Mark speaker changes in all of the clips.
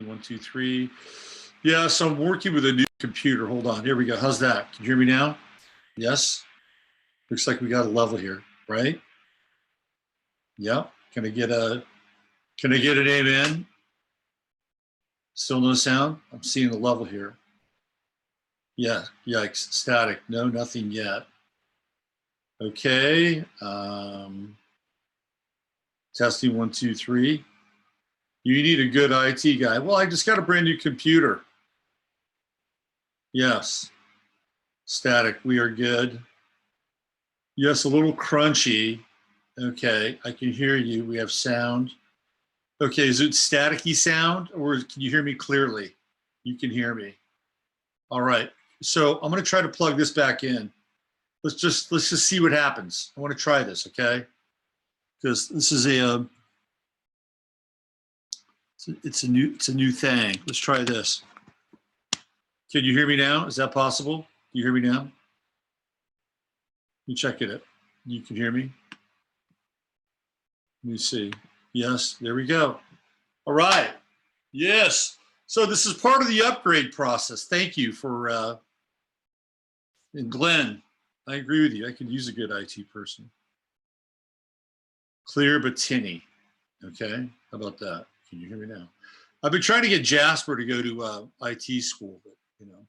Speaker 1: 1, 2, 3. Yeah, so I'm working with a new computer. Hold on. Here we go. How's that? Can you hear me now? Yes. Looks like we got a level here, right? Yep. Can I get an amen? Still no sound? I'm seeing the level here. Yeah, yikes, static. No, nothing yet. Okay. Testing 1, 2, 3. You need a good IT guy. Well, I just got a brand new computer. Yes. Static, we are good. Yes, a little crunchy. Okay, I can hear you. We have sound. Okay, is it staticky sound or can you hear me clearly? You can hear me. All right, so I'm gonna try to plug this back in. Let's just see what happens. I wanna try this, okay? Because this is it's a new thing. Let's try this. Can you hear me now? Is that possible? Can you hear me now? You check it. You can hear me? Let me see. Yes, there we go. All right. Yes. So this is part of the upgrade process. Thank you for, and Glenn, I agree with you. I could use a good IT person. Clear but tinny. Okay. How about that? Can you hear me now? I've been trying to get Jasper to go to IT school, but you know,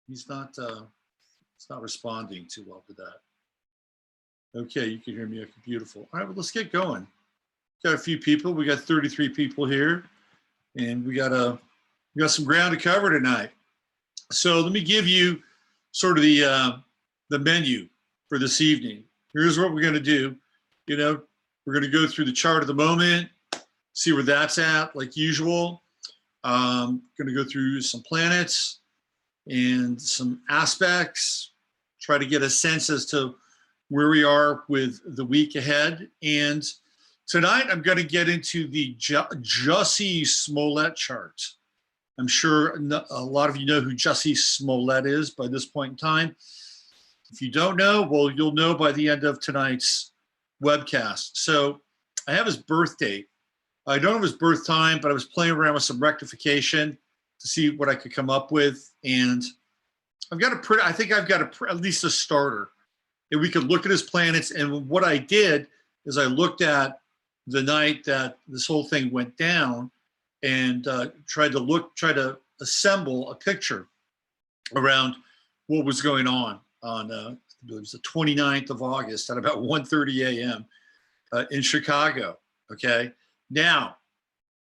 Speaker 1: he's not responding too well to that. Okay, you can hear me. Okay, beautiful. All right, well, let's get going. Got a few people. We got 33 people here, and we got some ground to cover tonight. So let me give you sort of the menu for this evening. Here's what we're going to do. You know, we're going to go through the chart of the moment, see where that's at, like usual. Going to go through some planets and some aspects, try to get a sense as to where we are with the week ahead. And tonight I'm going to get into the Jussie Smollett chart. I'm sure a lot of you know who Jussie Smollett is by this point in time. If you don't know, well, you'll know by the end of tonight's webcast. So I have his birth date. I don't have his birth time, but I was playing around with some rectification to see what I could come up with. And I've got I think I've got at least a starter. And we could look at his planets. And what I did is I looked at the night that this whole thing went down and tried to assemble a picture around what was going on it was the 29th of August at about 1:30 a.m. In Chicago. Okay. Now,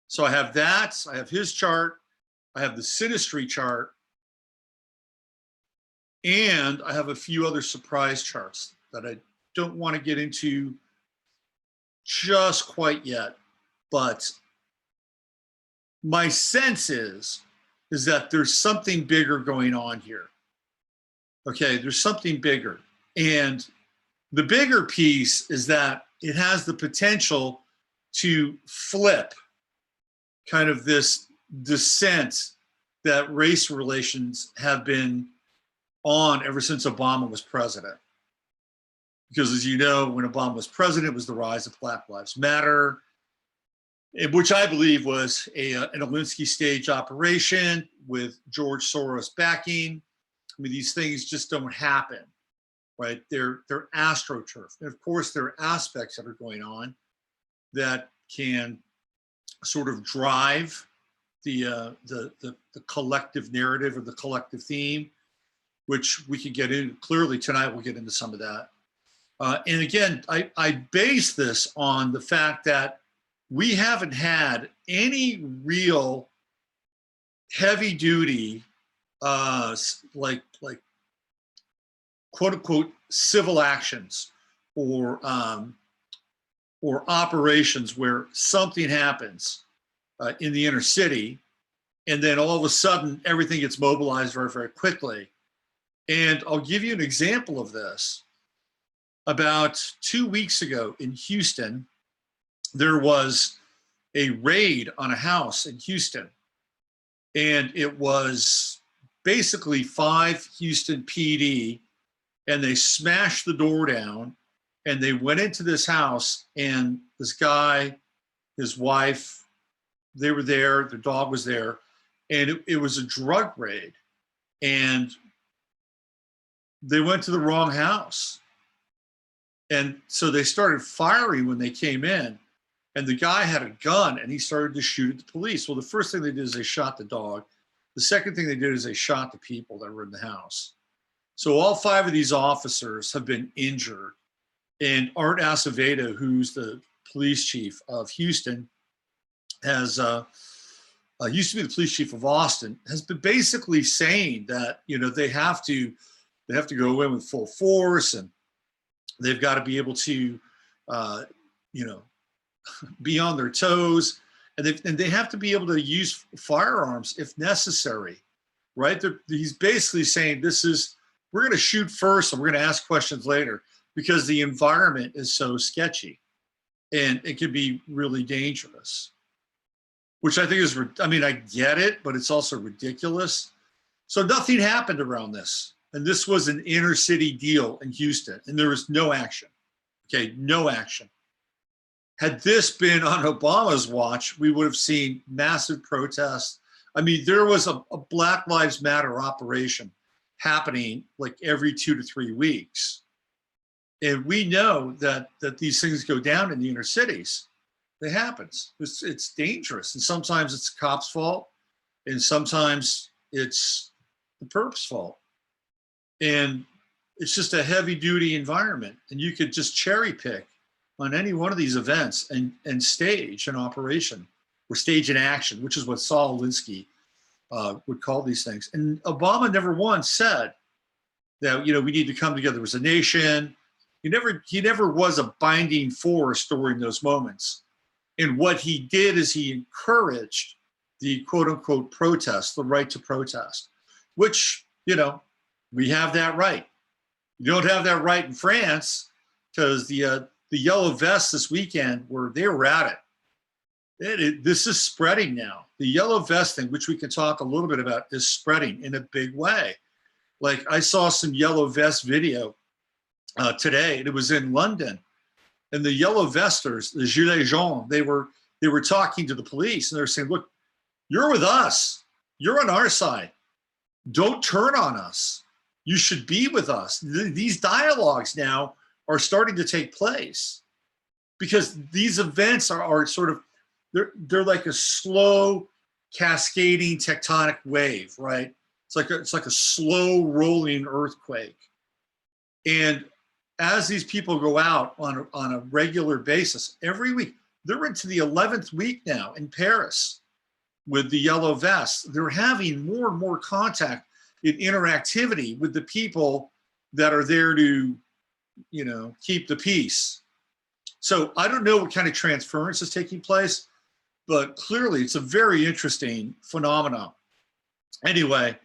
Speaker 1: so I have that, I have his chart, I have the synastry chart, and I have a few other surprise charts that I don't want to get into just quite yet, but my sense is that there's something bigger going on here. Okay, there's something bigger. And the bigger piece is that it has the potential to flip kind of this descent that race relations have been on ever since Obama was president. Because as you know, when Obama was president, it was the rise of Black Lives Matter, which I believe was an Alinsky stage operation with George Soros backing. I mean, these things just don't happen, right? They're astroturf. And of course, there are aspects that are going on that can sort of drive the collective narrative or the collective theme, which we can get into. Clearly tonight we'll get into some of that. And again, I base this on the fact that we haven't had any real heavy duty, like quote unquote civil actions or operations where something happens in the inner city, and then all of a sudden everything gets mobilized very, very quickly. And I'll give you an example of this. About 2 weeks ago in Houston, there was a raid on a house in Houston. And it was basically 5 Houston PD, and they smashed the door down and they went into this house, and this guy, his wife, they were there, their dog was there. and it was a drug raid, and they went to the wrong house. And so they started firing when they came in, and the guy had a gun and he started to shoot at the police. Well, the first thing they did is they shot the dog. The second thing they did is they shot the people that were in the house. So all 5 of these officers have been injured. And Art Acevedo, who's the police chief of Houston, has used to be the police chief of Austin, has been basically saying that, you know, they have to go in with full force, and they've got to be able to, you know, be on their toes, and they have to be able to use firearms if necessary, right? He's basically saying we're going to shoot first and we're going to ask questions later, because the environment is so sketchy and it can be really dangerous, which I think is, I mean, I get it, but it's also ridiculous. So nothing happened around this. And this was an inner city deal in Houston, and there was no action. Okay, no action. Had this been on Obama's watch, we would have seen massive protests. I mean, there was a Black Lives Matter operation happening like every 2 to 3 weeks. And we know that these things go down in the inner cities. It happens. It's dangerous. And sometimes it's the cop's fault, and sometimes it's the perp's fault. And it's just a heavy duty environment. And you could just cherry pick on any one of these events and stage an operation, or stage an action, which is what Saul Alinsky would call these things. And Obama never once said that, you know, we need to come together as a nation. He never was a binding force during those moments. And what he did is he encouraged the quote unquote protest, the right to protest, which, you know, we have that right. You don't have that right in France, because the yellow vests this weekend they were at it. This is spreading now. The yellow vest thing, which we can talk a little bit about, is spreading in a big way. Like, I saw some yellow vest video today, and it was in London. And the yellow vesters, the gilets jaunes, they were talking to the police, and they're saying, look, you're with us. You're on our side. Don't turn on us. You should be with us. These dialogues now are starting to take place, because these events are sort of, they're like a slow cascading tectonic wave, right? It's like a slow rolling earthquake. And as these people go out on a regular basis, every week, they're into the 11th week now in Paris with the yellow vests. They're having more and more contact and interactivity with the people that are there to, you know, keep the peace. So I don't know what kind of transference is taking place, but clearly it's a very interesting phenomenon. Anyway,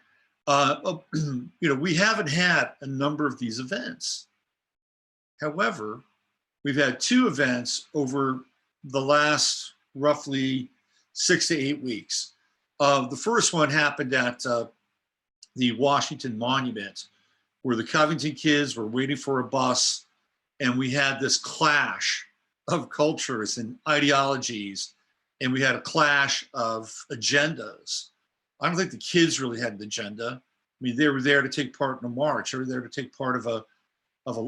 Speaker 1: you know, we haven't had a number of these events. However, we've had 2 events over the last roughly 6 to 8 weeks. The first one happened at the Washington Monument, where the Covington kids were waiting for a bus, and we had this clash of cultures and ideologies, and we had a clash of agendas. I don't think the kids really had an agenda. I mean, they were there to take part in a march. They were there to take part of a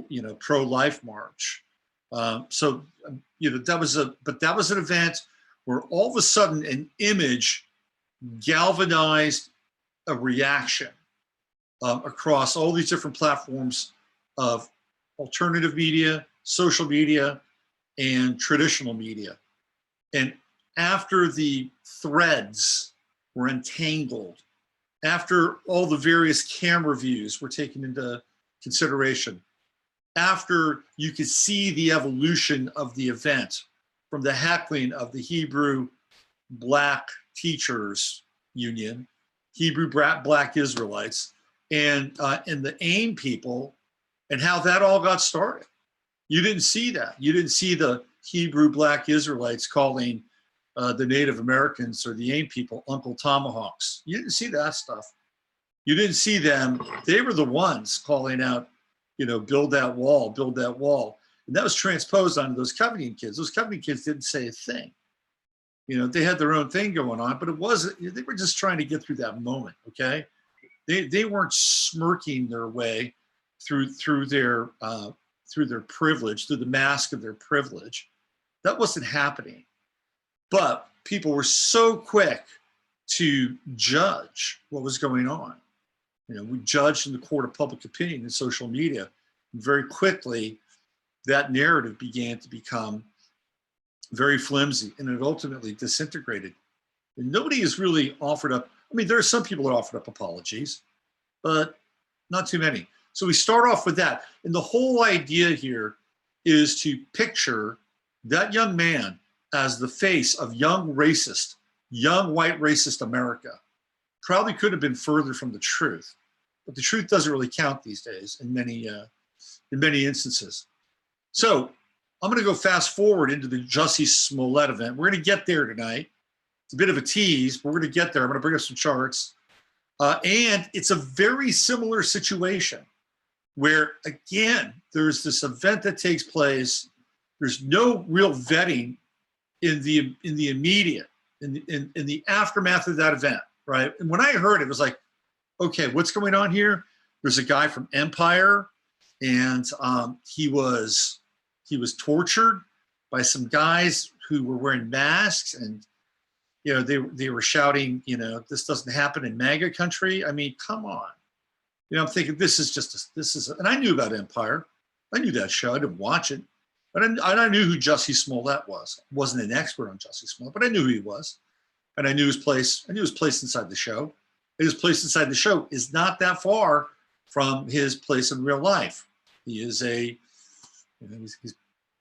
Speaker 1: you know, pro-life march. So, you know, that was an event where all of a sudden an image galvanized a reaction across all these different platforms of alternative media, social media, and traditional media. And after the threads were entangled, after all the various camera views were taken into consideration, after you could see the evolution of the event from the heckling of the Hebrew Black Teachers Union, Hebrew Black Israelites, and the AIM people, and how that all got started. You didn't see that. You didn't see the Hebrew Black Israelites calling the Native Americans or the AIM people Uncle Tomahawks. You didn't see that stuff. You didn't see them. They were the ones calling out, you know, build that wall, build that wall. And that was transposed onto those Covington kids. Those Covington kids didn't say a thing. You know, they had their own thing going on, but it wasn't, they were just trying to get through that moment, okay? They weren't smirking their way through their privilege, through the mask of their privilege. That wasn't happening. But people were so quick to judge what was going on. You know, we judged in the court of public opinion in social media. And very quickly, that narrative began to become very flimsy, and it ultimately disintegrated. And nobody has really offered up, I mean, there are some people that offered up apologies, but not too many. So we start off with that. And the whole idea here is to picture that young man as the face of young white racist America. Probably could have been further from the truth, but the truth doesn't really count these days in many instances. So I'm going to go fast forward into the Jussie Smollett event. We're going to get there tonight. It's a bit of a tease, but we're going to get there. I'm going to bring up some charts. And it's a very similar situation where, again, there's this event that takes place. There's no real vetting in the immediate, in the aftermath of that event, right? And when I heard it was like, okay, what's going on here? There's a guy from Empire, and he was tortured by some guys who were wearing masks, and you know, they were shouting, you know, this doesn't happen in MAGA country. I mean, come on. You know, I'm thinking this is, and I knew about Empire. I knew that show. I didn't watch it, but I knew who Jussie Smollett was. I wasn't an expert on Jussie Smollett, but I knew who he was, and I knew his place. I knew his place inside the show. His place inside the show is not that far from his place in real life. He is he's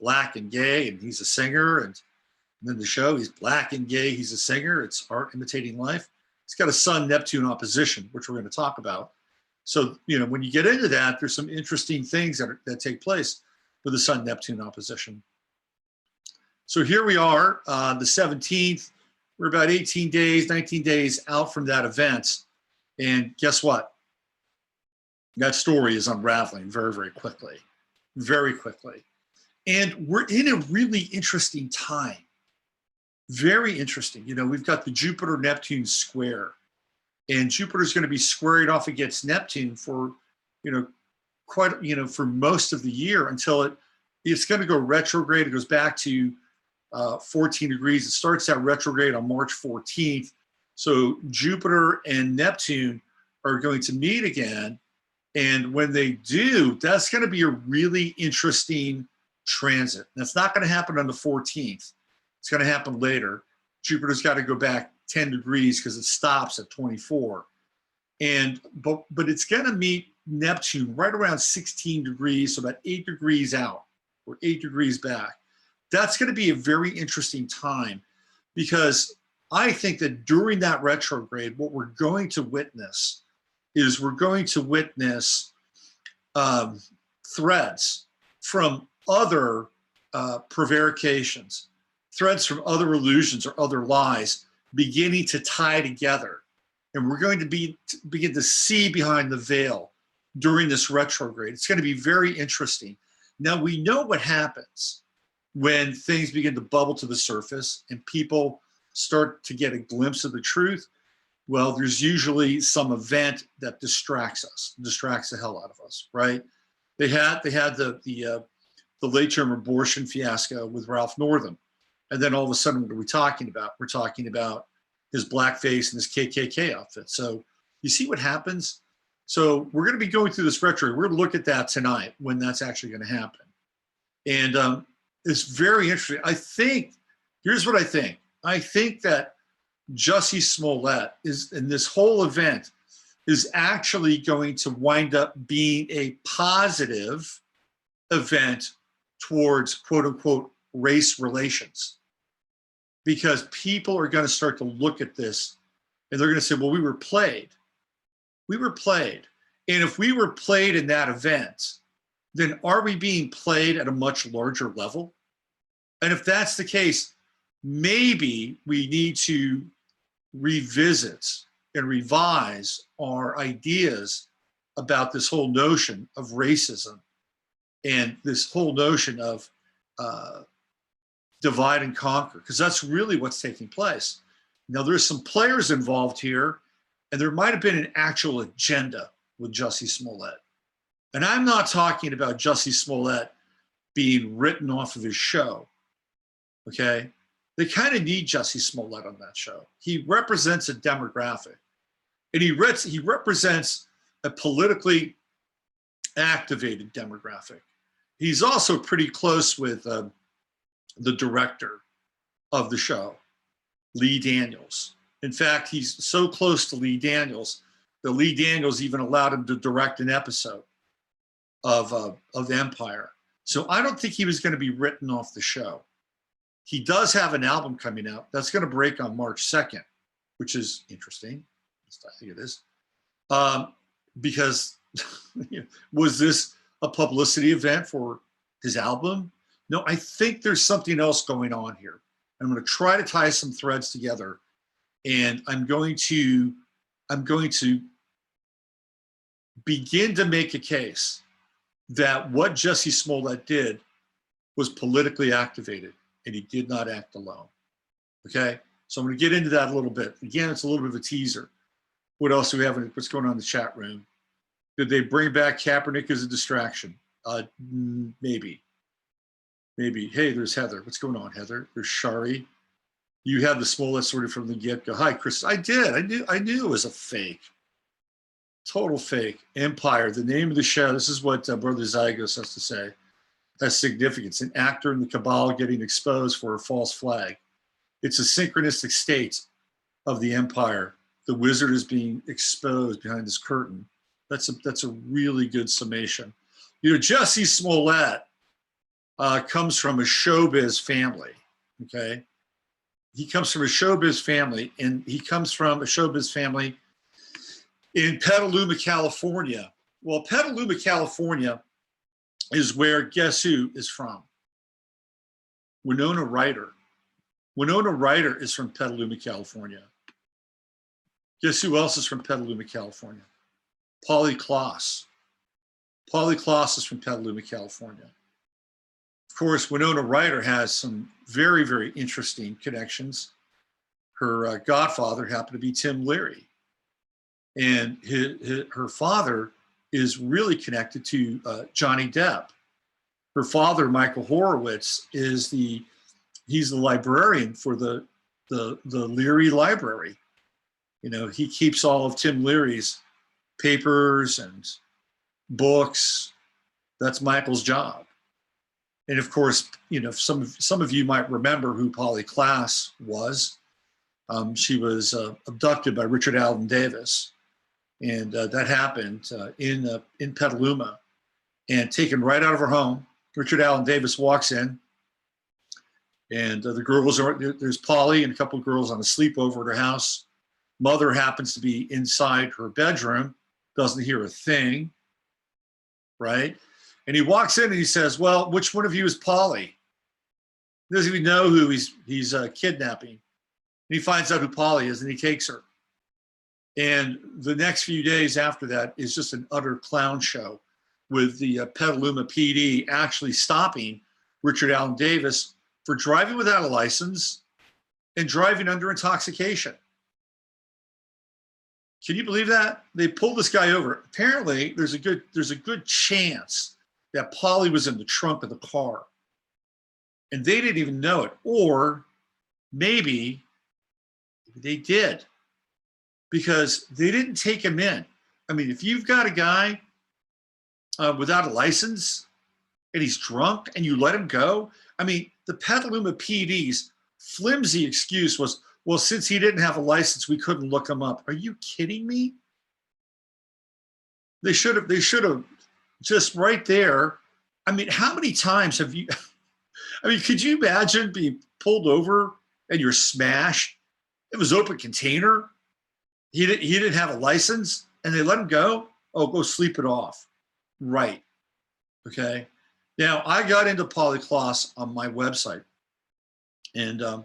Speaker 1: black and gay, and he's a singer, and then the show, he's black and gay, he's a singer. It's art imitating life. He's got a Sun-Neptune opposition, which we're going to talk about. So, you know, when you get into that, there's some interesting things that take place with the Sun-Neptune opposition. So here we are, the 17th. We're about 18 days, 19 days out from that event. And guess what? That story is unraveling very, very quickly, very quickly. And we're in a really interesting time. Very interesting. You know, we've got the Jupiter-Neptune square, and Jupiter's going to be squaring off against Neptune for, you know, for most of the year until it's going to go retrograde. It goes back to 14 degrees. It starts out retrograde on March 14th. So Jupiter and Neptune are going to meet again. And when they do, that's going to be a really interesting transit. That's not going to happen on the 14th. It's going to happen later. Jupiter's got to go back 10 degrees because it stops at 24. But it's going to meet Neptune right around 16 degrees, so about 8 degrees out or 8 degrees back. That's going to be a very interesting time, because I think that during that retrograde, what we're going to witness is threads from other prevarications, threads from other illusions or other lies beginning to tie together. And we're going to begin to see behind the veil during this retrograde. It's going to be very interesting. Now, we know what happens when things begin to bubble to the surface and people start to get a glimpse of the truth. Well, there's usually some event that distracts us, distracts the hell out of us, right? They had the late-term abortion fiasco with Ralph Northam. And then all of a sudden, what are we talking about? We're talking about his blackface and his KKK outfit. So you see what happens? So we're going to be going through this retrograde. We're going to look at that tonight when that's actually going to happen. And it's very interesting. I think, here's what I think. I think that Jussie Smollett in this whole event is actually going to wind up being a positive event towards quote unquote race relations, because people are going to start to look at this and they're going to say, well, we were played. We were played. And if we were played in that event, then are we being played at a much larger level? And if that's the case, maybe we need to revisit and revise our ideas about this whole notion of racism and this whole notion of divide and conquer, because that's really what's taking place. Now, there's some players involved here, and there might have been an actual agenda with Jussie Smollett. And I'm not talking about Jussie Smollett being written off of his show, okay? They kind of need Jussie Smollett on that show. He represents a demographic, and he represents a politically activated demographic. He's also pretty close with the director of the show, Lee Daniels. In fact, he's so close to Lee Daniels that Lee Daniels even allowed him to direct an episode of Empire. So I don't think he was going to be written off the show. He does have an album coming out that's going to break on March 2nd, which is interesting. I think it is. Because was this a publicity event for his album? No, I think there's something else going on here. I'm going to try to tie some threads together, and I'm going to begin to make a case that what Jussie Smollett did was politically activated, and he did not act alone. Okay, so I'm going to get into that a little bit. Again, it's a little bit of a teaser. What else do we have? What's going on in the chat room? Did they bring back Kaepernick as a distraction? Maybe. Maybe. Hey, there's Heather. What's going on, Heather? There's Shari. You had the Smollett sorted from the get-go. Hi, Chris. I did. I knew it was a fake. Total fake. Empire, the name of the show. This is what Brother Zygos has to say. Has significance. An actor in the Kabbalah getting exposed for a false flag. It's a synchronistic state of the empire. The wizard is being exposed behind this curtain. That's a really good summation. You know, Jussie Smollett comes from a showbiz family, okay? He comes from a showbiz family, and he comes from a showbiz family in Petaluma, California. Well, Petaluma, California is where, guess who is from? Winona Ryder. Winona Ryder is from Petaluma, California. Guess who else is from Petaluma, California? Polly Klaas. Polly Klaas is from Petaluma, California. Of course, Winona Ryder has some very, very interesting connections. Her godfather happened to be Tim Leary. And her father is really connected to Johnny Depp. Her father, Michael Horowitz, he's the librarian for the Leary Library. You know, he keeps all of Tim Leary's papers and books. That's Michael's job. And of course, you know, some of you might remember who Polly Klaas was. She was abducted by Richard Allen Davis, and that happened in Petaluma, and taken right out of her home. Richard Allen Davis walks in, and the girls there's Polly and a couple of girls on a sleepover at her house. Mother happens to be inside her bedroom, doesn't hear a thing, right? And he walks in and he says, well, which one of you is Polly? He doesn't even know who he's kidnapping. And he finds out who Polly is, and he takes her. And the next few days after that is just an utter clown show, with the Petaluma PD actually stopping Richard Allen Davis for driving without a license and driving under intoxication. Can you believe that? They pulled this guy over. Apparently, there's a good chance that Polly was in the trunk of the car, and they didn't even know it. Or maybe they did, because they didn't take him in. I mean, if you've got a guy without a license and he's drunk and you let him go, I mean, the Petaluma PD's flimsy excuse was, well, since he didn't have a license, we couldn't look him up. Are you kidding me? They should have just right there. I mean, how many times have you, I mean, could you imagine being pulled over and you're smashed? It was open container. He didn't have a license, and they let him go. Oh, go sleep it off. Right. Okay. Now, I got into Polly Klaas on my website, and it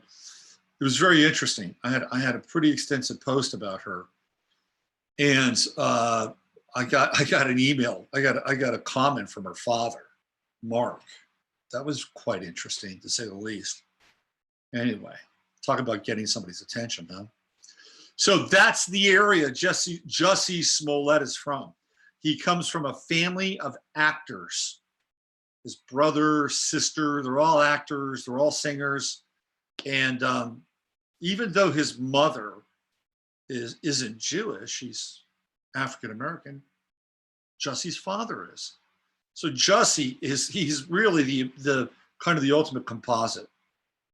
Speaker 1: was very interesting. I had a pretty extensive post about her, and I got an email. I got a comment from her father, Mark. That was quite interesting, to say the least. Anyway, talk about getting somebody's attention, huh? So that's the area Jussie Smollett is from. He comes from a family of actors. His brother, sister, they're all actors, they're all singers. And even though his mother isn't Jewish, she's African-American, Jussie's father is. So Jussie he's really the kind of the ultimate composite.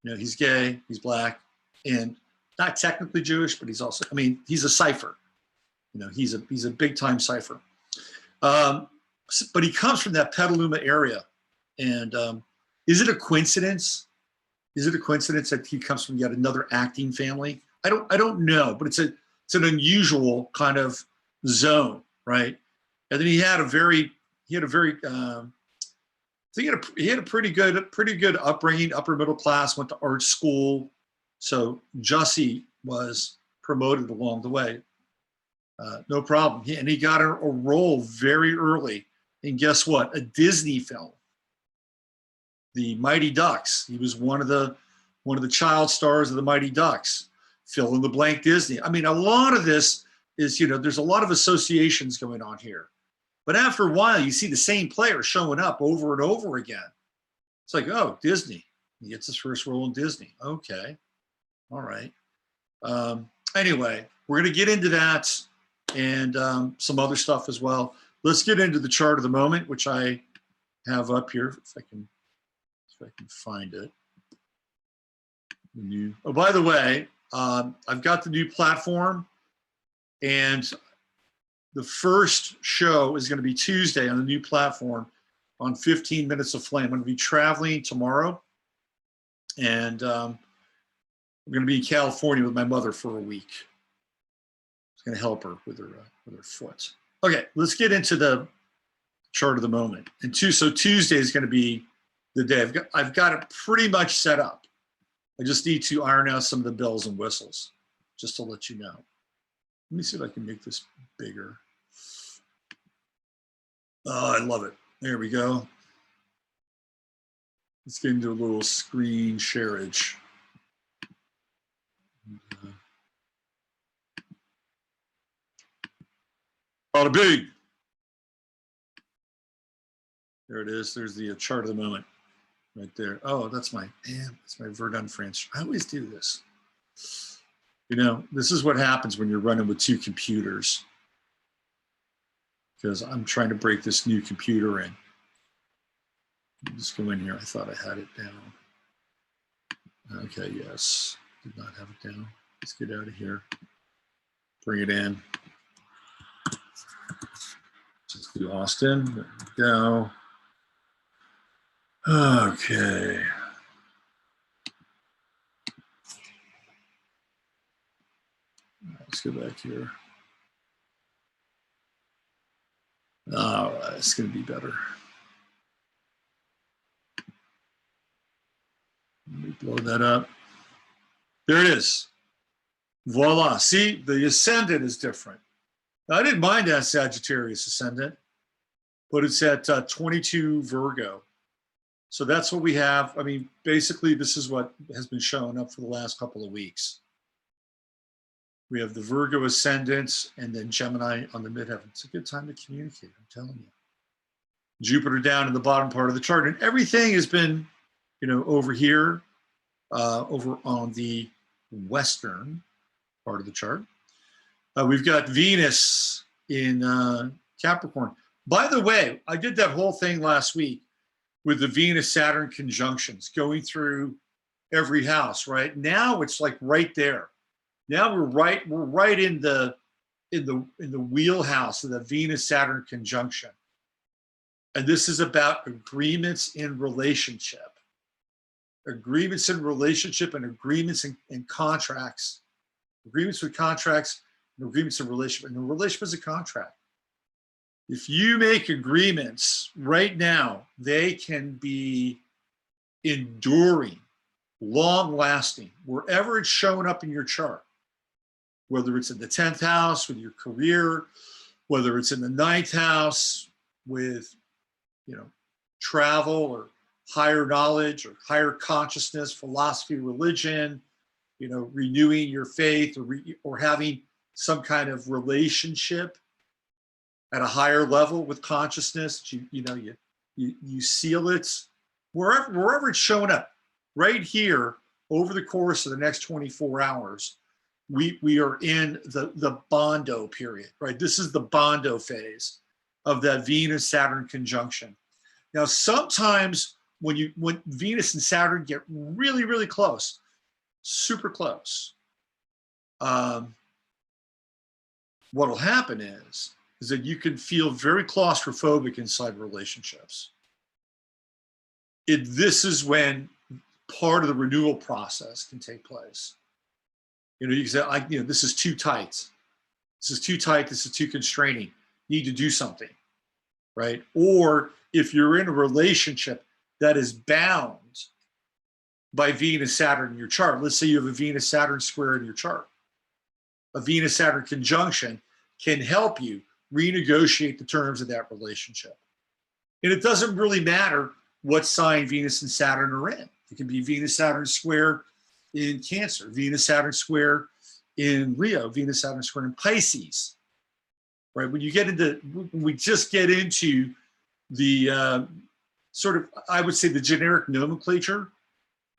Speaker 1: You know, he's gay, he's black, and not technically Jewish, but he's also, I mean, he's a cipher. You know, he's a big time cipher. But he comes from that Petaluma area. And is it a coincidence? Is it a coincidence that he comes from yet another acting family? I don't know, but it's an unusual kind of zone, right? And then he had a very he had a pretty good upbringing, upper middle class, went to art school. So Jussie was promoted along the way. No problem. And he got a role very early. And guess what? A Disney film, The Mighty Ducks. He was one of the child stars of The Mighty Ducks. Fill in the blank Disney. I mean, a lot of this is, you know, there's a lot of associations going on here. But after a while, you see the same player showing up over and over again. It's like, oh, Disney. He gets his first role in Disney. Okay. All right. Anyway, we're going to get into that and some other stuff as well. Let's get into the chart of the moment, which I have up here, if I can find it. Oh, by the way, I've got the new platform, and the first show is going to be Tuesday on the new platform on 15 Minutes of Flame. I'm going to be traveling tomorrow, and I'm going to be in California with my mother for a week. I'm going to help her with her foot. Okay, let's get into the chart of the moment. And so Tuesday is going to be the day. I've got it pretty much set up. I just need to iron out some of the bells and whistles, just to let you know. Let me see if I can make this bigger. Oh, I love it. There we go. Let's get into a little screen shareage. Bada big. There it is. There's the chart of the moment right there. Oh, that's my Verdun French. I always do this. You know, this is what happens when you're running with two computers, because I'm trying to break this new computer in. Just go in here. I thought I had it down. Okay, yes. Did not have it down. Let's get out of here. Bring it in. Let's do Austin. There we go. Okay. Let's go back here. All right, it's going to be better. Let me blow that up. There it is. Voila. See, the ascendant is different. Now, I didn't mind that Sagittarius ascendant, but it's at 22 Virgo. So that's what we have. I mean, basically, this is what has been showing up for the last couple of weeks. We have the Virgo ascendant and then Gemini on the midheaven. It's a good time to communicate, I'm telling you. Jupiter down in the bottom part of the chart. And everything has been, you know, over here, over on the western part of the chart. We've got Venus in Capricorn. By the way, I did that whole thing last week with the Venus-Saturn conjunctions going through every house, right? Now it's like right there. Now we're right in the wheelhouse of the Venus-Saturn conjunction. And this is about agreements in relationship. Agreements in relationship and agreements in contracts. Agreements with contracts and agreements in relationship. And a relationship is a contract. If you make agreements right now, they can be enduring, long-lasting, wherever it's showing up in your chart. Whether it's in the 10th house with your career, whether it's in the 9th house with, you know, travel or higher knowledge or higher consciousness, philosophy, religion, you know, renewing your faith, or having some kind of relationship at a higher level with consciousness. You seal it wherever it's showing up. Right here, over the course of the next 24 hours, we are in the Bondo period, right? This is the Bondo phase of that Venus-Saturn conjunction. Now, sometimes when Venus and Saturn get really, really close, super close, what'll happen is that you can feel very claustrophobic inside relationships. This is when part of the renewal process can take place. You know, you can say, this is too tight. This is too tight. This is too constraining. You need to do something, right? Or if you're in a relationship that is bound by Venus-Saturn in your chart, let's say you have a Venus-Saturn square in your chart, a Venus-Saturn conjunction can help you renegotiate the terms of that relationship. And it doesn't really matter what sign Venus and Saturn are in. It can be Venus-Saturn square in Cancer, Venus-Saturn square in Leo, Venus-Saturn square in Pisces, right? When we just get into the sort of, I would say, the generic nomenclature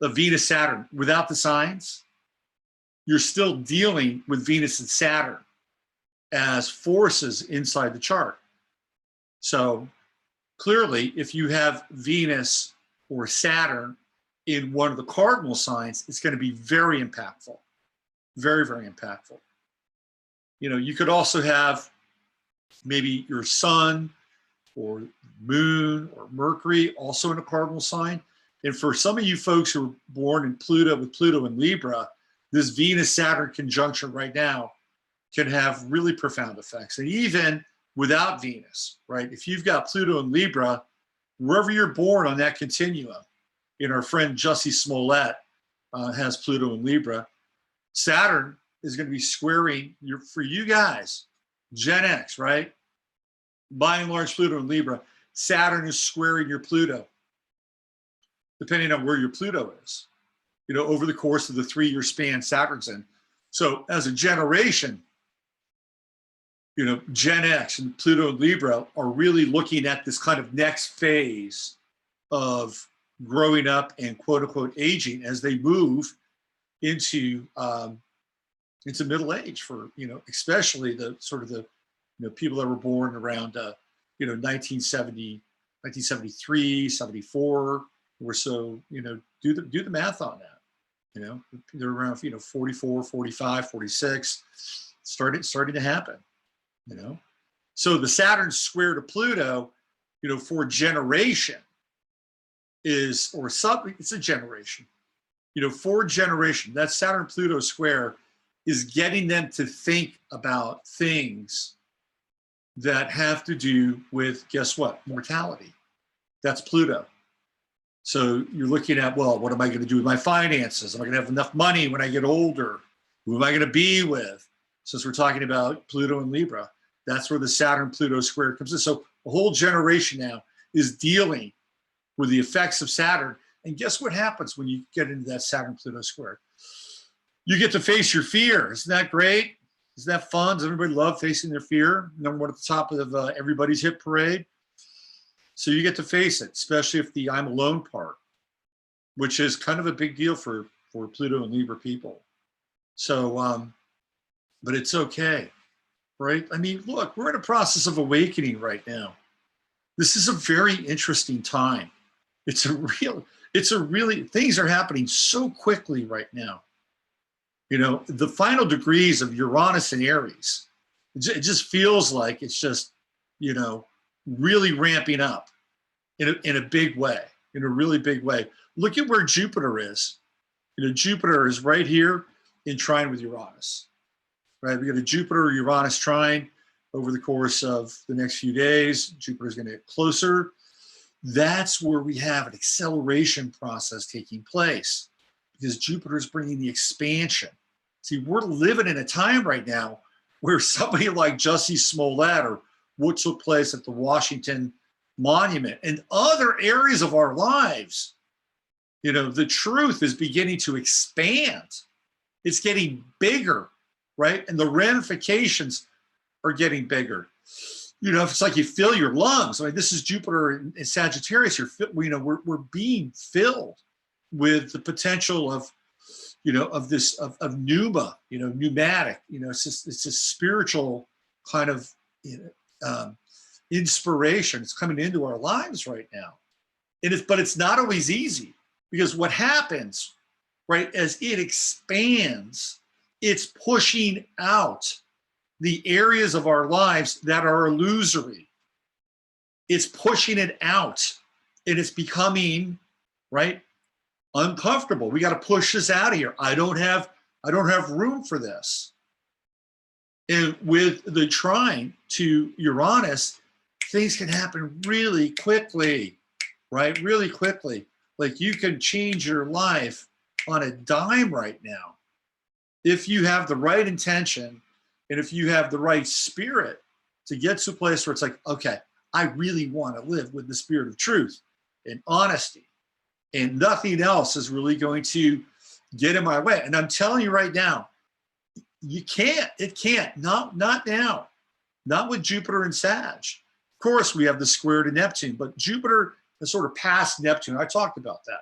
Speaker 1: of Venus-Saturn without the signs, you're still dealing with Venus and Saturn as forces inside the chart. So clearly, if you have Venus or Saturn in one of the cardinal signs, it's going to be very impactful, very, very impactful. You know, you could also have maybe your sun or moon or Mercury also in a cardinal sign. And for some of you folks who are born in Pluto, with Pluto and Libra, this Venus-Saturn conjunction right now can have really profound effects. And even without Venus, right? If you've got Pluto and Libra, wherever you're born on that continuum, our friend Jussie Smollett has Pluto and Libra, Saturn is going to be squaring for you guys, Gen X, right? By and large, Pluto and Libra, Saturn is squaring your Pluto, depending on where your Pluto is, over the course of the 3-year span Saturn's in. So as a generation, Gen X and Pluto and Libra are really looking at this kind of next phase of growing up and quote unquote aging as they move into middle age for, especially the sort of the, people that were born around, 1970, 1973, 74 or so, do the math on that, they're around, 44, 45, 46, starting to happen, So the Saturn square to Pluto, for generation it's a generation, for generation, that Saturn Pluto square is getting them to think about things that have to do with, guess what? Mortality. That's Pluto. So you're looking at, well, what am I going to do with my finances? Am I going to have enough money when I get older? Who am I going to be with? Since we're talking about Pluto and Libra, that's where the Saturn Pluto square comes in. So a whole generation now is dealing with the effects of Saturn. And guess what happens when you get into that Saturn Pluto square? You get to face your fear. Isn't that great? Isn't that fun? Does everybody love facing their fear? Number one at the top of everybody's hit parade. So you get to face it, especially if the I'm alone part, which is kind of a big deal for Pluto and Libra people. So, but it's okay, right? I mean, look, we're in a process of awakening right now. This is a very interesting time. Things are happening so quickly right now. The final degrees of Uranus and Aries, it just feels like it's just, really ramping up in a big way, in a really big way. Look at where Jupiter is. Jupiter is right here in trine with Uranus, right? We got a Jupiter-Uranus trine over the course of the next few days. Jupiter is going to get closer. That's where we have an acceleration process taking place because Jupiter is bringing the expansion. See, we're living in a time right now where somebody like Jussie Smollett or what took place at the Washington monument, and other areas of our lives, you know, the truth is beginning to expand. It's getting bigger, right? And the ramifications are getting bigger. You know, it's like you fill your lungs. I mean, this is Jupiter in Sagittarius. You know, we're being filled with the potential of, you know, of this, of pneuma, you know, pneumatic, you know, it's a spiritual kind of, you know, inspiration. It's coming into our lives right now. But it's not always easy, because what happens, right, as it expands, it's pushing out the areas of our lives that are illusory. It's pushing it out, and it's becoming, right, uncomfortable. We got to push this out of here. I don't have room for this. And with the trine to Uranus, things can happen really quickly, right? Really quickly. Like, you can change your life on a dime right now if you have the right intention and if you have the right spirit to get to a place where it's like, okay, I really want to live with the spirit of truth and honesty, and nothing else is really going to get in my way. And I'm telling you right now, you can't. It can't. Not now. Not with Jupiter and Sag. Of course, we have the square to Neptune, but Jupiter is sort of past Neptune. I talked about that.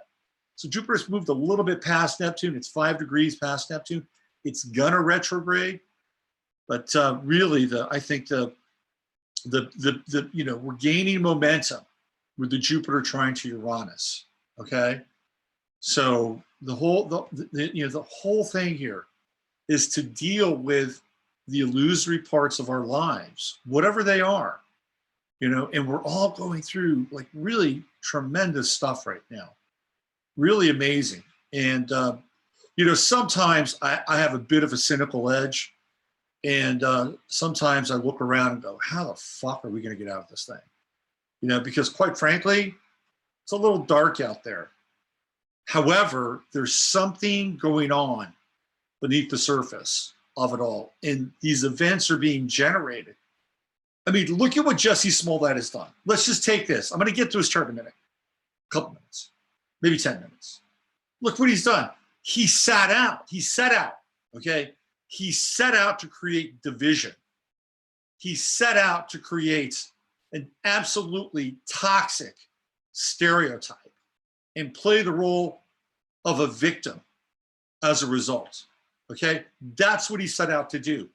Speaker 1: So Jupiter's moved a little bit past Neptune. It's 5 degrees past Neptune. It's gonna retrograde, but really, I think the you know, we're gaining momentum with the Jupiter trine to Uranus. Okay, so the whole you know, the whole thing here is to deal with the illusory parts of our lives, whatever they are, you know, and we're all going through like really tremendous stuff right now, really amazing. And, you know, sometimes I have a bit of a cynical edge, and sometimes I look around and go, how the fuck are we going to get out of this thing? You know, because quite frankly, it's a little dark out there. However, there's something going on beneath the surface of it all, and these events are being generated. I mean, look at what Jussie Smollett has done. Let's just take this. I'm going to get to his chart in a minute, a couple minutes, maybe 10 minutes. Look what he's done. He sat out. He set out, okay? He set out to create division. He set out to create an absolutely toxic stereotype and play the role of a victim as a result, okay? That's what he set out to do.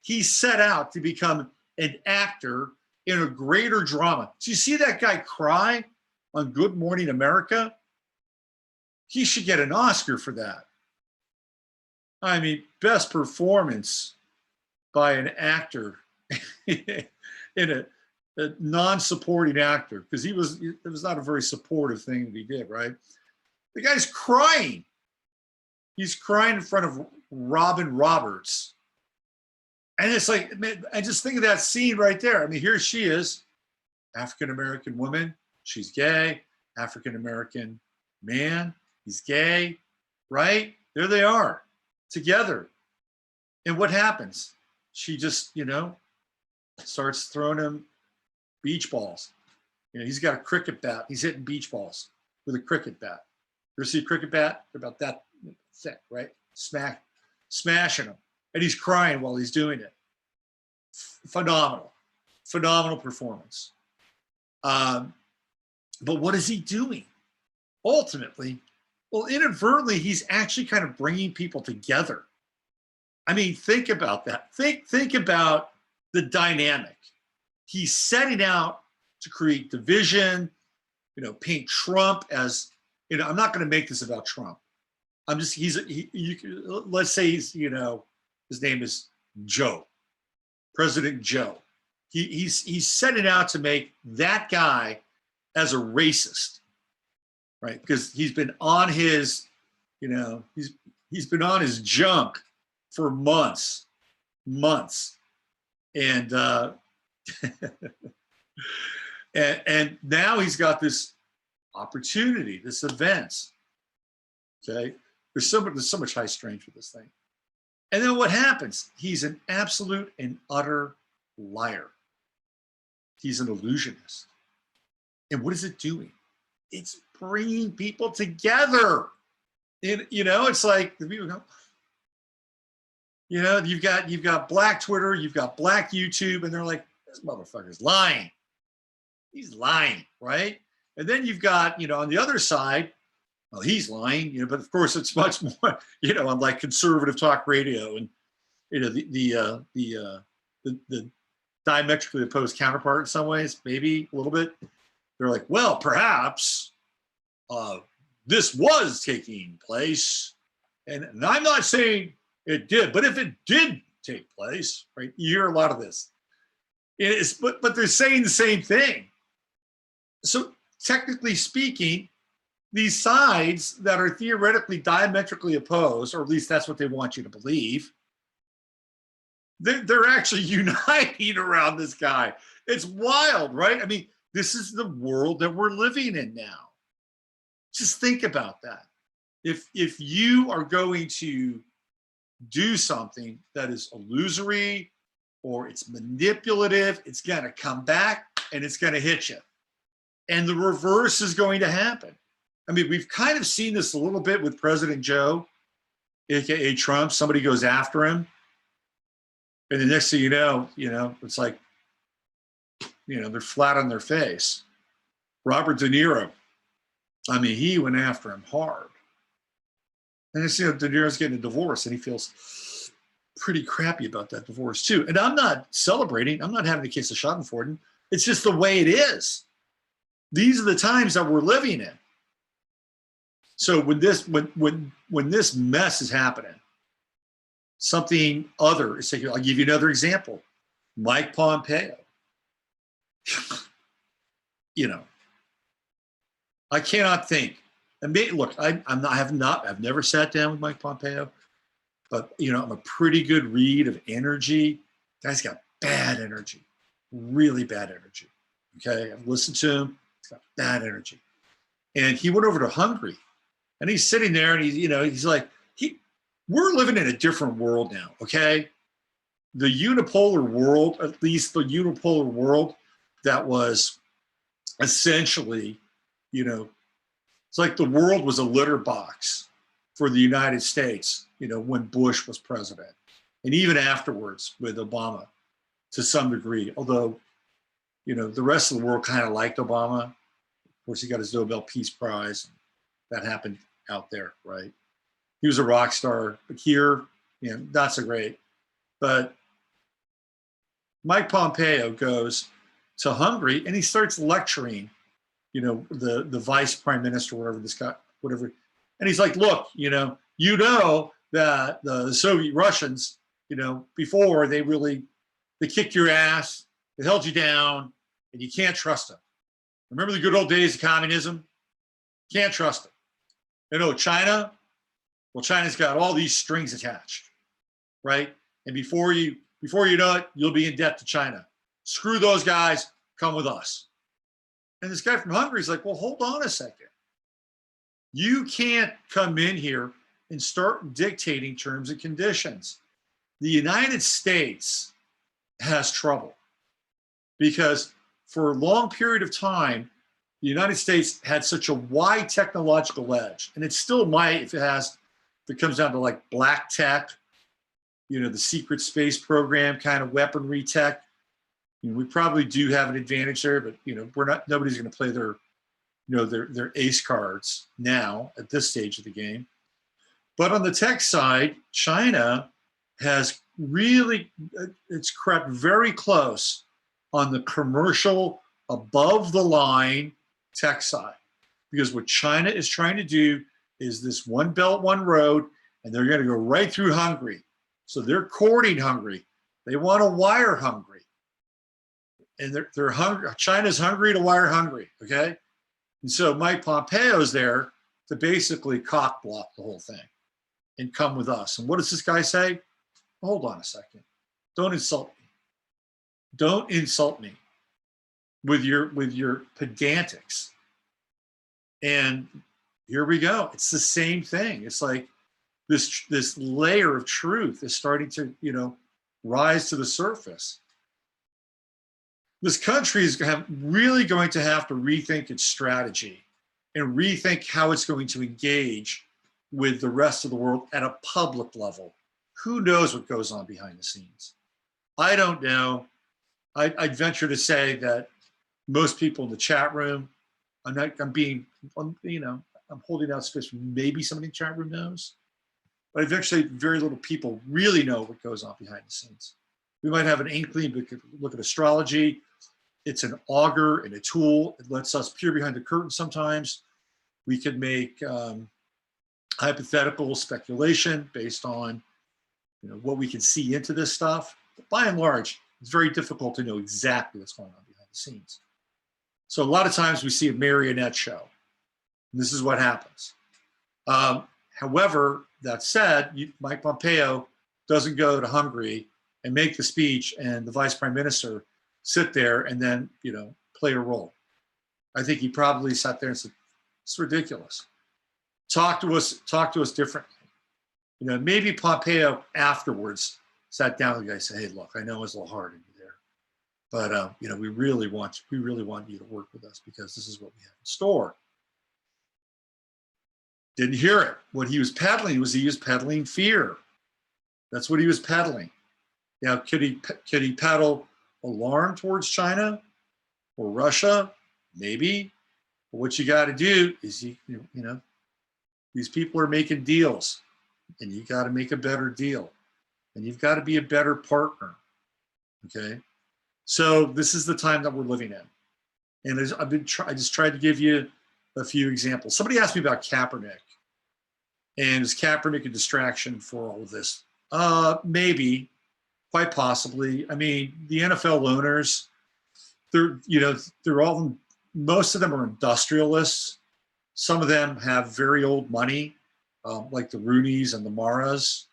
Speaker 1: He set out to become an actor in a greater drama. So you see that guy cry on Good Morning America? He should get an Oscar for that. I mean, best performance by an actor in a non-supporting actor, because it was not a very supportive thing that he did, right? The guy's crying. He's crying in front of Robin Roberts. And it's like, I just think of that scene right there. I mean, here she is, African-American woman, she's gay, African-American man, he's gay, right? There they are, together. And what happens? She just, you know, starts throwing him beach balls. You know, he's got a cricket bat. He's hitting beach balls with a cricket bat. You ever see a cricket bat? They're about that thick, right? Smashing him. And he's crying while he's doing it. Phenomenal performance. But what is he doing? Ultimately, well, inadvertently, he's actually kind of bringing people together. I mean, think about that. Think about the dynamic. He's setting out to create division, you know, paint Trump as, you know, I'm not going to make this about Trump. I'm just, let's say he's, you know, his name is Joe, President Joe. He's setting out to make that guy as a racist, right? Because he's been on his, you know, he's been on his junk for months, and and now he's got this opportunity, this event. Okay, there's so much high strength with this thing. And then what happens? He's an absolute and utter liar. He's an illusionist. And what is it doing? It's bringing people together. And, you know, it's like the people go, you know, you've got black Twitter, you've got black YouTube, and they're like, this motherfucker's lying. He's lying, right? And then you've got, you know, on the other side, well, he's lying, you know, but of course it's much more, you know, on like conservative talk radio and, you know, the diametrically opposed counterpart in some ways, maybe a little bit. They're like, well, perhaps this was taking place. And I'm not saying it did, but if it did take place, right? You hear a lot of this. But they're saying the same thing. So technically speaking, these sides that are theoretically diametrically opposed, or at least that's what they want you to believe, they're actually uniting around this guy. It's wild, right? I mean, this is the world that we're living in now. Just think about that. If you are going to do something that is illusory or it's manipulative, it's going to come back and it's going to hit you. And the reverse is going to happen. I mean, we've kind of seen this a little bit with President Joe, AKA Trump. Somebody goes after him. And the next thing you know, it's like, you know, they're flat on their face. Robert De Niro, I mean, he went after him hard. And it's, you know, De Niro's getting a divorce and he feels pretty crappy about that divorce too. And I'm not celebrating. I'm not having a case of Schadenfreude. It's just the way it is. These are the times that we're living in. So when this mess is happening, something other is taking. I'll give you another example. Mike Pompeo. You know, I cannot think. I mean, look, I've never sat down with Mike Pompeo, but you know, I'm a pretty good read of energy. Guy's got bad energy, really bad energy. Okay, I've listened to him. He's got bad energy, and he went over to Hungary, and he's sitting there, and he's like, we're living in a different world now. Okay, the unipolar world, at least the unipolar world that was essentially, you know, it's like the world was a litter box for the United States, you know, when Bush was president. And even afterwards with Obama to some degree, although, you know, the rest of the world kind of liked Obama. Of course, he got his Nobel Peace Prize. That happened out there, right? He was a rock star, but here, you know, not so great. But Mike Pompeo goes to Hungary and he starts lecturing, you know, the vice prime minister, whatever this guy, whatever. And he's like, look, you know that the Soviet Russians, you know, before they kicked your ass, they held you down, and you can't trust them. Remember the good old days of communism? Can't trust them. You know, China, well, China's got all these strings attached, right? And before you know it, you'll be in debt to China. Screw those guys, come with us. And this guy from Hungary is like, well, hold on a second. You can't come in here and start dictating terms and conditions. The United States has trouble because for a long period of time, the United States had such a wide technological edge, and it still might if it comes down to like black tech, you know, the secret space program kind of weaponry tech. You know, we probably do have an advantage there, but you know, nobody's going to play their ace cards now at this stage of the game. But on the tech side, China has really, it's crept very close on the commercial above the line tech side, because what China is trying to do is this one belt, one road, and they're going to go right through Hungary. So they're courting Hungary. They want to wire Hungary. And they're hungry. China's hungry to wire Hungary, okay? And so Mike Pompeo's there to basically cock block the whole thing and come with us. And what does this guy say? Hold on a second. Don't insult me. Don't insult me with your pedantics. And here we go. It's the same thing. It's like this layer of truth is starting to, you know, rise to the surface. this country is really going to have to rethink its strategy and rethink how it's going to engage with the rest of the world at a public level. Who knows what goes on behind the scenes? I don't know. I'd venture to say that most people in the chat room, I'm holding out space for maybe somebody in the chat room knows, but eventually very little people really know what goes on behind the scenes. We might have an inkling, we could look at astrology. It's an auger and a tool. It lets us peer behind the curtain sometimes. We could make hypothetical speculation based on what we can see into this stuff. But by and large, it's very difficult to know exactly what's going on behind the scenes. So a lot of times we see a marionette show. And this is what happens. However, that said, Mike Pompeo doesn't go to Hungary and make the speech and the vice prime minister sit there and then, play a role. I think he probably sat there and said, it's ridiculous. Talk to us differently. Maybe Pompeo afterwards sat down with the guy and said, hey, look, I know it's a little hard on you there, but we really want you to work with us because this is what we have in store. Didn't hear it. What he was peddling was peddling fear. That's what he was peddling. Now, could he peddle alarm towards China or Russia? Maybe. But what you got to do is these people are making deals, and you got to make a better deal, and you've got to be a better partner. Okay, so this is the time that we're living in, and I just tried to give you a few examples. Somebody asked me about Kaepernick, and is Kaepernick a distraction for all of this? Maybe, quite possibly. I mean, the NFL owners, they're all, most of them are industrialists. Some of them have very old money, like the Rooneys and the Maras.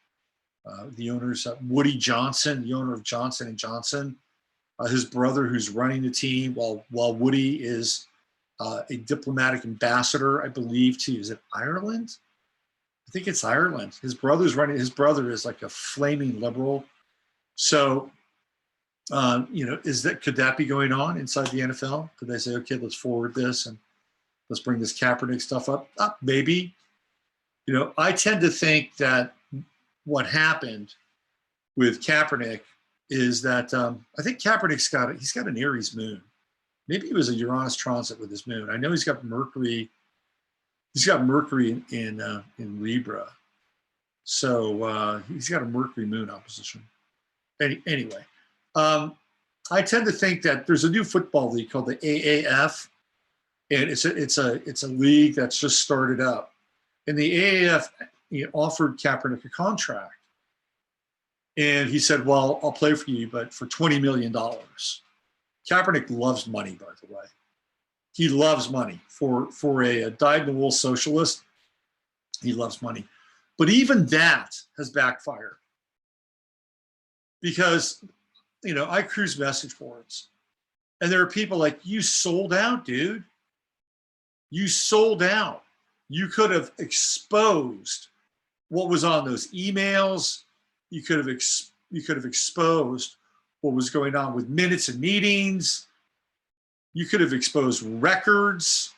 Speaker 1: The owners, Woody Johnson, the owner of Johnson & Johnson, his brother who's running the team, while Woody is a diplomatic ambassador, I believe, is it Ireland? I think it's Ireland. His brother is like a flaming liberal. So, could that be going on inside the NFL? Could they say, okay, let's forward this and let's bring this Kaepernick stuff up? Maybe. I tend to think that what happened with Kaepernick is that I think Kaepernick's got an Aries moon. Maybe it was a Uranus transit with his moon. I know he's got Mercury. He's got Mercury in Libra, so he's got a Mercury moon opposition. Anyway, I tend to think that there's a new football league called the AAF, and it's a league that's just started up. And the AAF offered Kaepernick a contract, and he said, "Well, I'll play for you, but for $20 million." Kaepernick loves money, by the way. He loves money. For a dyed-in-the-wool socialist, he loves money. But even that has backfired. Because, I cruise message boards, and there are people like, you sold out, dude. You sold out. You could have exposed what was on those emails. You could have exposed what was going on with minutes and meetings. You could have exposed records,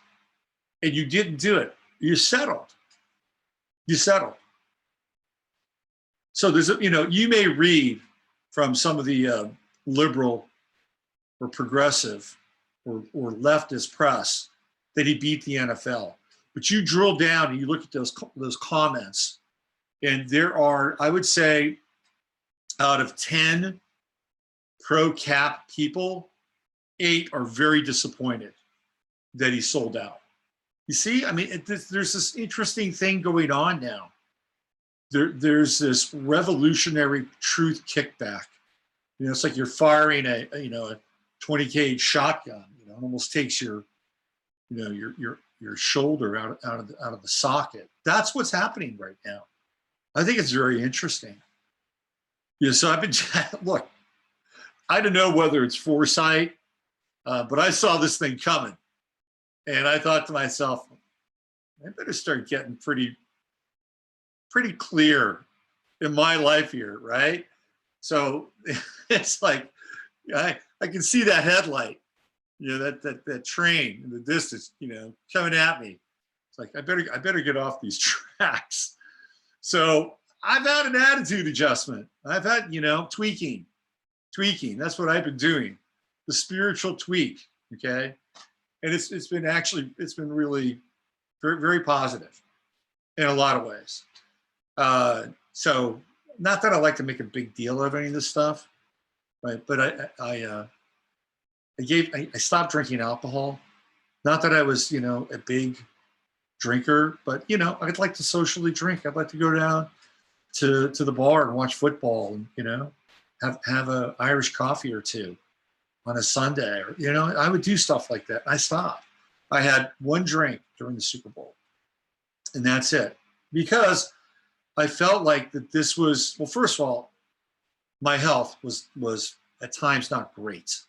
Speaker 1: and you didn't do it. You settled. You settled. So there's you may read from some of the liberal or progressive or leftist press that he beat the NFL. But you drill down and you look at those comments, and there are, I would say, out of 10 pro-cap people, 8 are very disappointed that he sold out. You see, I mean, there's this interesting thing going on now. There's this revolutionary truth kickback. It's like you're firing a 20 gauge shotgun. It almost takes your shoulder out of the socket. That's what's happening right now. I think it's very interesting. So I've been look. I don't know whether it's foresight, but I saw this thing coming, and I thought to myself, I better start getting pretty clear in my life here, right? So it's like, I can see that headlight, you know, that train in the distance, you know, coming at me. It's like, I better get off these tracks. So I've had an attitude adjustment. I've had, you know, tweaking. That's what I've been doing. The spiritual tweak. Okay. And it's been really very, very positive in a lot of ways. So not that I like to make a big deal of any of this stuff, right? But I stopped drinking alcohol. Not that I was, you know, a big drinker, but you know, I'd like to socially drink. I'd like to go down to the bar and watch football, and you know, have a Irish coffee or two on a Sunday, or you know, I would do stuff like that. I stopped. I had one drink during the Super Bowl, and that's it, because I felt like that this was, well, first of all, my health was at times not great.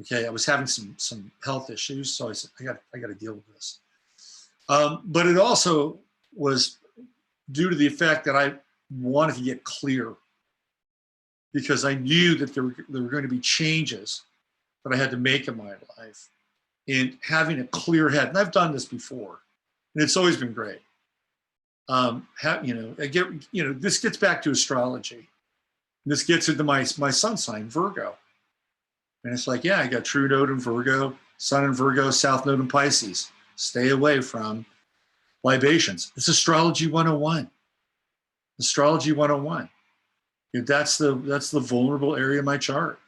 Speaker 1: Okay, I was having some health issues, so I said I got to deal with this. But it also was due to the fact that I wanted to get clear, because I knew that there were going to be changes that I had to make in my life, and having a clear head. And I've done this before, and it's always been great. This gets back to astrology. This gets into my sun sign, Virgo. And it's like, yeah, I got true node in Virgo, sun in Virgo, south node in Pisces. Stay away from libations. It's astrology 101. Astrology 101. That's the vulnerable area of my chart.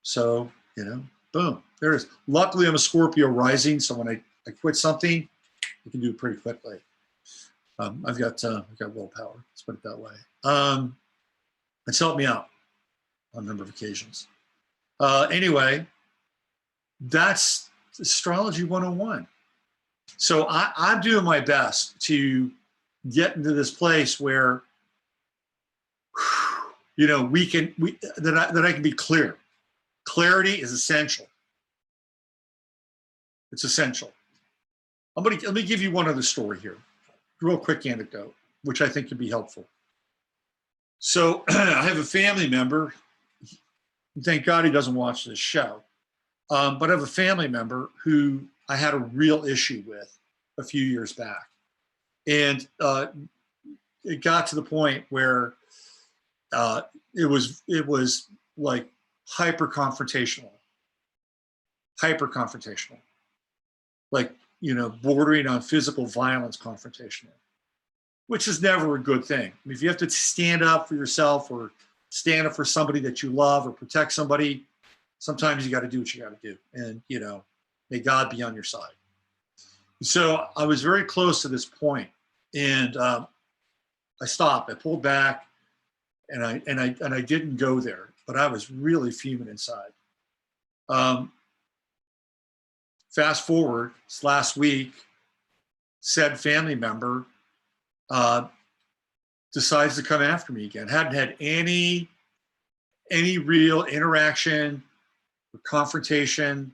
Speaker 1: So, you know, boom, there it is. Luckily, I'm a Scorpio rising, so when I quit something, I can do it pretty quickly. I've got willpower. Let's put it that way. It's helped me out on a number of occasions. Anyway, that's astrology 101. So I'm doing my best to get into this place where, you know, that I can be clear. Clarity is essential. It's essential. Let me give you one other story here. Real quick anecdote, which I think could be helpful. So I have a family member. Thank God he doesn't watch this show. But I have a family member who I had a real issue with a few years back. And it got to the point where it was like hyper confrontational, like, you know, bordering on physical violence confrontational, which is never a good thing. I mean, if you have to stand up for yourself or stand up for somebody that you love or protect somebody, sometimes you got to do what you got to do. And, you know, may God be on your side. So I was very close to this point, and I stopped. I pulled back, and I didn't go there, but I was really fuming inside. Fast forward, it's last week, said family member decides to come after me again. Hadn't had any real interaction or confrontation,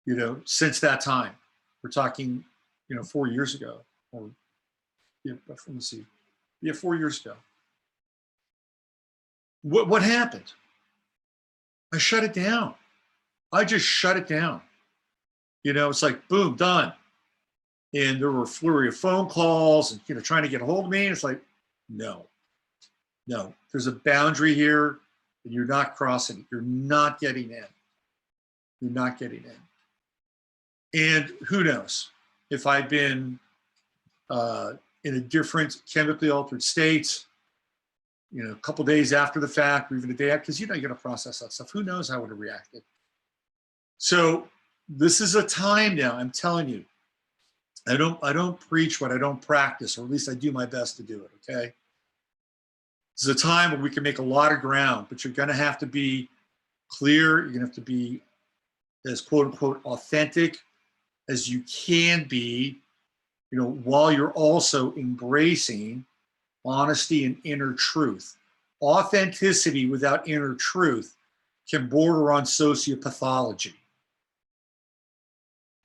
Speaker 1: you know, since that time. We're talking, you know, 4 years ago, or yeah, let me see, yeah, 4 years ago. What happened? I shut it down. I just shut it down. You know, it's like, boom, done. And there were a flurry of phone calls and, you know, trying to get a hold of me. And it's like, no, there's a boundary here, and you're not crossing it. You're not getting in. You're not getting in. And who knows if I'd been in a different chemically altered state, you know, a couple days after the fact, or even a day after, because, you know, you're going to process that stuff. Who knows how I would have reacted? So this is a time now, I'm telling you, I don't preach what I don't practice, or at least I do my best to do it, okay? This is a time where we can make a lot of ground, but you're going to have to be clear. You're going to have to be as quote unquote authentic as you can be, you know, while you're also embracing honesty and inner truth. Authenticity without inner truth can border on sociopathology.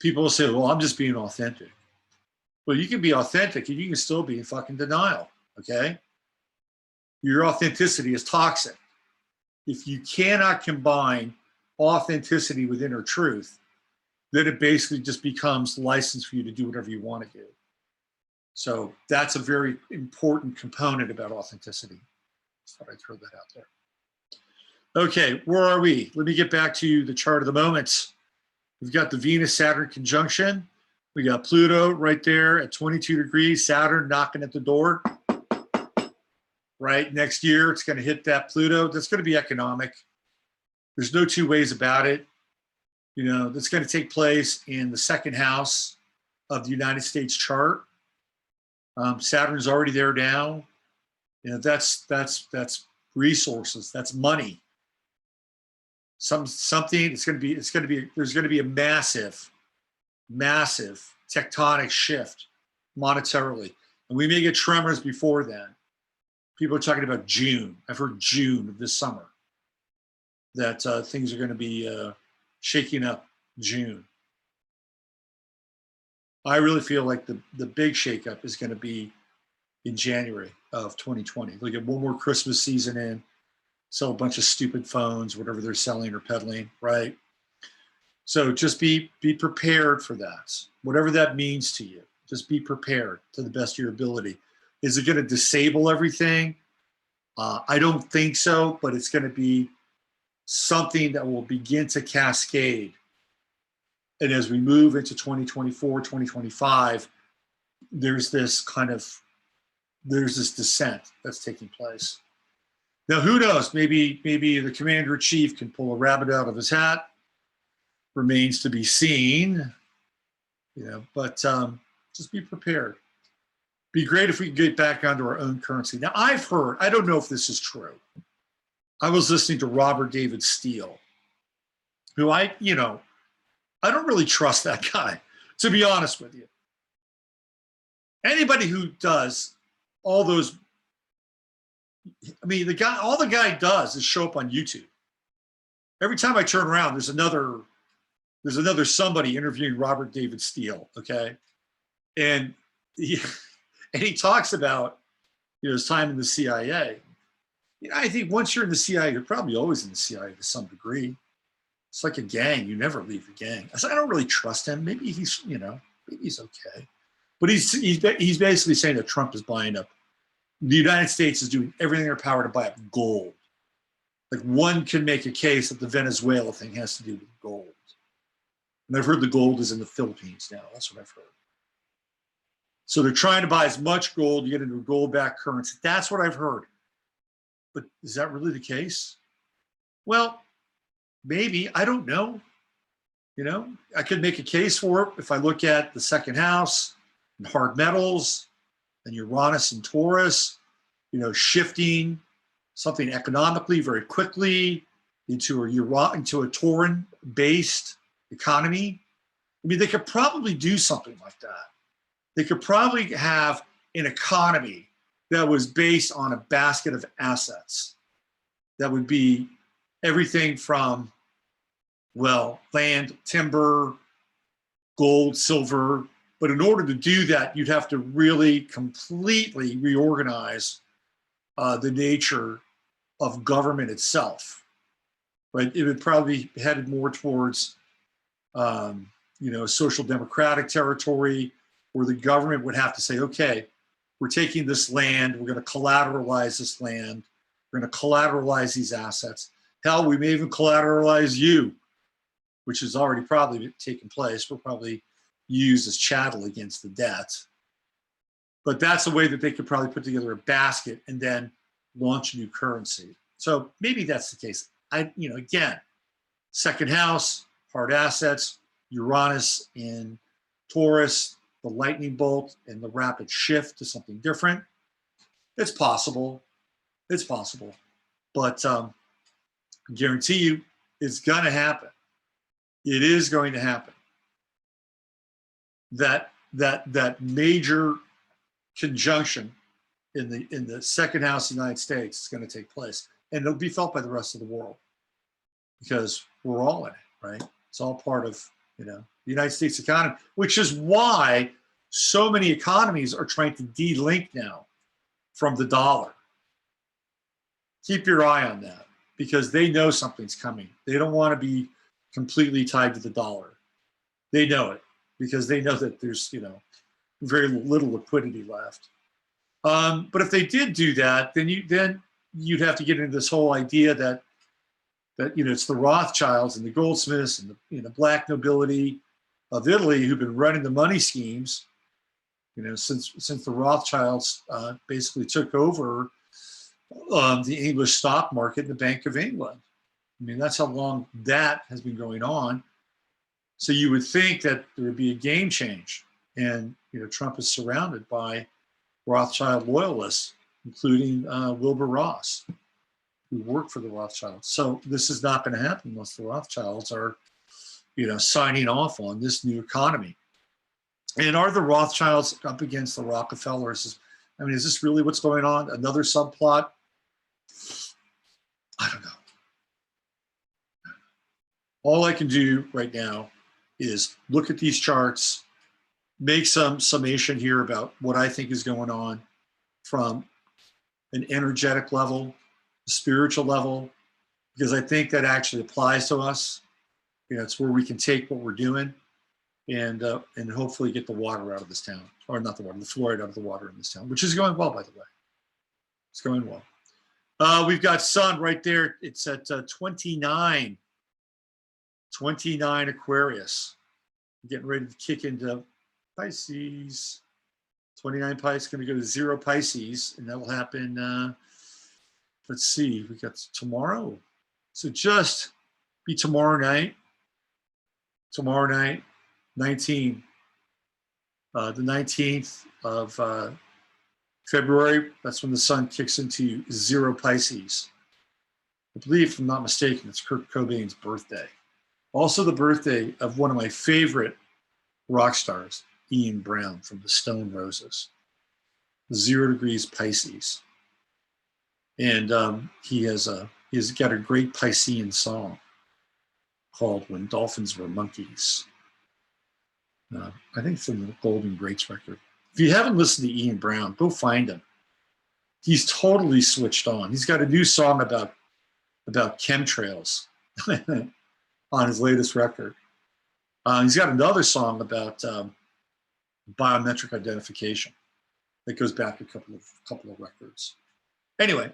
Speaker 1: People will say, well, I'm just being authentic. Well, you can be authentic and you can still be in fucking denial, okay? Your authenticity is toxic. If you cannot combine authenticity with inner truth, then it basically just becomes license for you to do whatever you want to do. So that's a very important component about authenticity. Just thought I'd throw that out there. Okay, where are we? Let me get back to the chart of the moments. We've got the Venus-Saturn conjunction. We got Pluto right there at 22 degrees, Saturn knocking at the door. Right, next year it's going to hit that Pluto. That's going to be economic. There's no two ways about it. You know, that's going to take place in the second house of the United States chart. Saturn's already there now. You know, that's resources. That's money. Something. There's going to be a massive tectonic shift monetarily, and we may get tremors before then. People are talking about June. I've heard June of this summer that things are going to be shaking up June. I really feel like the big shakeup is going to be in January of 2020. They'll get one more Christmas season in, sell a bunch of stupid phones, whatever they're selling or peddling, right? So just be prepared for that. Whatever that means to you, just be prepared to the best of your ability. Is it going to disable everything? I don't think so, but it's going to be something that will begin to cascade. And as we move into 2024, 2025, there's this descent that's taking place. Now, who knows? Maybe the commander-in-chief can pull a rabbit out of his hat. Remains to be seen. You know, but just be prepared. Be great if we could get back onto our own currency. Now, I've heard, I don't know if this is true. I was listening to Robert David Steele, who I don't really trust that guy, to be honest with you. Anybody who does all those, I mean, all the guy does is show up on YouTube. Every time I turn around, there's another somebody interviewing Robert David Steele, okay? And he talks about, his time in the CIA. I think once you're in the CIA, you're probably always in the CIA to some degree. It's like a gang. You never leave the gang. I don't really trust him. Maybe he's, maybe he's okay. But he's basically saying that Trump is buying up. The United States is doing everything in their power to buy up gold. Like, one can make a case that the Venezuela thing has to do with gold. And I've heard the gold is in the Philippines now. That's what I've heard. So they're trying to buy as much gold to get into a gold-backed currency. That's what I've heard. But is that really the case? Well, maybe. I don't know. I could make a case for it if I look at the second house and hard metals and Uranus and Taurus, shifting something economically very quickly into a Tauran-based economy. I mean, they could probably do something like that. They could probably have an economy that was based on a basket of assets. That would be everything from, land, timber, gold, silver. But in order to do that, you'd have to really completely reorganize the nature of government itself, right? It would probably be headed more towards, social democratic territory, where the government would have to say, okay, we're taking this land, we're going to collateralize this land, we're going to collateralize these assets. Hell, we may even collateralize you, which has already probably taken place. We're probably used as chattel against the debt. But that's a way that they could probably put together a basket and then launch a new currency. So maybe that's the case. Again, second house, hard assets, Uranus in Taurus, the lightning bolt and the rapid shift to something different. It's possible. It's possible. But I guarantee you it's going to happen. It is going to happen. That major conjunction in the second house of the United States is going to take place. And it'll be felt by the rest of the world because we're all in it, right? It's all part of, the United States economy, which is why so many economies are trying to de-link now from the dollar. Keep your eye on that. because they know something's coming. They don't want to be completely tied to the dollar. They know it because they know that there's, you know, very little liquidity left. But if they did do that, then you'd have to get into this whole idea that you know, it's the Rothschilds and the Goldsmiths and the, you know, black nobility of Italy who've been running the money schemes, you know, since the Rothschilds basically took over the English stock market and the Bank of England. I mean, that's how long that has been going on. So you would think that there would be a game change, and you know, Trump is surrounded by Rothschild loyalists, including Wilbur Ross, who worked for the Rothschilds. So this is not going to happen unless the Rothschilds are, you know, signing off on this new economy. And are the Rothschilds up against the Rockefellers? I mean, is this really what's going on? Another subplot? I don't know. All I can do right now is look at these charts, make some summation here about what I think is going on from an energetic level, a spiritual level, because I think that actually applies to us. You know, it's where we can take what we're doing and hopefully get the water out of this town, or not the water, the fluoride out of the water in this town, which is going well, by the way. It's going well. We've got sun right there. It's at 29 Aquarius. Getting ready to kick into Pisces. 29 Pisces, going to go to 0 Pisces, and that will happen, let's see, we got tomorrow. So just be tomorrow night, 19, the 19th of February, that's when the sun kicks into 0 Pisces. I believe, if I'm not mistaken, it's Kurt Cobain's birthday. Also the birthday of one of my favorite rock stars, Ian Brown from the Stone Roses. 0 degrees Pisces. And he's got a great Piscean song called When Dolphins Were Monkeys. I think from the Golden Greats record. If you haven't listened to Ian Brown, go find him. He's totally switched on. He's got a new song about chemtrails on his latest record. He's got another song about biometric identification that goes back a couple of records. Anyway,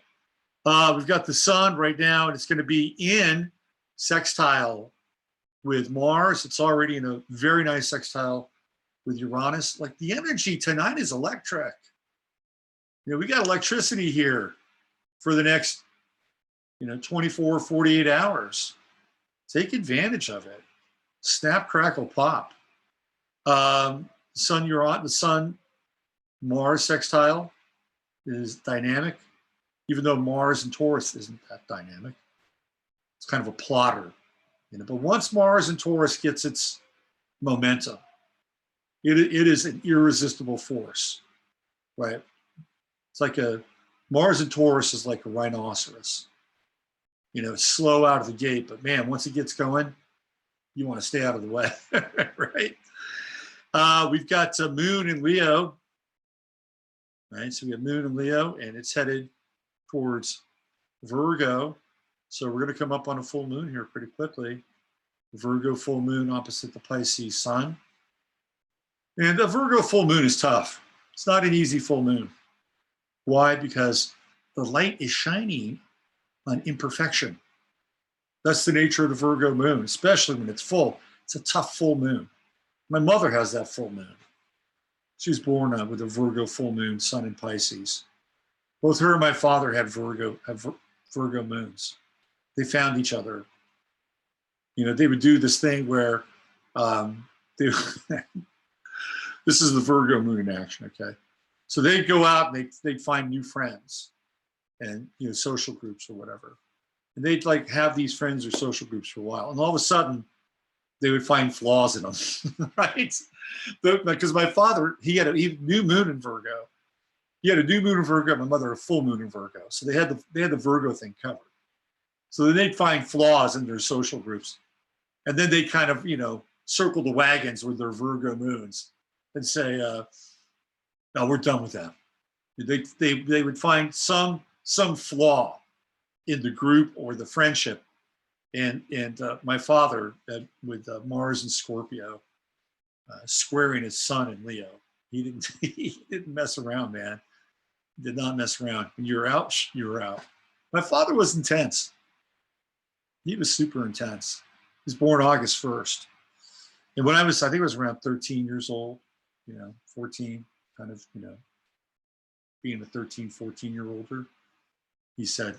Speaker 1: we've got the sun right now, and it's going to be in sextile with Mars. It's already in a very nice sextile with Uranus. Like, the energy tonight is electric. You know, we got electricity here for the next, 24, 48 hours. Take advantage of it. Snap, crackle, pop. The sun Mars sextile is dynamic, even though Mars in Taurus isn't that dynamic. It's kind of a plotter. But once Mars in Taurus gets its momentum, it is an irresistible force, right? It's like Mars in Taurus is like a rhinoceros. It's slow out of the gate, but man, once it gets going, you want to stay out of the way, right? We've got Moon in Leo, right? So we have Moon in Leo, and it's headed towards Virgo. So we're going to come up on a full moon here pretty quickly. Virgo full moon opposite the Pisces sun. And the Virgo full moon is tough. It's not an easy full moon. Why? Because the light is shining on imperfection. That's the nature of the Virgo moon, especially when it's full. It's a tough full moon. My mother has that full moon. She was born with a Virgo full moon, sun in Pisces. Both her and my father had Virgo moons. They found each other. They would do this thing where this is the Virgo moon in action, okay? So they'd go out and they'd find new friends and, social groups or whatever. And they'd have these friends or social groups for a while. And all of a sudden, they would find flaws in them, right? Because my father, he had a new moon in Virgo. He had a new moon in Virgo, my mother a full moon in Virgo. So they had the Virgo thing covered. So then they'd find flaws in their social groups. And then they kind of, circle the wagons with their Virgo moons and say, no, we're done with that. They would find some flaw in the group or the friendship. And my father with Mars and Scorpio squaring his sun in Leo. He didn't he didn't mess around, man. Did not mess around. When you're out, you're out. My father was intense. He was super intense. He was born August 1st. And when I think I was around 13 years old, 14, kind of, being a 13, 14-year-older, he said,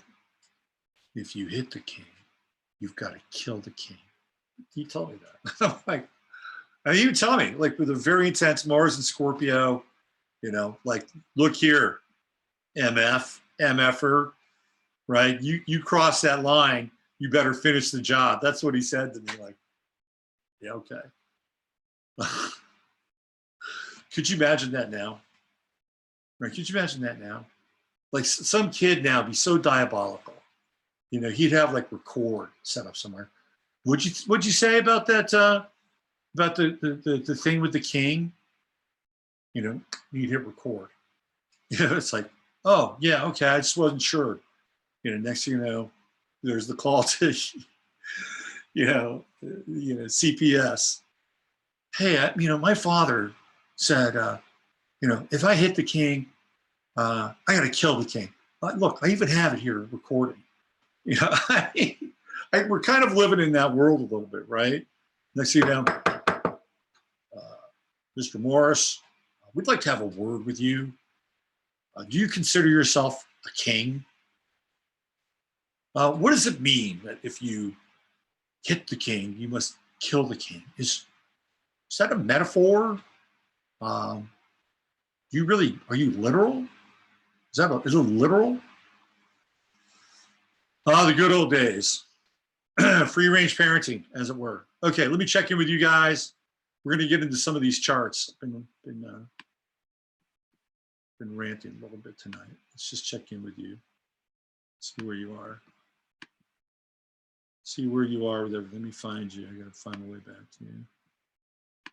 Speaker 1: if you hit the king, you've got to kill the king. He told me that. I'm like, and he would tell me, like, with a very intense Mars and Scorpio, like, look here, MFer, right? You cross that line, you better finish the job. That's what he said to me. Like, yeah, okay. Could you imagine that now? Right? Could you imagine that now? Like some kid now be so diabolical. He'd have like record set up somewhere. What'd you say about that? About the thing with the king? You'd hit record. It's like, oh yeah, okay. I just wasn't sure. Next thing you know, there's the call to, CPS. Hey, my father said, if I hit the king, I got to kill the king. Look, I even have it here recorded. We're kind of living in that world a little bit, right? Next thing you know, Mr. Morris, we'd like to have a word with you. Do you consider yourself a king? What does it mean that if you hit the king, you must kill the king? Is that a metaphor? Are you literal? Is it literal? The good old days. Free range parenting, as it were. Okay, let me check in with you guys. We're going to get into some of these charts. Been ranting a little bit tonight. Let's just check in with you. See where you are. See where you are with everything. Let me find you. I got to find my way back to you. I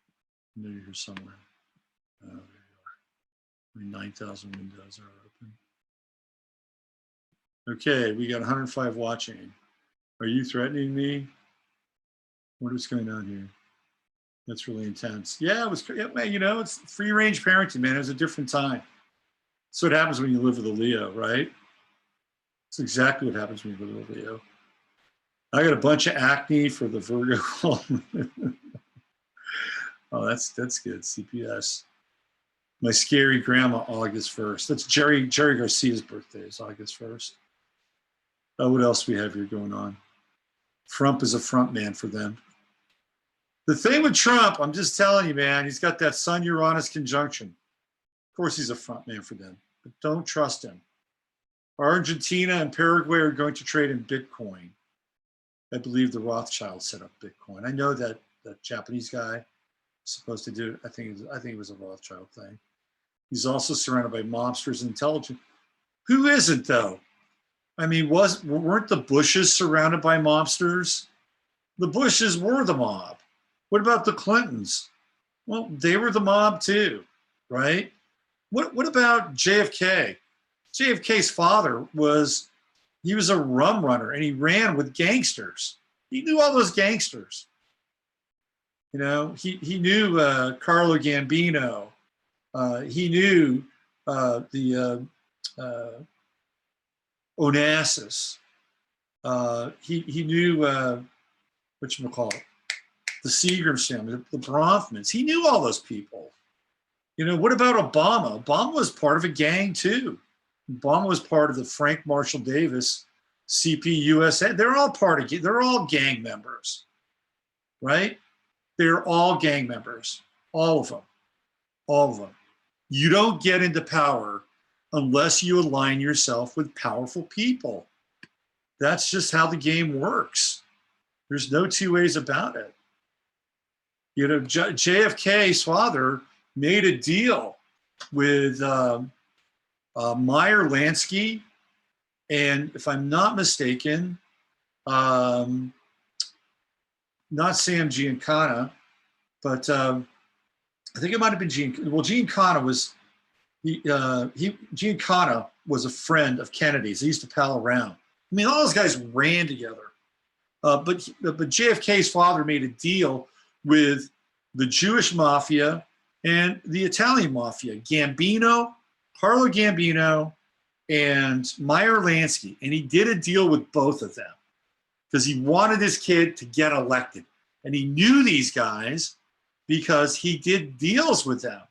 Speaker 1: know you're here somewhere. Oh, there you are. 9,000 windows are open. Okay, we got 105 watching. Are you threatening me? What is going on here? That's really intense. Yeah, it was, it's free range parenting, man. It was a different time. That's what happens when you live with a Leo, right? It's exactly what happens when you live with a Leo. I got a bunch of acne for the Virgo. Oh, that's good. CPS. My scary grandma, August 1st. That's Jerry Garcia's birthday is August 1st. What else we have here going on? Trump is a front man for them. The thing with Trump, I'm just telling you, man, he's got that Sun-Uranus conjunction. Of course, he's a front man for them, but don't trust him. Argentina and Paraguay are going to trade in Bitcoin. I believe the Rothschild set up Bitcoin. I know that Japanese guy is supposed to do it. I think it was a Rothschild thing. He's also surrounded by mobsters and intelligence. Who isn't, though? I mean, weren't the Bushes surrounded by mobsters? The Bushes were the mob. What about the Clintons? Well, they were the mob too, right? What about JFK? JFK's father was a rum runner, and he ran with gangsters. He knew all those gangsters. He knew Carlo Gambino. He knew the Onassis. He knew whatchamacallit, the Seagrams family, the Bronfmans. He knew all those people. What about Obama? Obama was part of a gang too. Obama was part of the Frank Marshall Davis CP USA. They're all gang members, right? They're all gang members, all of them. You don't get into power unless you align yourself with powerful people. That's just how the game works. There's no two ways about it. JFK's father made a deal with Meyer Lansky, and if I'm not mistaken, not Sam Giancana, but I think it might have been Giancana was Giancana was a friend of Kennedy's. They used to pal around. I mean, all those guys ran together. But JFK's father made a deal with the Jewish mafia and the Italian mafia, Gambino, Carlo Gambino, and Meyer Lansky. And he did a deal with both of them because he wanted his kid to get elected. And he knew these guys because he did deals with them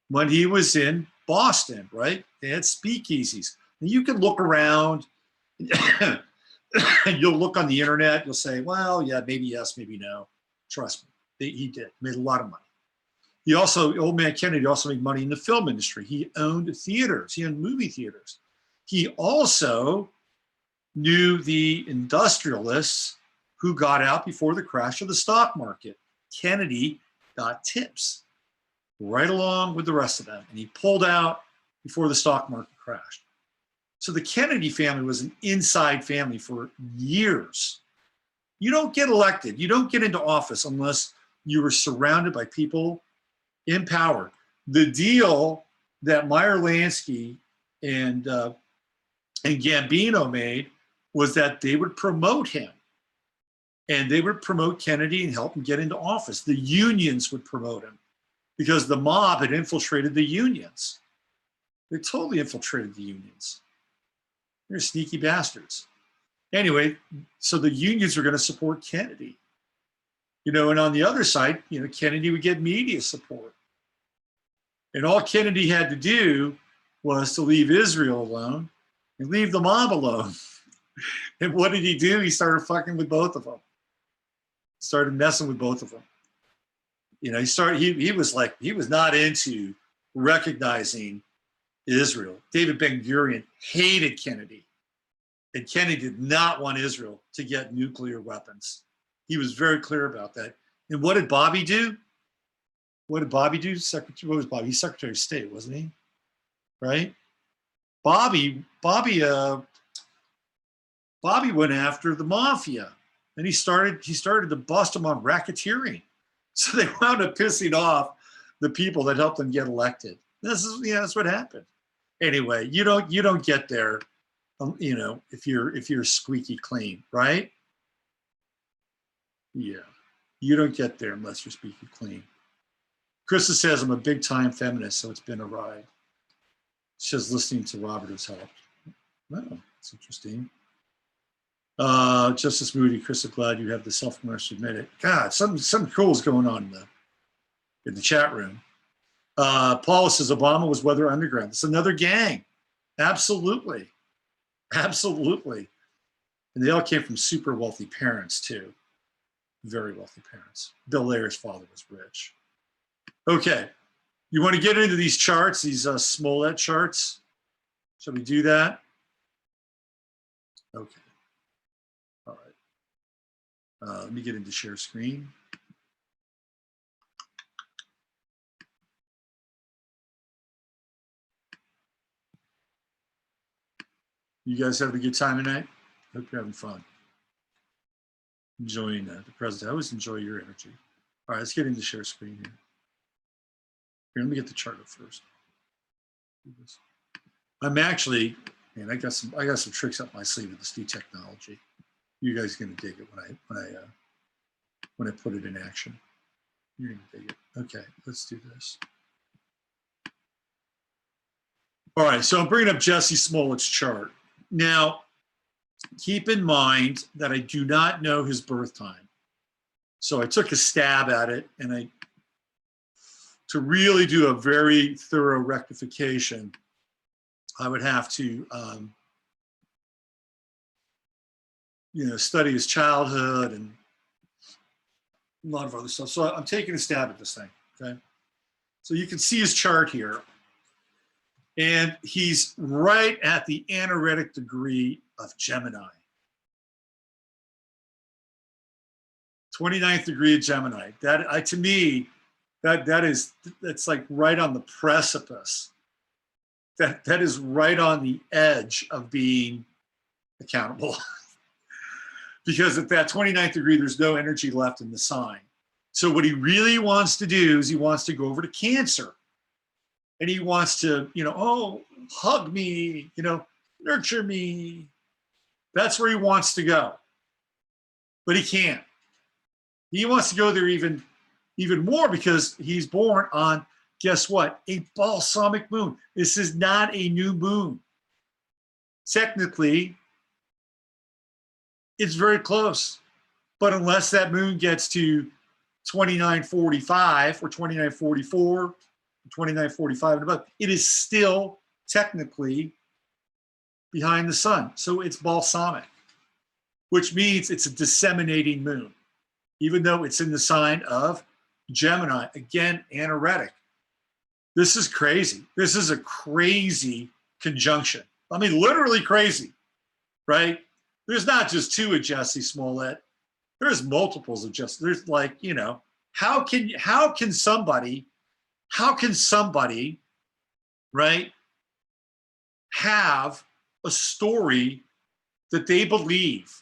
Speaker 1: when he was in Boston, right? They had speakeasies. And you can look around and you'll look on the internet, you'll say, well, yeah, maybe yes, maybe no. Trust me, he did, made a lot of money. He also, old man Kennedy also made money in the film industry. He owned theaters, he owned movie theaters. He also knew the industrialists who got out before the crash of the stock market. Kennedy got tips right along with the rest of them, and he pulled out before the stock market crashed. So the Kennedy family was an inside family for years. You don't get elected, you don't get into office unless you were surrounded by people in power. The deal that Meyer Lansky and Gambino made was that they would promote him and they would promote Kennedy and help him get into office. The unions would promote him because the mob had infiltrated the unions. They totally infiltrated the unions. They're sneaky bastards. Anyway, so the unions were going to support Kennedy. You know, and on the other side, you know, Kennedy would get media support. And all Kennedy had to do was to leave Israel alone and leave the mob alone. And what did he do? He started fucking with both of them. Started messing with both of them. You know, he was not into recognizing Israel. David Ben-Gurion hated Kennedy. And Kennedy did not want Israel to get nuclear weapons. He was very clear about that. And what did Bobby do? What did Bobby do? What was Bobby? He's Secretary of State, wasn't he? Right? Bobby went after the mafia, and he started to bust them on racketeering. So they wound up pissing off the people that helped them get elected. That's what happened. Anyway, you don't get there, you know, if you're squeaky clean, right? Yeah, you don't get there unless you're squeaky clean. Krista says I'm a big time feminist, so it's been a ride. She says listening to Robert has helped. Oh, that's interesting. Justice Moody, Krista, glad you have the self-awareness to admit it. God, something cool is going on in the chat room. Paula says Obama was Weather Underground. It's another gang. Absolutely. Absolutely. And they all came from super wealthy parents too. Very wealthy parents. Bill Ayer's father was rich. Okay. You want to get into these charts, these Smollett charts? Shall we do that? Okay. All right. Let me get into share screen. You guys having a good time tonight? Hope you're having fun. Enjoying the president. I always enjoy your energy. All right, let's get into share screen here. Here, let me get the chart up first. I'm actually, man, I got some tricks up my sleeve with this new technology. You guys are gonna dig it when I put it in action. You're gonna dig it. Okay, let's do this. All right, so I'm bringing up Jussie Smollett's chart. Now, keep in mind that I do not know his birth time. So I took a stab at it, and to really do a very thorough rectification, I would have to, study his childhood and a lot of other stuff. So I'm taking a stab at this thing, okay? So you can see his chart here. And he's right at the anaretic degree of Gemini. 29th degree of Gemini. To me, that's like right on the precipice. That is right on the edge of being accountable. Because at that 29th degree, there's no energy left in the sign. So what he really wants to do is he wants to go over to Cancer. And he wants to, hug me, nurture me. That's where he wants to go. But he can't. He wants to go there even more because he's born on, guess what? A balsamic moon. This is not a new moon. Technically, it's very close. But unless that moon gets to 2945 or 2944, 2945 and above, it is still technically behind the sun. So it's balsamic, which means it's a disseminating moon, even though it's in the sign of Gemini. Again, anaretic. This is crazy. This is a crazy conjunction. I mean, literally crazy, right? There's not just two of Jussie Smollett. There's multiples of Jussie. There's like, you know, how can somebody, right, have a story that they believe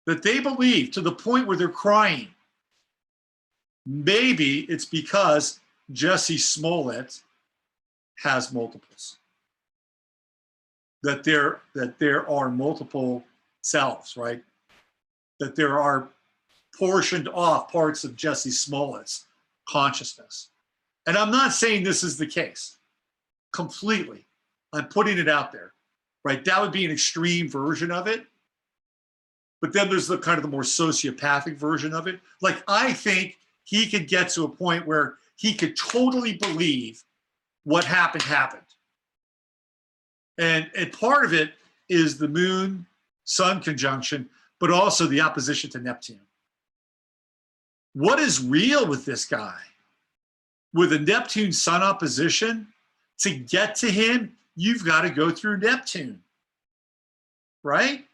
Speaker 1: to the point where they're crying? Maybe it's because Jussie Smollett has multiples. That there are multiple selves, right? That there are portioned off parts of Jussie Smollett's consciousness. And I'm not saying this is the case completely. I'm putting it out there, right? That would be an extreme version of it. But then there's the kind of the more sociopathic version of it. Like, I think he could get to a point where he could totally believe what happened. And part of it is the moon-sun conjunction, but also the opposition to Neptune. What is real with this guy? With a Neptune-sun opposition, to get to him, you've got to go through Neptune, right?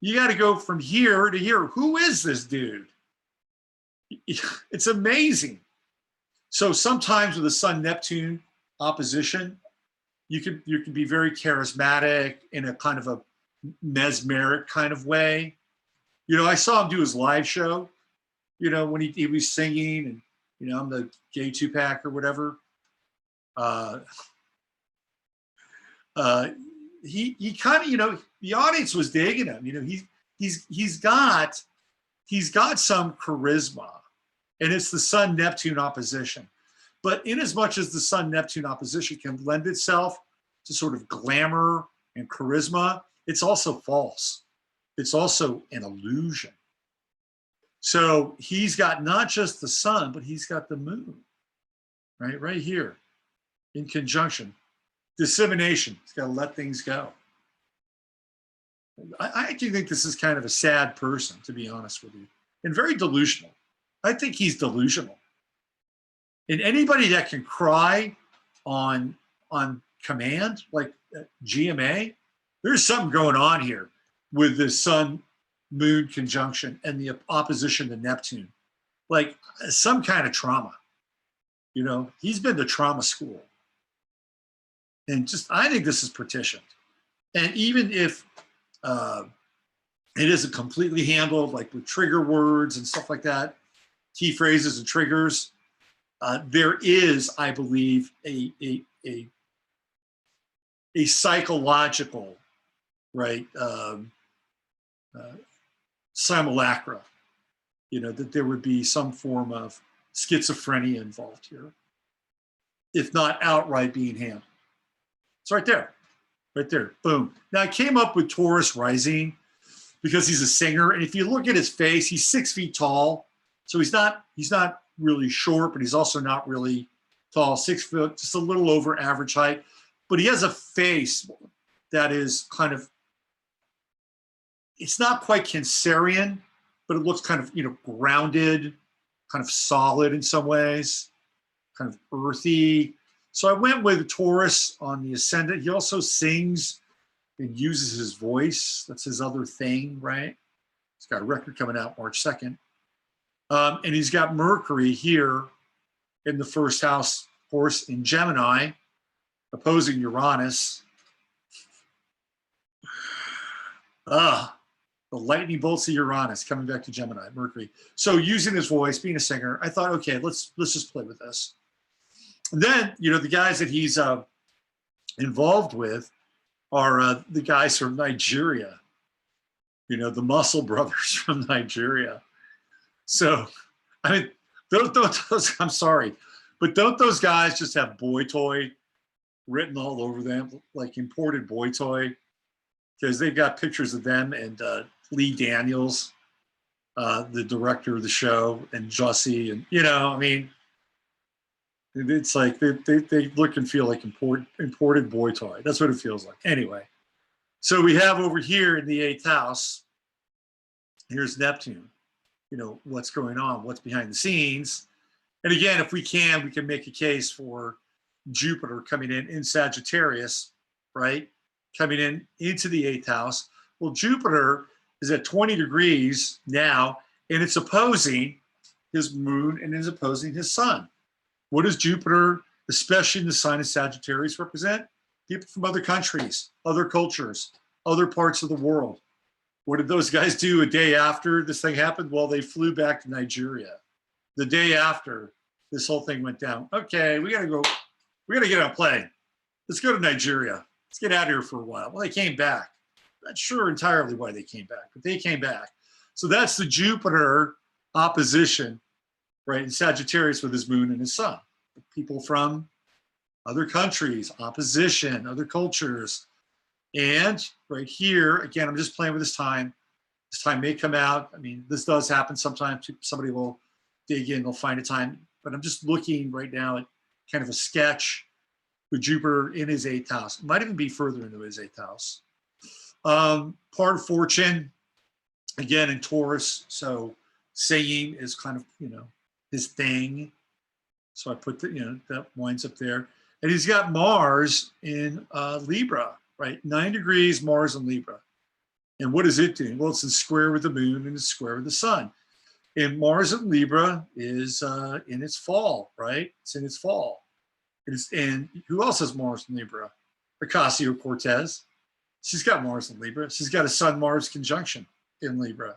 Speaker 1: You got to go from here to here. Who is this dude? It's amazing. So sometimes with a Sun-Neptune opposition, you can be very charismatic in a kind of a mesmeric kind of way. You know, I saw him do his live show, you know, when he was singing and, you know, I'm the gay two-pack or whatever. He kind of, you know, the audience was digging him. You know, he's got some charisma, and it's the Sun-Neptune opposition. But in as much as the Sun-Neptune opposition can lend itself to sort of glamour and charisma, it's also false. It's also an illusion. So he's got not just the sun, but he's got the moon, right here in conjunction. Dissemination, he's got to let things go. I actually think this is kind of a sad person, to be honest with you, and very delusional. I think he's delusional. And anybody that can cry on command, like GMA, there's something going on here with the sun-moon conjunction and the opposition to Neptune. Like some kind of trauma. You know, he's been to trauma school. And just, I think this is petitioned. And even if it isn't completely handled, like with trigger words and stuff like that, key phrases and triggers, there is, I believe, a psychological, right, simulacra, you know, that there would be some form of schizophrenia involved here, if not outright being handled. It's right there, boom. Now I came up with Taurus rising because he's a singer, and if you look at his face, he's 6 feet tall, so he's not really short, but he's also not really tall. 6 foot, just a little over average height, but he has a face that is kind of, it's not quite Cancerian, but it looks kind of, you know, grounded, kind of solid in some ways, kind of earthy. So I went with Taurus on the ascendant. He also sings and uses his voice. That's his other thing, right? He's got a record coming out March 2nd. And he's got Mercury here in the first house, of course, in Gemini, opposing Uranus. The lightning bolts of Uranus coming back to Gemini, Mercury. So using his voice, being a singer, I thought, okay, let's just play with this. And then, you know, the guys that he's involved with are the guys from Nigeria, you know, the Muscle Brothers from Nigeria. So, I mean, those I'm sorry, but don't those guys just have boy toy written all over them, like imported boy toy? Because they've got pictures of them and Lee Daniels, the director of the show, and Jussie, and you know, I mean, it's like they look and feel like imported boy toy. That's what it feels like. Anyway, so we have over here in the 8th house, here's Neptune. You know, what's going on, what's behind the scenes. And again, if we can make a case for Jupiter coming in Sagittarius, right? Coming into the 8th house. Well, Jupiter is at 20 degrees now, and it's opposing his moon and is opposing his sun. What does Jupiter, especially in the sign of Sagittarius, represent? People from other countries, other cultures, other parts of the world. What did those guys do a day after this thing happened? Well, they flew back to Nigeria. The day after this whole thing went down. Okay, we gotta get on a plane. Let's go to Nigeria. Let's get out of here for a while. Well, they came back. Not sure entirely why they came back, but they came back. So that's the Jupiter opposition, right, in Sagittarius with his moon and his sun. People from other countries, opposition, other cultures. And right here, again, I'm just playing with this time. This time may come out. I mean, this does happen sometimes. Somebody will dig in, they'll find a time. But I'm just looking right now at kind of a sketch with Jupiter in his 8th house. It might even be further into his 8th house. Part of fortune, again, in Taurus. So singing is kind of, you know, his thing. So I put the, you know, that winds up there. And he's got Mars in Libra, right? 9 degrees, Mars in Libra. And what is it doing? Well, it's in square with the moon and it's square with the sun. And Mars in Libra is in its fall, right? It's in its fall. And who else has Mars in Libra? Ocasio-Cortez. She's got Mars in Libra. She's got a Sun-Mars conjunction in Libra.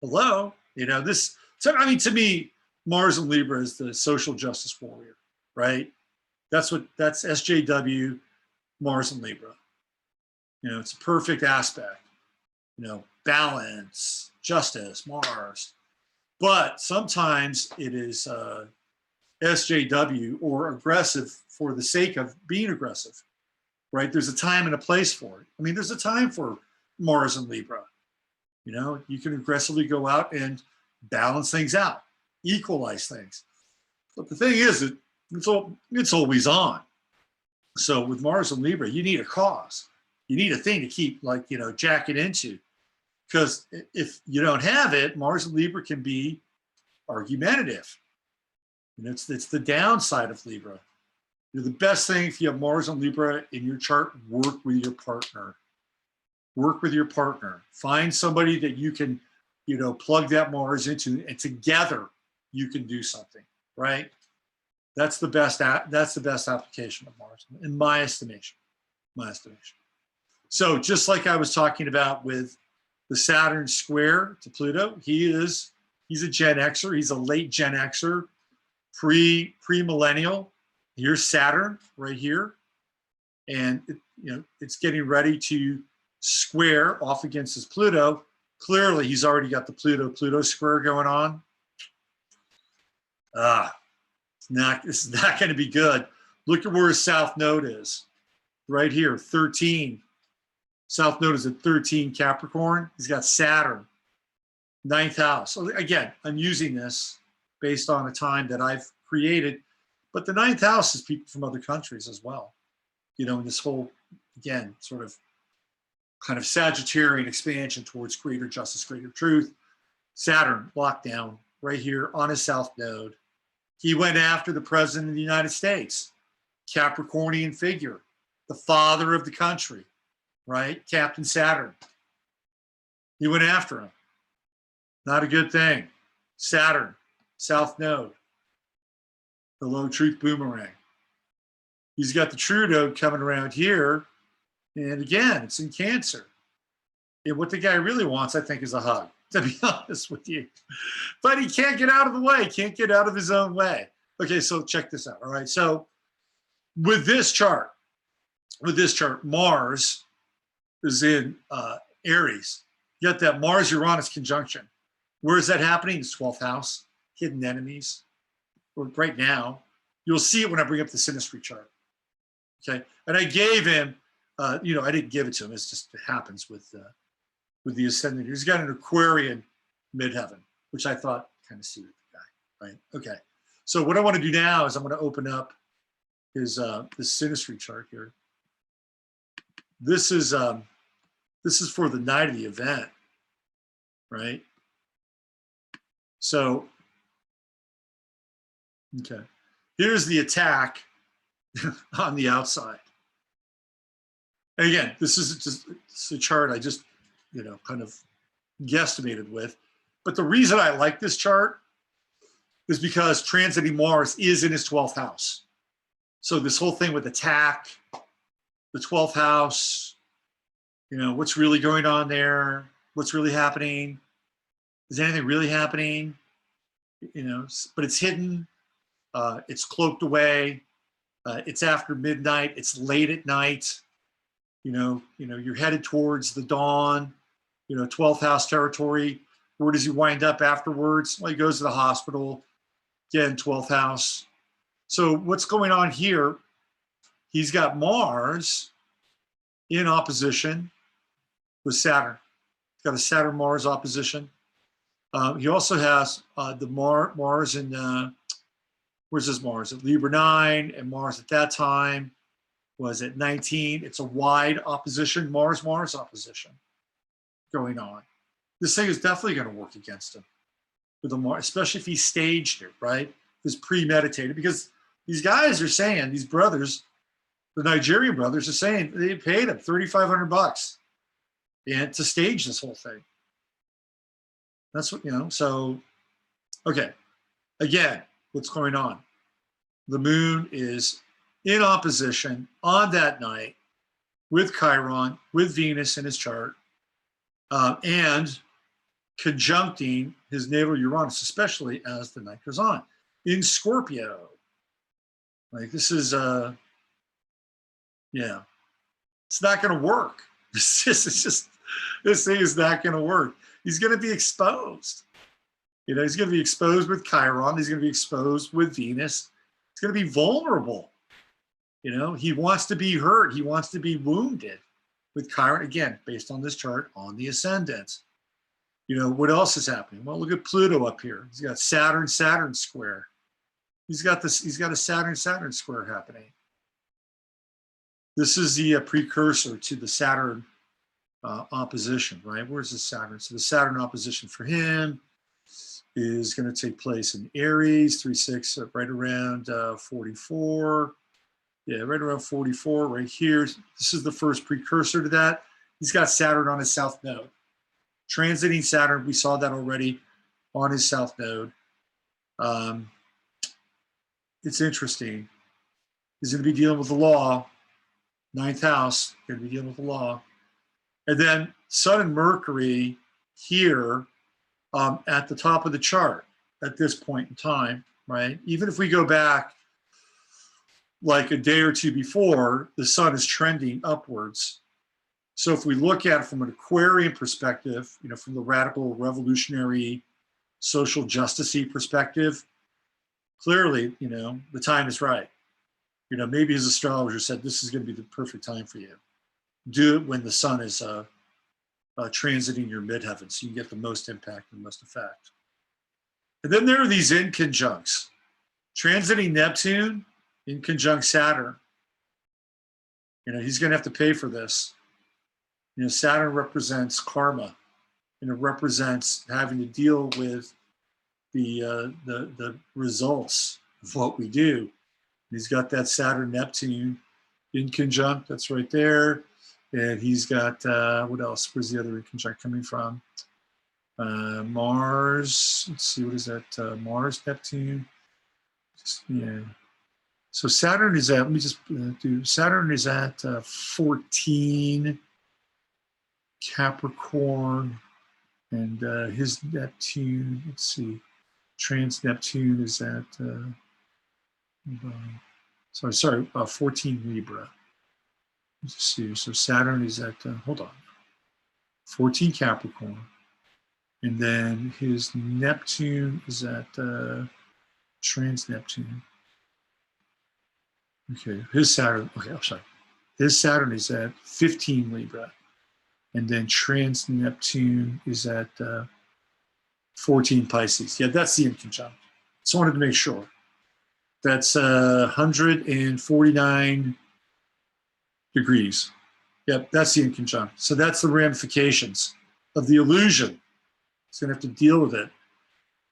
Speaker 1: Hello? You know, this, so, I mean, to me, Mars in Libra is the social justice warrior, right? That's SJW, Mars in Libra. You know, it's a perfect aspect. You know, balance, justice, Mars. But sometimes it is SJW or aggressive for the sake of being aggressive, right? There's a time and a place for it. I mean, there's a time for Mars and Libra. You know, you can aggressively go out and balance things out, equalize things. But the thing is that it's always on. So with Mars and Libra, you need a cause. You need a thing to keep, like, you know, jacking into. Because if you don't have it, Mars and Libra can be argumentative. You know, it's the downside of Libra. You know, the best thing if you have Mars and Libra in your chart, work with your partner. Work with your partner. Find somebody that you can, you know, plug that Mars into, and together you can do something, right? That's the best application of Mars, in my estimation. My estimation. So just like I was talking about with the Saturn square to Pluto, he's a Gen Xer. He's a late Gen Xer, pre-millennial. Here's Saturn right here, and you know, it's getting ready to square off against his Pluto. Clearly, he's already got the Pluto square going on. This is not going to be good. Look at where his South Node is, right here, 13. South Node is at 13 Capricorn. He's got Saturn, 9th house. So again, I'm using this based on a time that I've created, but the 9th house is people from other countries as well. You know, in this whole, again, sort of kind of Sagittarian expansion towards greater justice, greater truth. Saturn locked down right here on his South Node. He went after the president of the United States, Capricornian figure, the father of the country, right? Captain Saturn. He went after him. Not a good thing. Saturn, South Node, the low truth boomerang. He's got the true node coming around here. And again, it's in Cancer. And what the guy really wants, I think, is a hug, to be honest with you. But he can't get out of the way, can't get out of his own way. Okay, so check this out, all right? So with this chart, Mars is in Aries. You got that Mars-Uranus conjunction. Where is that happening? It's 12th house, hidden enemies. Or right now, you'll see it when I bring up the synastry chart. Okay, and I gave him, you know, I didn't give it to him. It's just, it happens with the ascendant. He's got an Aquarian midheaven, which I thought kind of suited the guy, right? Okay, so what I want to do now is I'm going to open up his synastry chart here. This is for the night of the event, right? So, okay, here's the attack on the outside. And again, this is just, it's a chart I just, you know, kind of guesstimated with. But the reason I like this chart is because transiting Mars is in his 12th house. So this whole thing with attack, the 12th house, you know, what's really going on there? What's really happening? Is anything really happening? You know, but it's hidden. It's cloaked away. It's after midnight. It's late at night. You know, you're headed towards the dawn. You know, 12th house territory. Where does he wind up afterwards? Well, he goes to the hospital. Again, 12th house. So what's going on here? He's got Mars in opposition with Saturn. He's got a Saturn-Mars opposition. He also has the Mars in, where's his Mars? At Libra 9, and Mars at that time was at 19. It's a wide opposition, Mars-Mars opposition going on. This thing is definitely going to work against him, with the Mars, especially if he staged it, right? It's premeditated, because these guys are saying, these brothers, the Nigerian brothers are saying they paid him $3,500 and to stage this whole thing. That's what, you know, so, okay. Again, what's going on? The moon is in opposition on that night with Chiron, with Venus in his chart, and conjuncting his natal Uranus, especially as the night goes on. In Scorpio, like this is, yeah, it's not going to work. It's just, this thing is not going to work. He's going to be exposed. You know, he's going to be exposed with Chiron. He's going to be exposed with Venus. He's going to be vulnerable. You know, he wants to be hurt. He wants to be wounded with Chiron, again, based on this chart, on the ascendant. You know, what else is happening? Well, look at Pluto up here. He's got Saturn square. He's got a Saturn square happening. This is the precursor to the Saturn opposition, right? Where's the Saturn? So the Saturn opposition for him is going to take place in Aries, 3-6, right around 44. Yeah, right around 44, right here. This is the first precursor to that. He's got Saturn on his south node. Transiting Saturn, we saw that already on his south node. It's interesting. He's going to be dealing with the law. 9th house, going to be dealing with the law. And then Sun and Mercury here at the top of the chart at this point in time, right? Even if we go back like a day or two before, the Sun is trending upwards. So if we look at it from an Aquarian perspective, you know, from the radical, revolutionary, social justice-y perspective, clearly, you know, the time is right. You know, maybe his astrologer said this is going to be the perfect time for you. Do it when the Sun is transiting your midheaven, so you get the most impact and the most effect. And then there are these inconjuncts. Transiting Neptune in conjunct Saturn. You know, he's going to have to pay for this. You know, Saturn represents karma, and it represents having to deal with the results of what we do. He's got that Saturn-Neptune in conjunct, that's right there. And he's got, what else? Where's the other conjunct coming from? Mars, let's see, what is that? Mars, Neptune. Yeah. So Saturn is at, let me just do, Saturn is at 14 Capricorn, and his Neptune, let's see, trans-Neptune is at, 14 Libra. Let's see. So Saturn is at, hold on, 14 Capricorn. And then his Neptune is at trans-Neptune. Okay, his Saturn, okay, I'm sorry. His Saturn is at 15 Libra. And then trans-Neptune is at 14 Pisces. Yeah, that's the inconjunct. So I wanted to make sure. That's 149 degrees. Yep, that's the inconjunct. So that's the ramifications of the illusion. It's going to have to deal with it.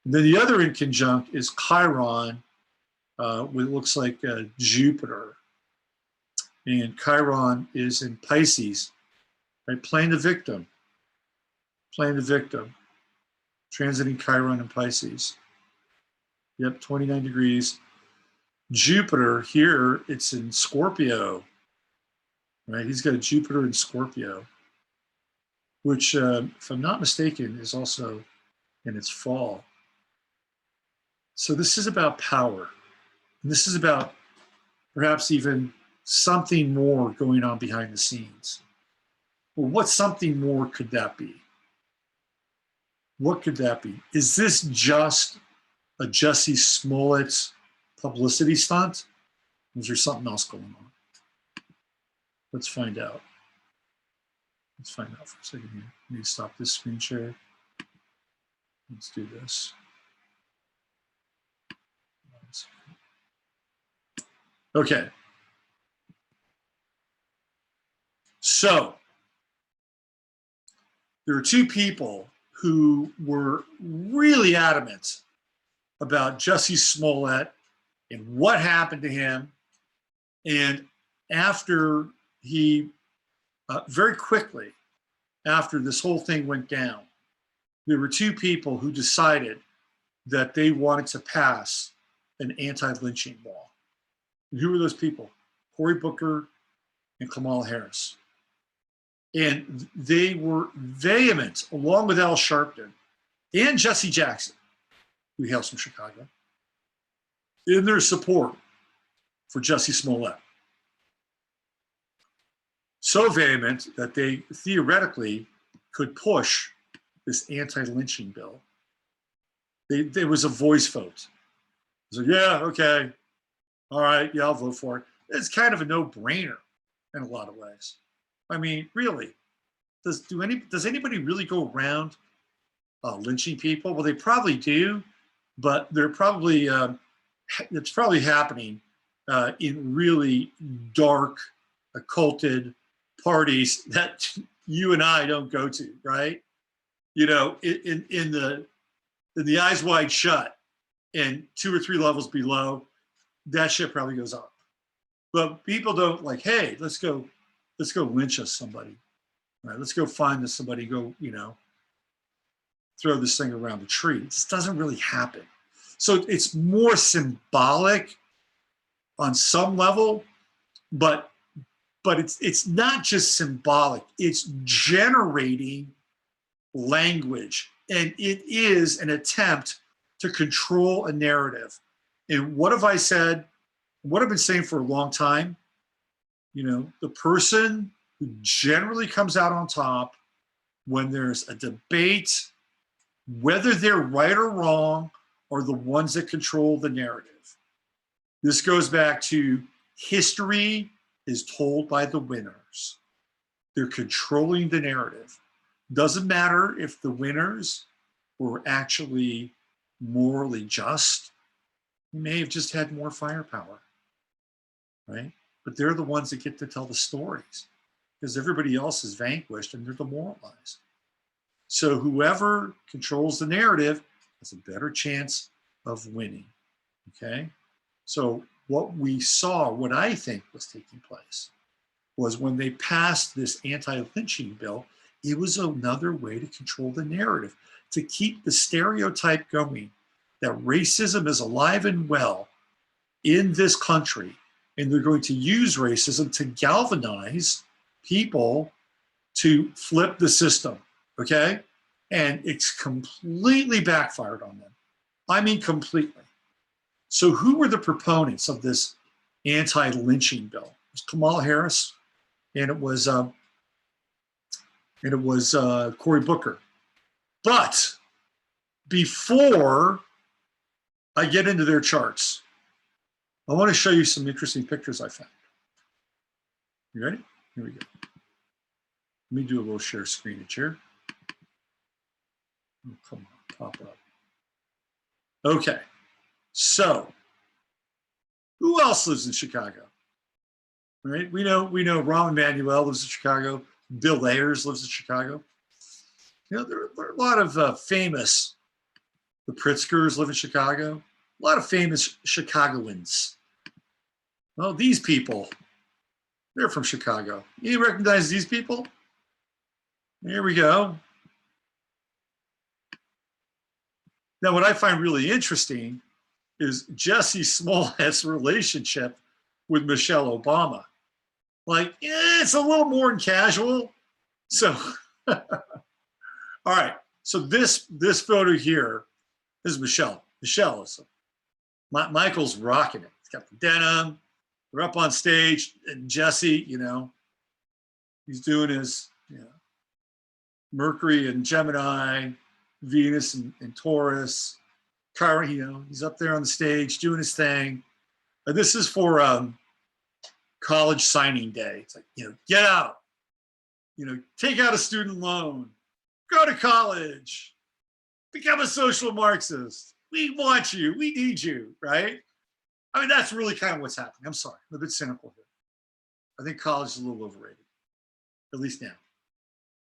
Speaker 1: And then the other inconjunct is Chiron, what looks like Jupiter. And Chiron is in Pisces, right? Playing the victim. Playing the victim. Transiting Chiron in Pisces. Yep, 29 degrees. Jupiter here, it's in Scorpio, right? He's got a Jupiter in Scorpio, which, if I'm not mistaken, is also in its fall. So this is about power. And this is about perhaps even something more going on behind the scenes. Well, what something more could that be? What could that be? Is this just a Jussie Smollett publicity stunt? Or is there something else going on? Let's find out. Let's find out for a second here. Let me stop this screen share. Let's do this. Okay. So there are two people who were really adamant about Jussie Smollett and what happened to him. And after he, very quickly after this whole thing went down, there were two people who decided that they wanted to pass an anti-lynching law. And who were those people? Cory Booker and Kamala Harris. And they were vehement, along with Al Sharpton and Jesse Jackson, who hails from Chicago, in their support for Jussie Smollett. So vehement that they theoretically could push this anti-lynching bill. There was a voice vote. So yeah, okay, all right, yeah, I'll vote for it. It's kind of a no-brainer in a lot of ways. I mean, really, does anybody really go around lynching people? Well, they probably do, but they're probably it's probably happening in really dark, occulted parties that you and I don't go to, right? You know, in the Eyes Wide Shut, and 2 or 3 levels below, that shit probably goes up. But people don't like, hey, let's go lynch us somebody. All right, let's go find us somebody, go, you know, throw this thing around the tree. It just doesn't really happen. So it's more symbolic on some level, but it's not just symbolic. It's generating language, and it is an attempt to control a narrative. And what have I said? What I've been saying for a long time, you know, the person who generally comes out on top when there's a debate, whether they're right or wrong, are the ones that control the narrative. This goes back to history is told by the winners. They're controlling the narrative. Doesn't matter if the winners were actually morally just. They may have just had more firepower, right? But they're the ones that get to tell the stories because everybody else is vanquished and they're demoralized. So whoever controls the narrative has a better chance of winning, okay? So what we saw, what I think was taking place, was when they passed this anti-lynching bill, it was another way to control the narrative, to keep the stereotype going that racism is alive and well in this country, and they're going to use racism to galvanize people to flip the system, okay? And it's completely backfired on them. I mean, completely. So who were the proponents of this anti-lynching bill? It was Kamala Harris and it was Cory Booker. But before I get into their charts, I want to show you some interesting pictures I found. You ready? Here we go. Let me do a little share screenage here. Oh, come on, pop up. Okay, so who else lives in Chicago? Right? We know Rahm Emanuel lives in Chicago. Bill Ayers lives in Chicago. You know, there are a lot of famous. The Pritzkers live in Chicago. A lot of famous Chicagoans. Well, these people, they're from Chicago. You recognize these people? Here we go. Now, what I find really interesting is Jussie Smollett's relationship with Michelle Obama. Like, it's a little more than casual. So, all right. So this photo here is Michelle. Michelle is Michael's rocking it. He's got the denim. They're up on stage, and Jussie, you know, he's doing his, you know, Mercury and Gemini, Venus and Taurus. Chiron, you know, he's up there on the stage doing his thing. And this is for college signing day. It's like, you know, get out, you know, take out a student loan, go to college, become a social Marxist. We want you, we need you, right? I mean, that's really kind of what's happening. I'm sorry, I'm a bit cynical here. I think college is a little overrated, at least now.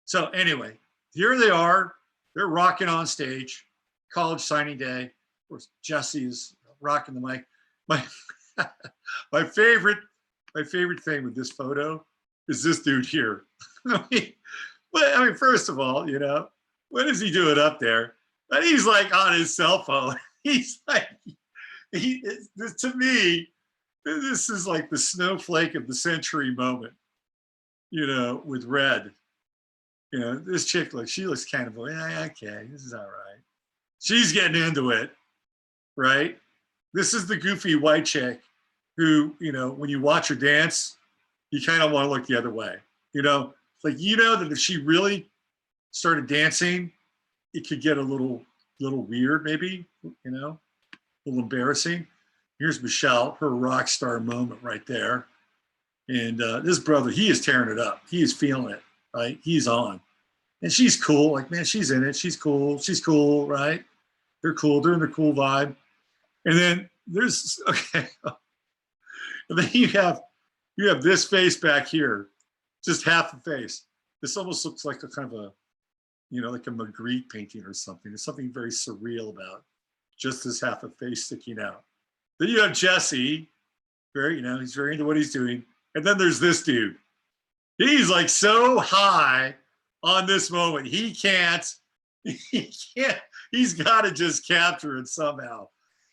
Speaker 1: So anyway, here they are. They're rocking on stage, college signing day. Of course, Jussie is rocking the mic. My favorite thing with this photo is this dude here. I mean, first of all, you know, what is he doing up there? And he's like on his cell phone. He's like, to me, this is like the snowflake of the century moment, you know, with red. You know, this chick, like, she looks kind of, yeah, okay, this is all right. She's getting into it, right? This is the goofy white chick who, you know, when you watch her dance, you kind of want to look the other way. You know, like, you know that if she really started dancing, it could get a little weird, maybe, you know, a little embarrassing. Here's Michelle, her rock star moment right there. And this brother, he is tearing it up. He is feeling it, right? He's on. And she's cool. Like, man, she's in it. She's cool. She's cool, right? They're cool. They're in the cool vibe. And then there's, okay. And then you have this face back here, just half the face. This almost looks like a kind of a, you know, like a Magritte painting or something. There's something very surreal about just this half a face sticking out. Then you have Jussie, very, you know, he's very into what he's doing. And then there's this dude. He's like so high on this moment. He's got to just capture it somehow.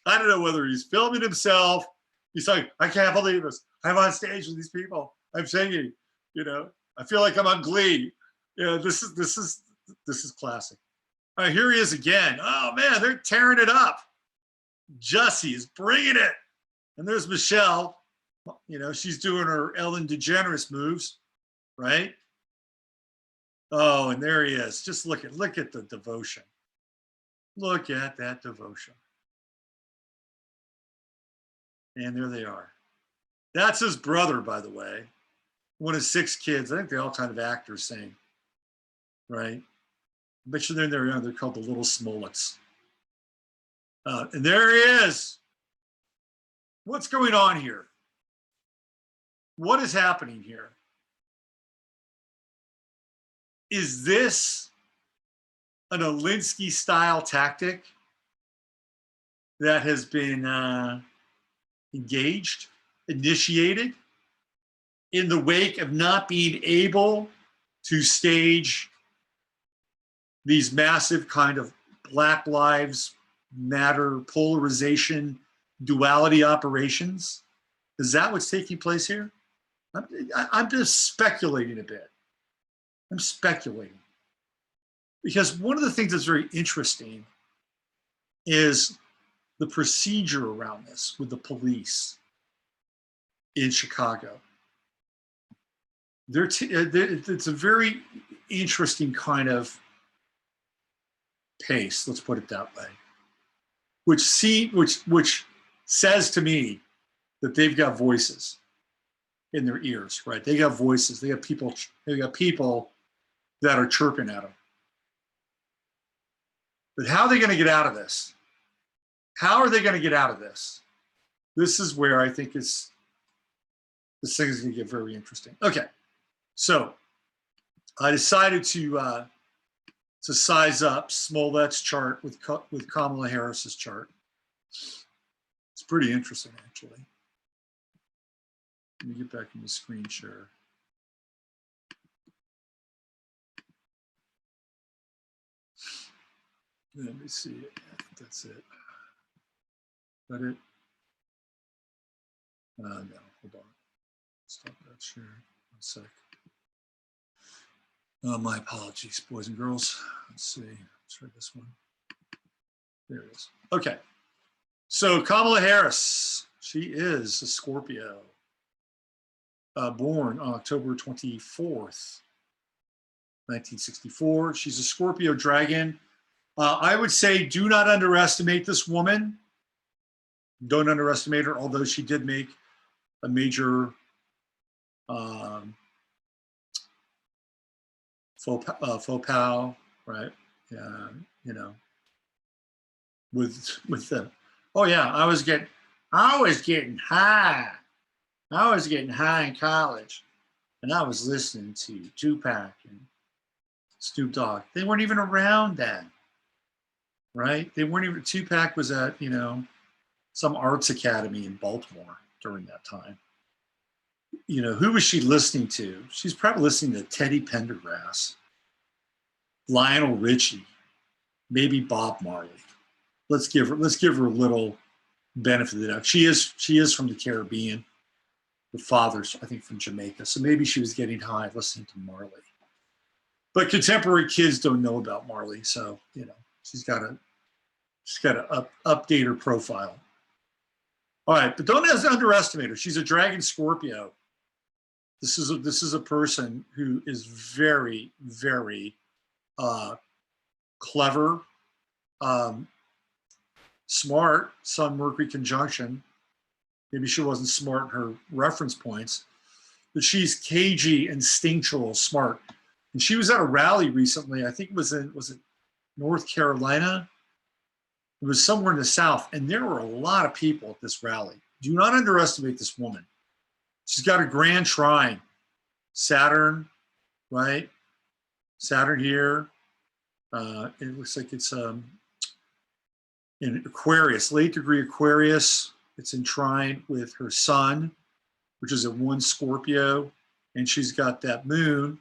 Speaker 1: I don't know whether he's filming himself. He's like, I can't believe this. I'm on stage with these people. I'm singing, you know, I feel like I'm on Glee. You know, this is classic. All right, here he is again. Oh man, they're tearing it up. Jussie is bringing it. And there's Michelle. You know, she's doing her Ellen DeGeneres moves, right? Oh, and there he is. Just look at the devotion. Look at that devotion. And there they are. That's his brother, by the way. One of 6 kids. I think they're all kind of actors, same, right? I bet you they're called the Little Smollets. And there he is. What's going on here? What is happening here? Is this an Alinsky-style tactic that has been engaged, initiated in the wake of not being able to stage these massive kind of Black Lives Matter polarization, duality operations? Is that what's taking place here? I'm just speculating a bit. I'm speculating. Because one of the things that's very interesting is the procedure around this with the police in Chicago. it's a very interesting kind of pace, let's put it that way, which says to me that they've got voices in their ears, right? They got voices. They got people that are chirping at them. But how are they going to get out of this? How are they going to get out of this? This is where I think this thing is going to get very interesting. Okay, so I decided to size up Smollett's chart with Kamala Harris's chart. It's pretty interesting, actually. Let me get back in the screen share. Let me see. That's it. Is that it? No, hold on. Stop that share. 1 sec. My apologies, boys and girls. Let's see. Let's try this one. There it is. Okay. So Kamala Harris, she is a Scorpio, born on October 24th, 1964. She's a Scorpio dragon. I would say do not underestimate this woman. Don't underestimate her, although she did make a major faux pas, right? You know, with them. Oh yeah, I was getting high. I was getting high in college, and I was listening to Tupac and Snoop Dogg. They weren't even around then, right? They weren't even. Tupac was at some arts academy in Baltimore during that time. Who was she listening to? She's probably listening to Teddy Pendergrass, Lionel Richie, maybe Bob Marley. Let's give her a little benefit of the doubt. She is from the Caribbean. The father's, I think, from Jamaica. So maybe she was getting high listening to Marley. But contemporary kids don't know about Marley, so she's got to update her profile. All right, but don't underestimate her. She's a dragon Scorpio. This is a person who is very, very clever, smart. Sun Mercury conjunction. Maybe she wasn't smart in her reference points, but she's cagey, instinctual, smart. And she was at a rally recently. I think it was it North Carolina? It was somewhere in the South, and there were a lot of people at this rally. Do not underestimate this woman. She's got a grand trine. Saturn, right? Saturn here. It looks like it's in Aquarius, late degree Aquarius. It's in trine with her sun, which is at 1 Scorpio. And she's got that moon,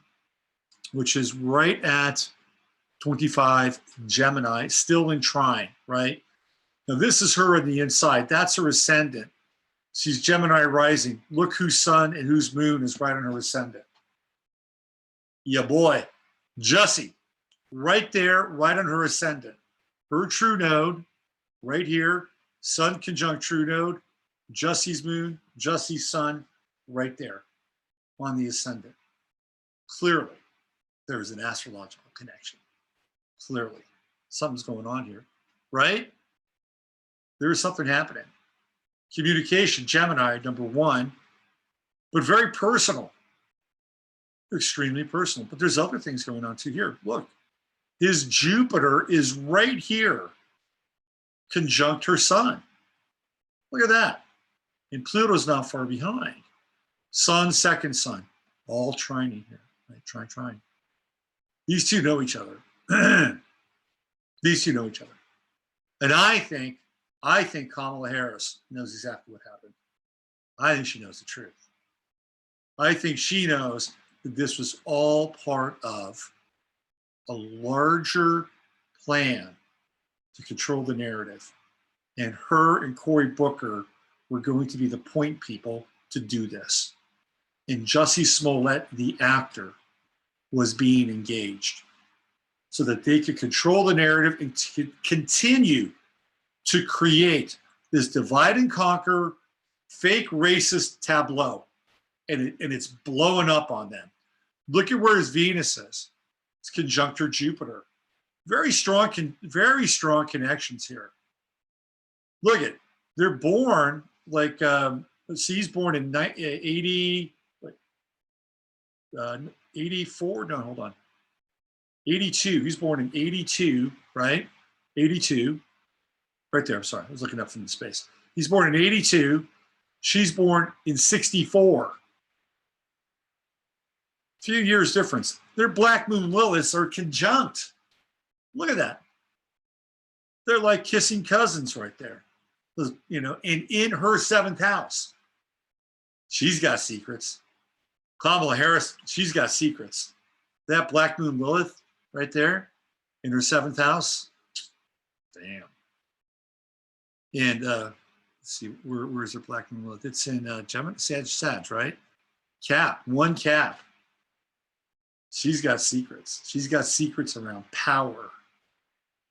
Speaker 1: which is right at 25 Gemini, still in trine, right? Now, this is her on the inside. That's her ascendant. She's Gemini rising. Look whose sun and whose moon is right on her ascendant. Yeah, boy. Jussie, right there, right on her ascendant. Her true node, right here. Sun conjunct true node. Jussie's moon, Jussie's sun, right there on the ascendant. Clearly, there's an astrological connection. Clearly, something's going on here, right? There is something happening. Communication, Gemini, number 1, but very personal, extremely personal. But there's other things going on too here. Look, his Jupiter is right here, conjunct her sun. Look at that. And Pluto's not far behind. Sun, second sun, all trining here, right? Trine. These two know each other. These two know each other. And I think Kamala Harris knows exactly what happened. I think she knows the truth. I think she knows that this was all part of a larger plan to control the narrative. And her and Cory Booker were going to be the point people to do this. And Jussie Smollett, the actor, was being engaged so that they could control the narrative and continue to create this divide and conquer fake racist tableau. And it's blowing up on them. Look at where his Venus is. It's conjuncture Jupiter. Very strong connections here. Look at, they're born like, let's see, he's born in 84, no, hold on. 82, he's born in 82, right? 82, right there, I'm sorry, I was looking up from the space. He's born in 82, she's born in 64. Few years difference. Their Black Moon Liliths are conjunct. Look at that. They're like kissing cousins right there. You know, and in her 7th house, she's got secrets. Kamala Harris, she's got secrets. That Black Moon Lilith right there in her 7th house, damn. And let's see, where's her Black Moon Lilith? It's in Gemini, Sag, right? Cap, 1 Cap. She's got secrets. She's got secrets around power,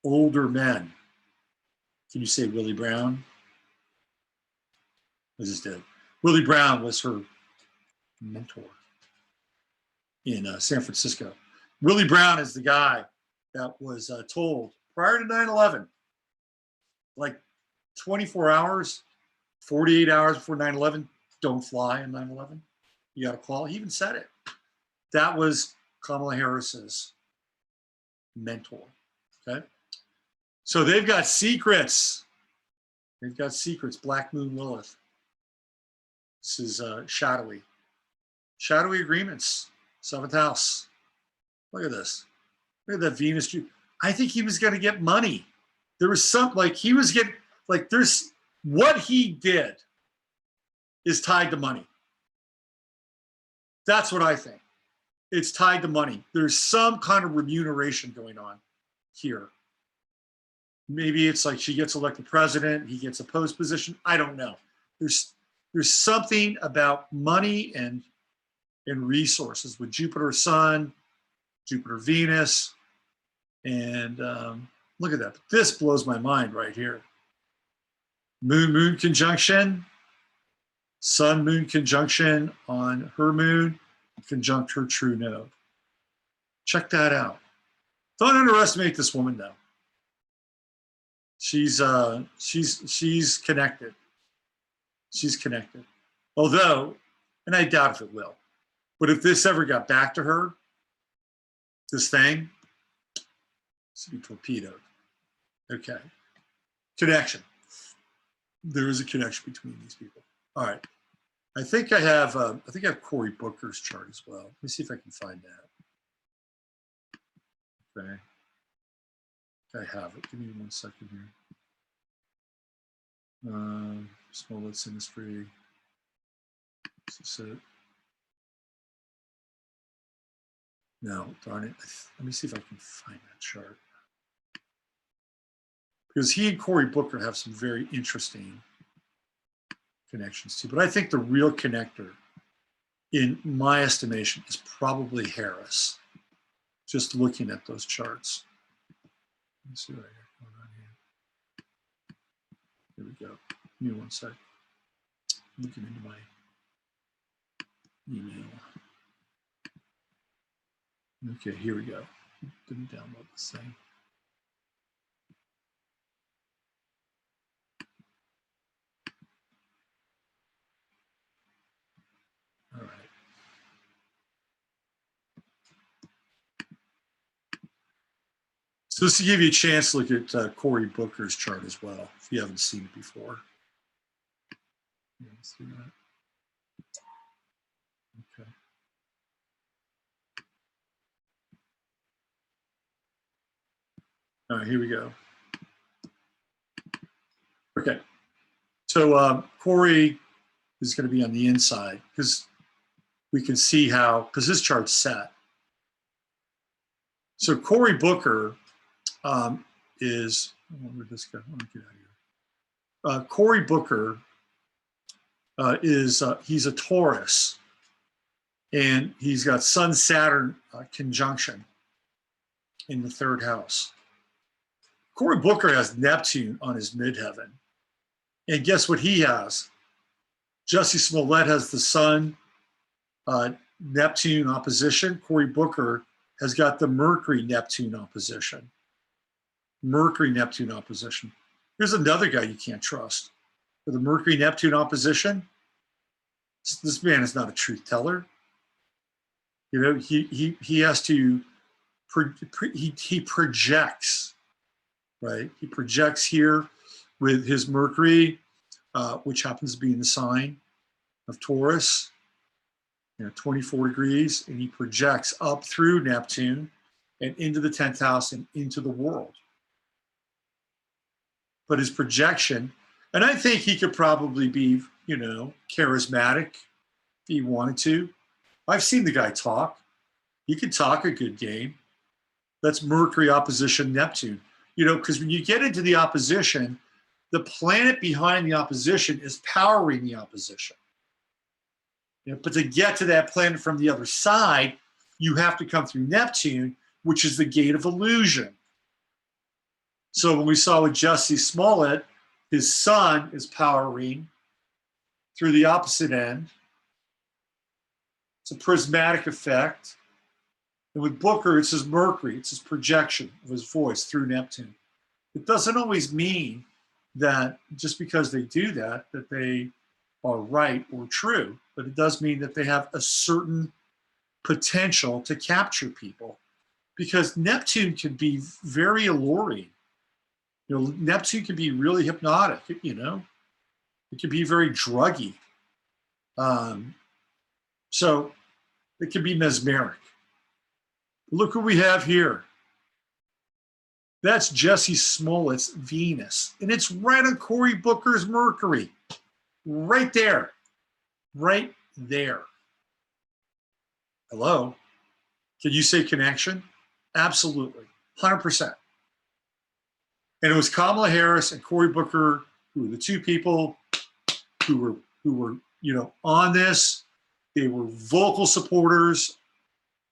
Speaker 1: older men. Can you say Willie Brown? I just did. Willie Brown was her mentor in San Francisco. Willie Brown is the guy that was told prior to 9/11, like 24 hours, 48 hours before 9/11, don't fly on 9/11. You got to call. He even said it. That was Kamala Harris's mentor. Okay. So they've got secrets. They've got secrets. Black Moon Lilith. This is shadowy. Shadowy agreements. 7th house. Look at this. Look at that Venus. I think he was going to get money. There was some, like he was getting, like there's, what he did is tied to money. That's what I think. It's tied to money. There's some kind of remuneration going on here. Maybe it's like she gets elected president, he gets a post position. I don't know. There's something about money and resources with Jupiter Sun, Jupiter Venus, and look at that. This blows my mind right here. Moon conjunction, Sun Moon conjunction on her moon, conjunct her true node. Check that out. Don't underestimate this woman though. She's connected. She's connected. Although, and I doubt if it will, but if this ever got back to her, this thing, this would be torpedoed. Okay. Connection. There is a connection between these people. All right. I think I have Cory Booker's chart as well. Let me see if I can find that. Okay. I have it. Give me 1 second here. Smollett's industry. Is this it? No, darn it. Let me see if I can find that chart. Because he and Cory Booker have some very interesting connections too. But I think the real connector, in my estimation, is probably Harris. Just looking at those charts. Let's see what I got going on here. Here we go. Give me 1 sec. Looking into my email. Okay, here we go. Didn't download this thing. All right. So this will give you a chance to look at Cory Booker's chart as well, if you haven't seen it before. Yeah, let's do that. Okay. All right, here we go. Okay. So Cory is going to be on the inside because we can see how, because this chart's set. So Cory Booker is, where'd this go? Let me get out of here. Cory Booker he's a Taurus, and he's got Sun-Saturn conjunction in the 3rd house. Cory Booker has Neptune on his midheaven. And guess what he has? Jussie Smollett has the Sun, Neptune opposition. Cory Booker has got the Mercury-Neptune opposition. Mercury-Neptune opposition. Here's another guy you can't trust. For the Mercury-Neptune opposition, this man is not a truth teller. You know, he has to, he projects, right? He projects here with his Mercury, which happens to be in the sign of Taurus, 24 degrees, and he projects up through Neptune and into the 10th house and into the world. But his projection, and I think he could probably be, charismatic if he wanted to. I've seen the guy talk. He could talk a good game. That's Mercury opposition Neptune. Because when you get into the opposition, the planet behind the opposition is powering the opposition. But to get to that planet from the other side, you have to come through Neptune, which is the gate of illusion. So when we saw with Jussie Smollett, his sun is powering through the opposite end. It's a prismatic effect. And with Booker, it's his Mercury, it's his projection of his voice through Neptune. It doesn't always mean that just because they do that, that they are right or true, but it does mean that they have a certain potential to capture people, because Neptune can be very alluring. Neptune can be really hypnotic, it can be very druggy. So it can be mesmeric. Look what we have here. That's Jussie Smollett's Venus, and it's right on Cory Booker's Mercury. Right there. Right there. Hello? Can you say connection? Absolutely. 100%. And it was Kamala Harris and Cory Booker who were the two people who were on this. They were vocal supporters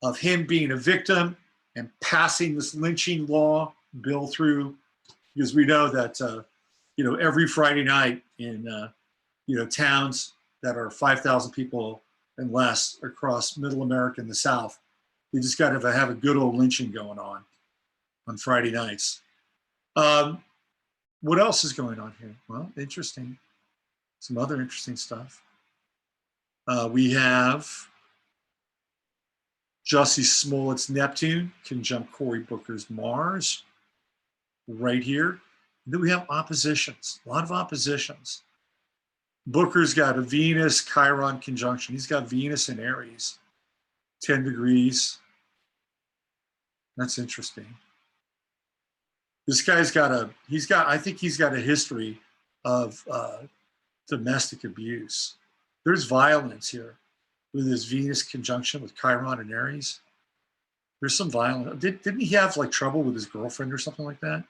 Speaker 1: of him being a victim and passing this lynching law bill through, because we know that every Friday night in towns that are 5,000 people and less across Middle America and the South, they just got to have a good old lynching going on Friday nights. What else is going on here? Well, interesting. Some other interesting stuff. We have Jussie Smollett's Neptune conjunct Cory Booker's Mars right here. And then we have oppositions, a lot of oppositions. Booker's got a Venus Chiron conjunction. He's got Venus in Aries, 10 degrees. That's interesting. This guy's I think he's got a history of domestic abuse. There's violence here with his Venus conjunction with Chiron and Aries. There's some violence. Didn't he have trouble with his girlfriend or something like that?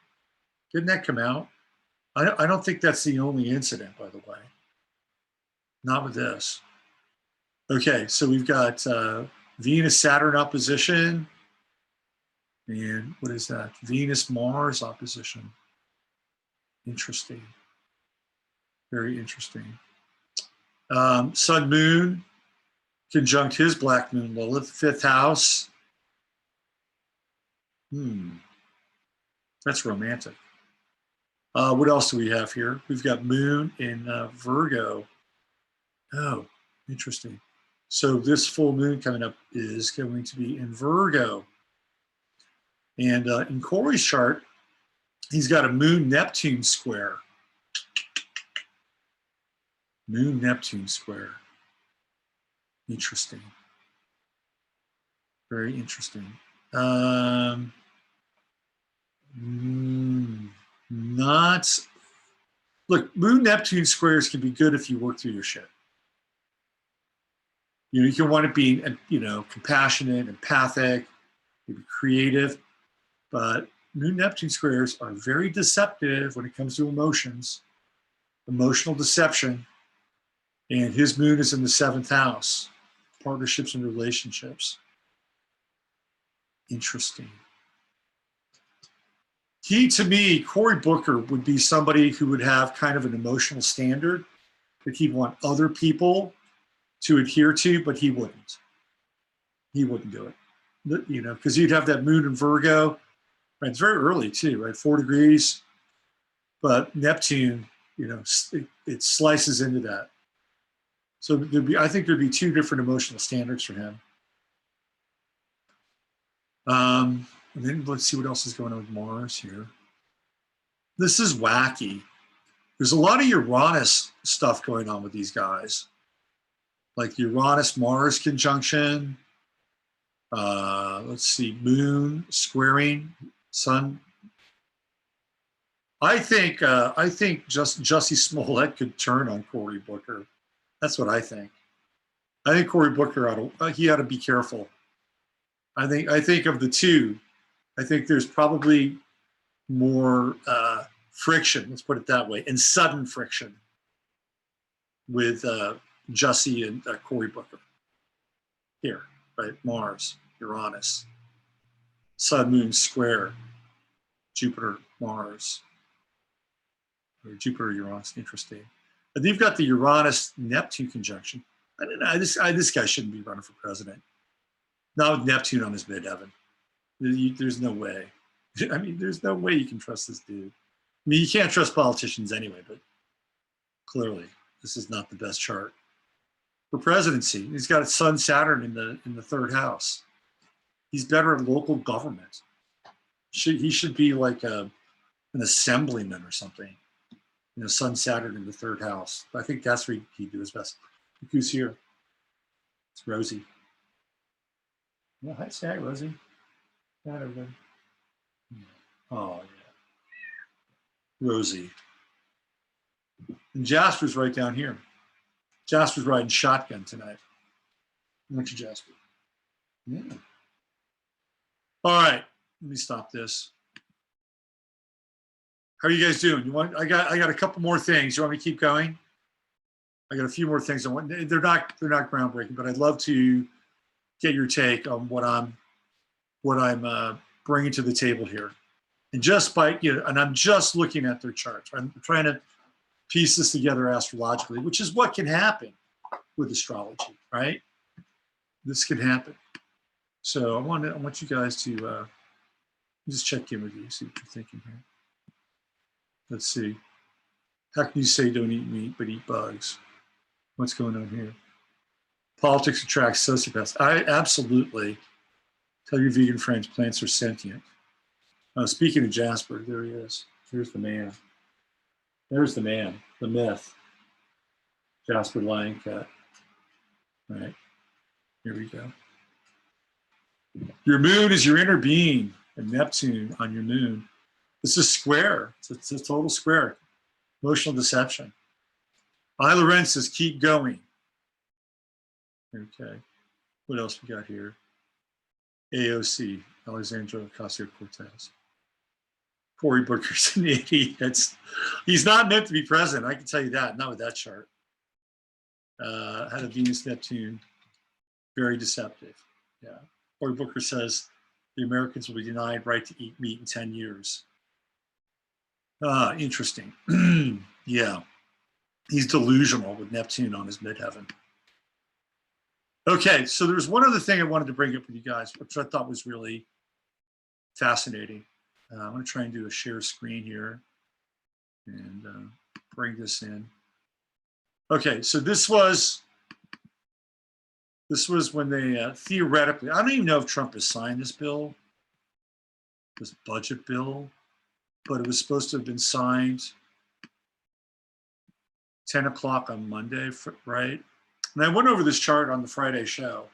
Speaker 1: Didn't that come out? I don't think that's the only incident, by the way. Not with this. Okay, so we've got Venus-Saturn opposition. And what is that? Venus-Mars opposition. Interesting. Very interesting. Sun-Moon conjunct his black moon Lilith, 5th house. That's romantic. What else do we have here? We've got Moon in Virgo. Oh, interesting. So this full moon coming up is going to be in Virgo. And in Cory's chart, he's got a Moon-Neptune square. Moon-Neptune square. Interesting. Very interesting. Look, Moon-Neptune squares can be good if you work through your shit. You can want to be, compassionate, empathic, maybe creative, but Moon-Neptune squares are very deceptive when it comes to emotions, emotional deception, and his moon is in the 7th house, partnerships and relationships. Interesting. To me, Cory Booker would be somebody who would have kind of an emotional standard that he'd want other people to adhere to, but he wouldn't. He wouldn't do it, you know, because you'd have that moon in Virgo. Right, it's very early too, right? 4 degrees, but Neptune, you know, it slices into that. So I think there'd be 2 different emotional standards for him. And then let's see what else is going on with Mars here. This is wacky. There's a lot of Uranus stuff going on with these guys, like Uranus-Mars conjunction. Let's see, Moon squaring Sun. I think Jussie Smollett could turn on Cory Booker. That's what I think. I think Cory Booker ought to be careful. I think of the 2, I think there's probably more friction, let's put it that way, and sudden friction with Jussie and Cory Booker. Here, right? Mars, Uranus, Sun, Moon square, Jupiter, Mars, or Jupiter, Uranus. Interesting. And you've got the Uranus-Neptune conjunction. I don't know. This guy shouldn't be running for president. Not with Neptune on his midheaven. There's no way. I mean, there's no way you can trust this dude. I mean, you can't trust politicians anyway, but clearly this is not the best chart for presidency. He's got Sun, Saturn in the 3rd house. He's better at local government. He should be like an assemblyman or something. You know, Sun, Saturn in the 3rd house. I think that's where he'd do his best. Look who's here. It's Rosie. Yeah, hi, Rosie. Hi, everybody. Oh, yeah. Rosie. And Jasper's right down here. Jasper's riding shotgun tonight. Aren't you, Jasper? Yeah. All right. Let me stop this. How are you guys doing? I got a couple more things. You want me to keep going? I got a few more things I want. They're not groundbreaking, but I'd love to get your take on what I'm bringing to the table here. And just by, you know, and I'm just looking at their charts. I'm trying to piece this together astrologically, which is what can happen with astrology, right? This can happen. So I want you guys to just check in with you, see what you're thinking here. Let's see. How can you say don't eat meat but eat bugs? What's going on here? Politics attracts sociopaths. I absolutely. Tell your vegan friends plants are sentient. Speaking of Jasper, there he is. Here's the man. There's the man, the myth. Jasper Lion Cat. All right. Here we go. Your moon is your inner being, and Neptune on your moon. It's a square. It's a total square. Emotional deception. I, Lorenz, says keep going. Okay. What else we got here? AOC, Alexandra Ocasio-Cortez. Cory Booker's an idiot. He's not meant to be president. I can tell you that. Not with that chart. Had a Venus Neptune. Very deceptive. Yeah. Cory Booker says the Americans will be denied right to eat meat in 10 years. Interesting. Yeah. He's delusional with Neptune on his midheaven. Okay, so there's one other thing I wanted to bring up with you guys, which I thought was really fascinating. I'm going to try and do a share screen here and bring this in. Okay, so this was when they theoretically, I don't even know if Trump has signed this bill, this budget bill, but it was supposed to have been signed 10 o'clock on Monday, right? And I went over this chart on the Friday show.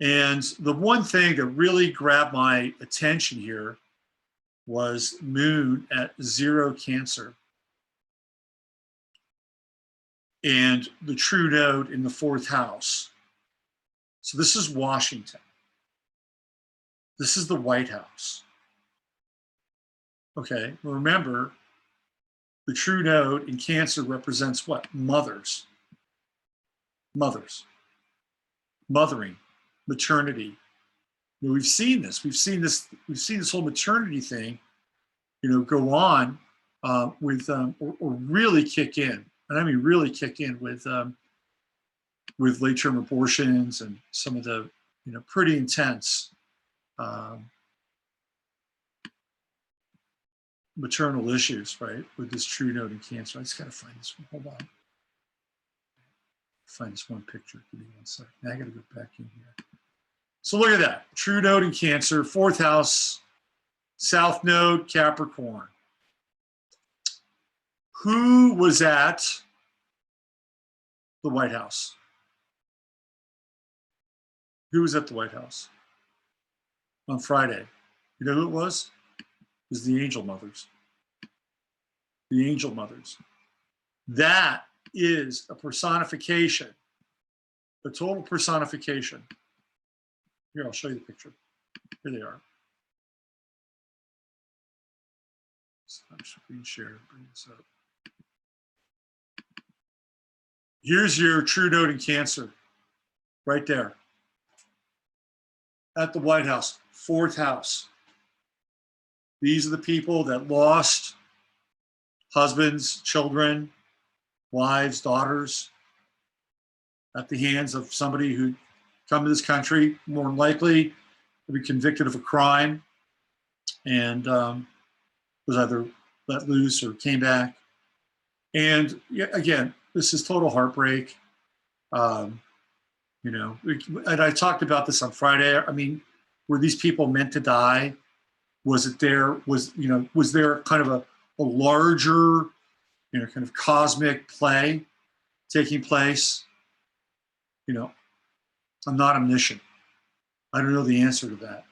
Speaker 1: And the one thing that really grabbed my attention here was Moon at 0 Cancer. And the true node in the 4th house. So this is Washington. This is the White House. Okay, remember, the true node in Cancer represents what? Mothers. Mothers. Mothering. Maternity. You know, we've seen this. We've seen this whole maternity thing, you know, go on with or really kick in. And I mean really kick in with late-term abortions and some of the pretty intense maternal issues, right, with this true node in Cancer. I just got to find this one. Hold on. Find this one picture. Give me 1 second. Now I got to go back in here. So look at that. True node in Cancer, 4th house, South node, Capricorn. Who was at the White House? Who was at the White House on Friday? You know who it was? It was the Angel Mothers. The Angel Mothers. That is a personification, a total personification. Here, I'll show you the picture. Here they are. Stop screen share. Bring this up. Here's your true node in Cancer, right there. At the White House, 4th house. These are the people that lost husbands, children, wives, daughters at the hands of somebody who come to this country, more than likely to be convicted of a crime and was either let loose or came back. And again, this is total heartbreak. And I talked about this on Friday. I mean, were these people meant to die? Was there kind of a larger, kind of cosmic play taking place? I'm not omniscient. I don't know the answer to that.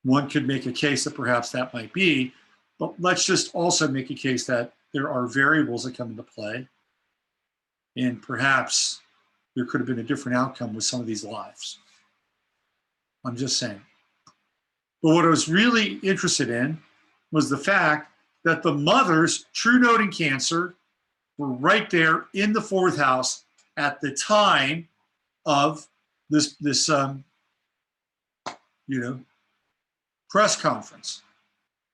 Speaker 1: One could make a case that perhaps that might be, but let's just also make a case that there are variables that come into play, and perhaps there could have been a different outcome with some of these lives. I'm just saying. But what I was really interested in was the fact that the mothers, true node in Cancer, were right there in the 4th house at the time of this press conference.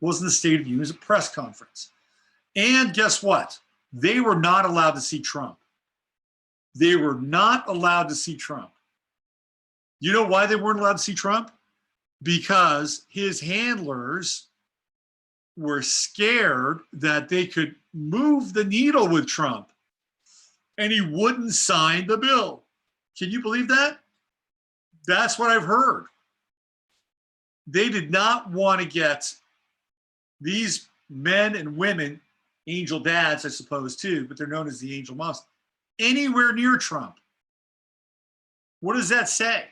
Speaker 1: It wasn't the State of the Union, it was a press conference. And guess what? They were not allowed to see Trump. They were not allowed to see Trump. You know why they weren't allowed to see Trump? Because his handlers were scared that they could move the needle with Trump and he wouldn't sign the bill. Can you believe that? That's what I've heard. They did not want to get these men and women, angel dads, I suppose, too, but they're known as the angel moms, anywhere near Trump. What does that say?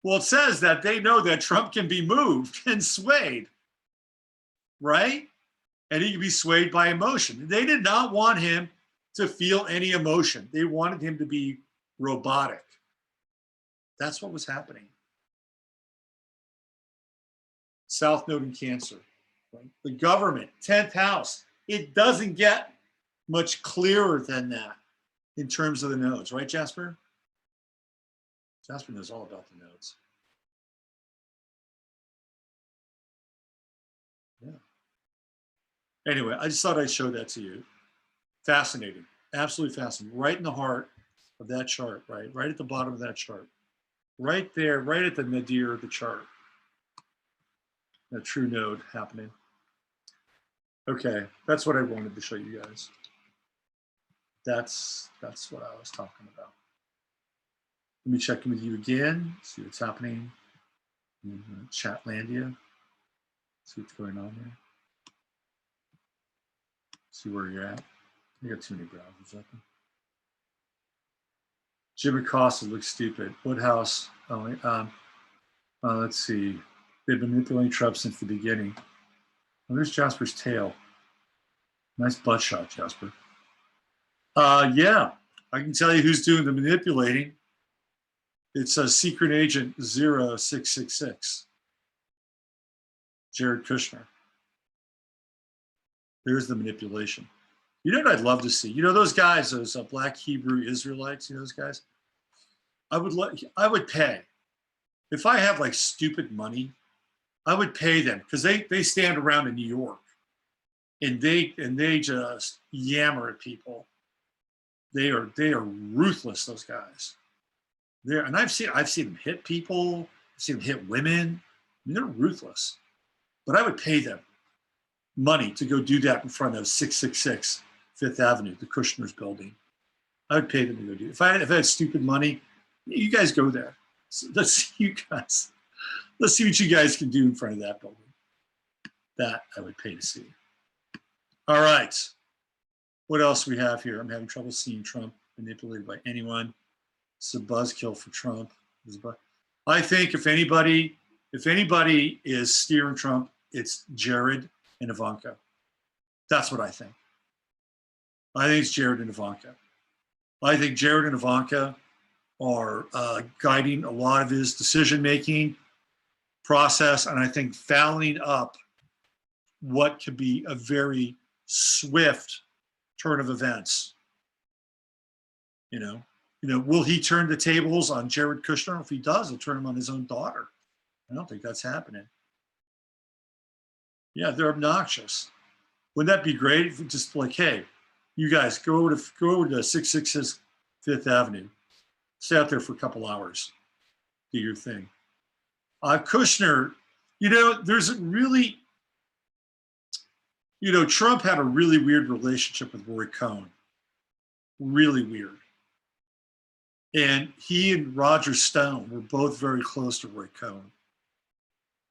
Speaker 1: Well, it says that they know that Trump can be moved and swayed, right? And he can be swayed by emotion. They did not want him to feel any emotion. They wanted him to be robotic. That's what was happening. South node in Cancer. Right? The government, 10th house. It doesn't get much clearer than that in terms of the nodes, right, Jasper? Jasper knows all about the nodes. Yeah. Anyway, I just thought I'd show that to you. Fascinating, absolutely fascinating. Right in the heart of that chart, right? Right at the bottom of that chart. Right there, right at the nadir of the chart. That true node happening. Okay, that's what I wanted to show you guys. That's what I was talking about. Let me check in with you again, see what's happening in Chatlandia. See what's going on there. See where you're at. I got too many browsers open. Jim Acosta looks stupid. Woodhouse, let's see. They've been manipulating Trump since the beginning. Oh, there's Jasper's tail. Nice butt shot, Jasper. Yeah, I can tell you who's doing the manipulating. It's a secret agent 0666. Jared Kushner. There's the manipulation. You know what I'd love to see? You know those guys, those black Hebrew Israelites, you know those guys? I would pay. If I have like stupid money, I would pay them because they stand around in New York and they just yammer at people. They are ruthless, those guys. there, and I've seen them hit people. I've seen them hit women. I mean, they're ruthless. But I would pay them money to go do that in front of 666 Fifth Avenue, the Kushner's building. I would pay them to go do it. If I had stupid money, you guys go there. So let's see what you guys can do in front of that building. That I would pay to see. All right. What else we have here? I'm having trouble seeing Trump manipulated by anyone. It's a buzzkill for Trump. I think if anybody is steering Trump, it's Jared and Ivanka. That's what I think. I think it's Jared and Ivanka. I think Jared and Ivanka are guiding a lot of his decision-making process, and I think fouling up what could be a very swift turn of events. You know, will he turn the tables on Jared Kushner? If he does, he'll turn them on his own daughter. I don't think that's happening. Yeah, they're obnoxious. Wouldn't that be great if it's just like, hey, you guys go over to 666 Fifth Avenue, stay out there for a couple hours, do your thing. Kushner, there's a really, Trump had a really weird relationship with Roy Cohn, really weird. And he and Roger Stone were both very close to Roy Cohn,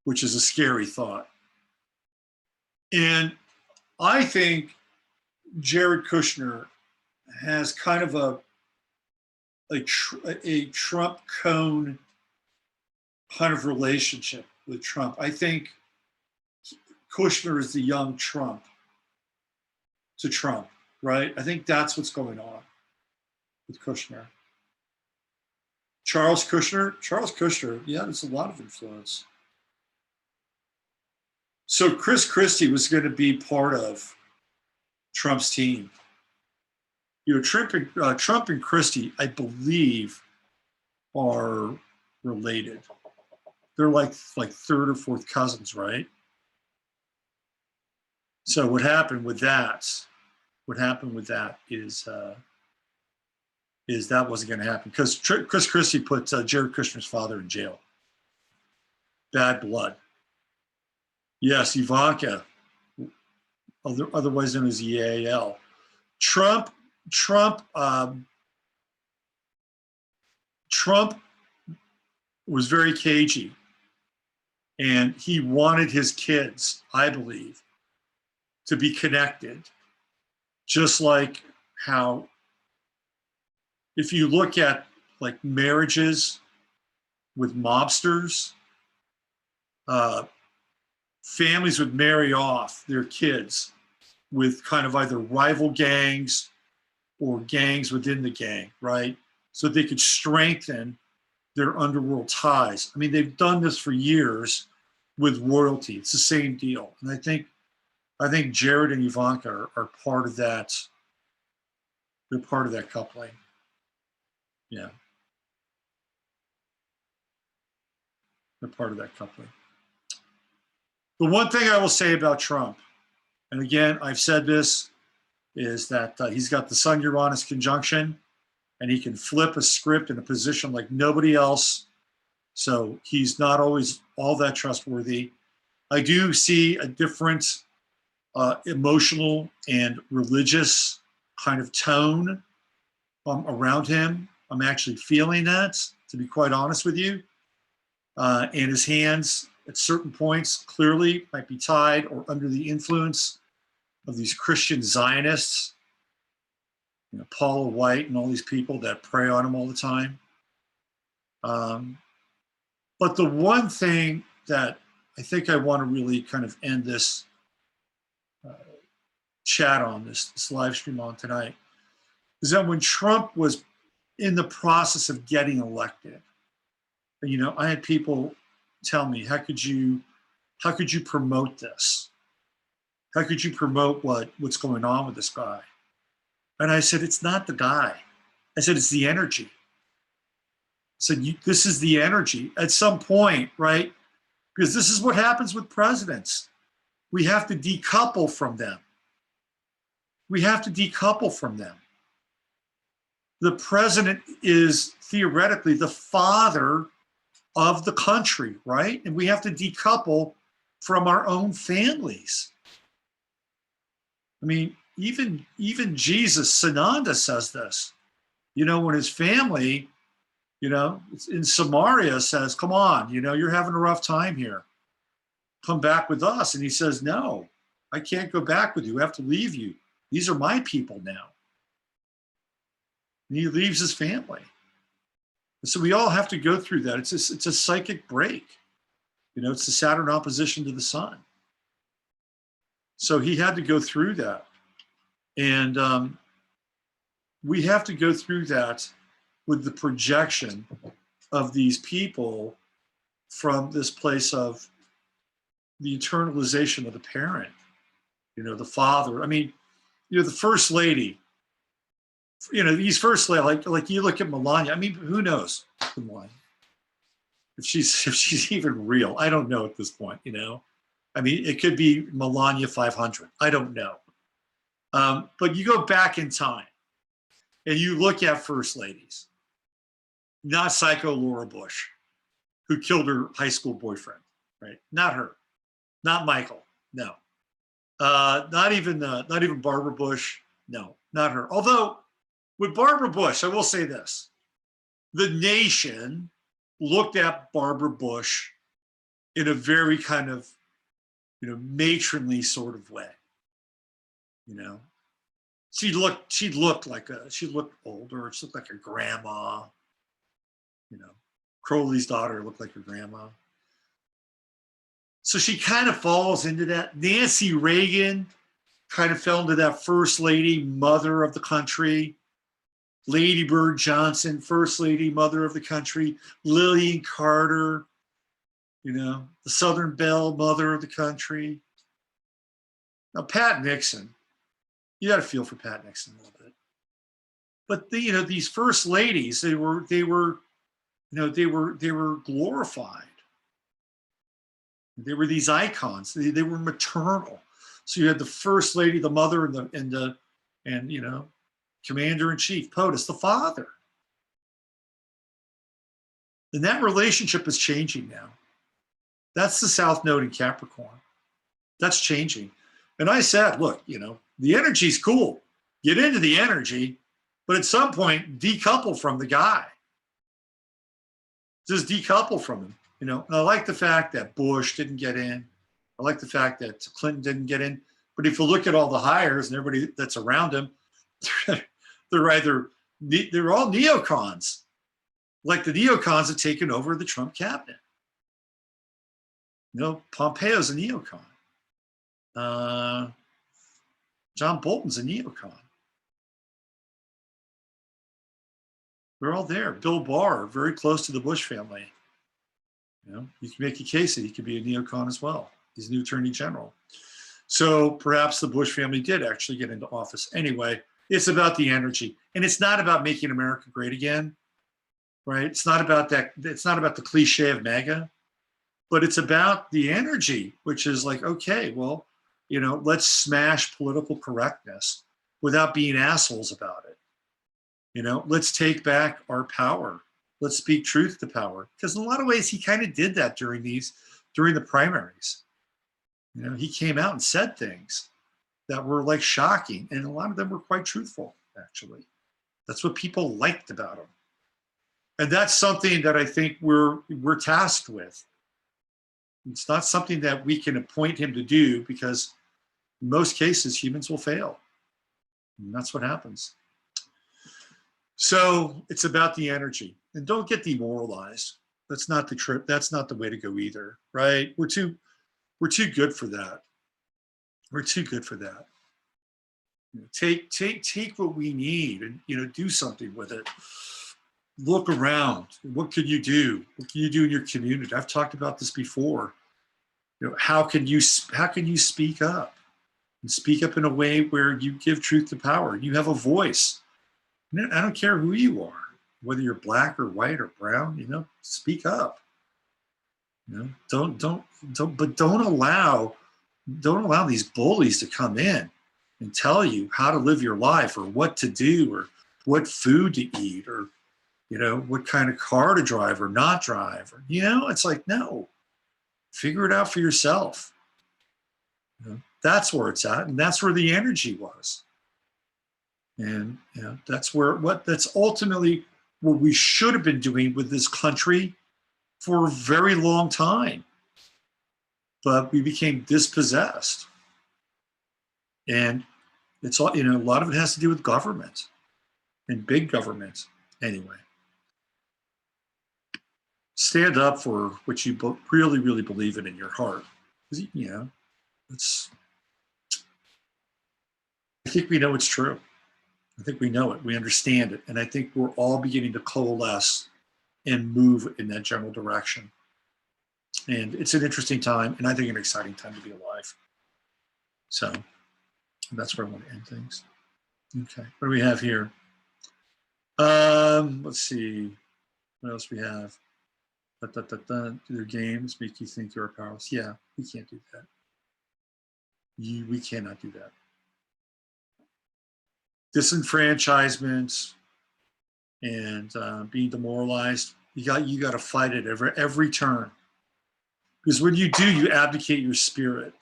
Speaker 1: which is a scary thought. And I think Jared Kushner has kind of a Trump Cohn kind of relationship with Trump. I think Kushner is the young Trump to Trump, right? I think that's what's going on with Kushner. Charles Kushner, yeah, there's a lot of influence. So Chris Christie was going to be part of Trump's team. Trump and Christie, I believe, are related. They're like third or fourth cousins, right? So what happened with that is that wasn't going to happen because Chris Christie put Jared Kushner's father in jail. Bad blood. Yes, Ivanka, otherwise known as EAL. Trump was very cagey, and he wanted his kids, I believe, to be connected, just like how, if you look at like marriages with mobsters, families would marry off their kids with kind of either rival gangs or gangs within the gang, right? So they could strengthen their underworld ties. I mean, they've done this for years with royalty. It's the same deal. And I think Jared and Ivanka are part of that. They're part of that coupling. Yeah. They're part of that coupling. The one thing I will say about Trump, and again, I've said this, is that he's got the Sun-Uranus conjunction, and he can flip a script in a position like nobody else. So he's not always all that trustworthy. I do see a different emotional and religious kind of tone around him. I'm actually feeling that, to be quite honest with you. And his hands at certain points clearly might be tied or under the influence of these Christian Zionists, Paula White and all these people that prey on him all the time. But the one thing that I think I want to really kind of end this chat on, this live stream on tonight, is that when Trump was in the process of getting elected, I had people tell me, how could you promote this? How could you promote what's going on with this guy? And I said, it's not the guy. I said, it's the energy. I said, this is the energy. At some point, right? Because this is what happens with presidents. We have to decouple from them. We have to decouple from them. The president is theoretically the father of the country, right? And we have to decouple from our own families. I mean, even Jesus, Sananda says this, you know, when his family, you know, in Samaria says, come on, you know, you're having a rough time here. Come back with us. And he says, no, I can't go back with you. I have to leave you. These are my people now. And he leaves his family. And so we all have to go through that. It's a psychic break. You know, it's the Saturn opposition to the sun. So he had to go through that. And we have to go through that with the projection of these people from this place of the internalization of the parent, you know, the father. I mean, you know, the first lady, you know, these first lady, like you look at Melania, I mean, who knows Melania? If she's even real, I don't know at this point, you know. I mean, it could be Melania 500. I don't know. But you go back in time and you look at first ladies, not Psycho Laura Bush, who killed her high school boyfriend, right? Not her, not Michael, no. Not even Barbara Bush, no, not her. Although with Barbara Bush, I will say this, the nation looked at Barbara Bush in a very kind of, you know, matronly sort of way. You know, she looked older. She looked like a grandma. You know, Crowley's daughter looked like her grandma. So she kind of falls into that. Nancy Reagan kind of fell into that first lady, mother of the country. Lady Bird Johnson, first lady, mother of the country. Lillian Carter, you know, the Southern Belle, mother of the country. Now, Pat Nixon, you got to feel for Pat Nixon a little bit. But you know, these first ladies, they were glorified. They were these icons. They were maternal. So you had the first lady, the mother, and you know, commander-in-chief, POTUS, the father. And that relationship is changing now. That's the South Node in Capricorn. That's changing. And I said, look, you know, the energy's cool. Get into the energy, but at some point, decouple from the guy. Just decouple from him, you know. And I like the fact that Bush didn't get in. I like the fact that Clinton didn't get in. But if you look at all the hires and everybody that's around him, they're all neocons. Like the neocons have taken over the Trump cabinet. You know, Pompeo's a neocon. John Bolton's a neocon. They're all there. Bill Barr, very close to the Bush family. You know, you can make a case that he could be a neocon as well. He's new attorney general. So perhaps the Bush family did actually get into office. Anyway, it's about the energy. And it's not about making America great again, right? It's not about that. It's not about the cliche of MAGA, but it's about the energy, which is like, okay, well, you know, let's smash political correctness without being assholes about it. You know, let's take back our power. Let's speak truth to power. Because in a lot of ways, he kind of did that during the primaries. You know, he came out and said things that were like shocking. And a lot of them were quite truthful, actually. That's what people liked about him. And that's something that I think we're tasked with. It's not something that we can appoint him to do because in most cases, humans will fail. And that's what happens. So it's about the energy. And don't get demoralized. That's not the trip. That's not the way to go either, right? We're too good for that. We're too good for that. You know, take what we need and, you know, do something with it. Look around. What can you do? What can you do in your community? I've talked about this before. You know, how can you speak up? And speak up in a way where you give truth to power. You have a voice. I don't care who you are, whether you're black or white or brown. You know, speak up. You know, don't allow these bullies to come in and tell you how to live your life or what to do or what food to eat, or, you know, what kind of car to drive or not drive. Or, you know, it's like, no, figure it out for yourself. You know, that's where it's at. And that's where the energy was. And, you know, that's ultimately what we should have been doing with this country for a very long time. But we became dispossessed. And it's all, you know, a lot of it has to do with government and big government. Anyway, stand up for what you really, really believe in your heart. You know, I think we know it's true. I think we know it. We understand it. And I think we're all beginning to coalesce and move in that general direction. And it's an interesting time, and I think an exciting time to be alive. So that's where I want to end things. Okay, what do we have here? Let's see. What else we have? Do their games make you think you're powerless? Yeah, we can't do that. We cannot do that. Disenfranchisement and being demoralized. You got to fight it every turn. Because when you do, you abdicate your spirit.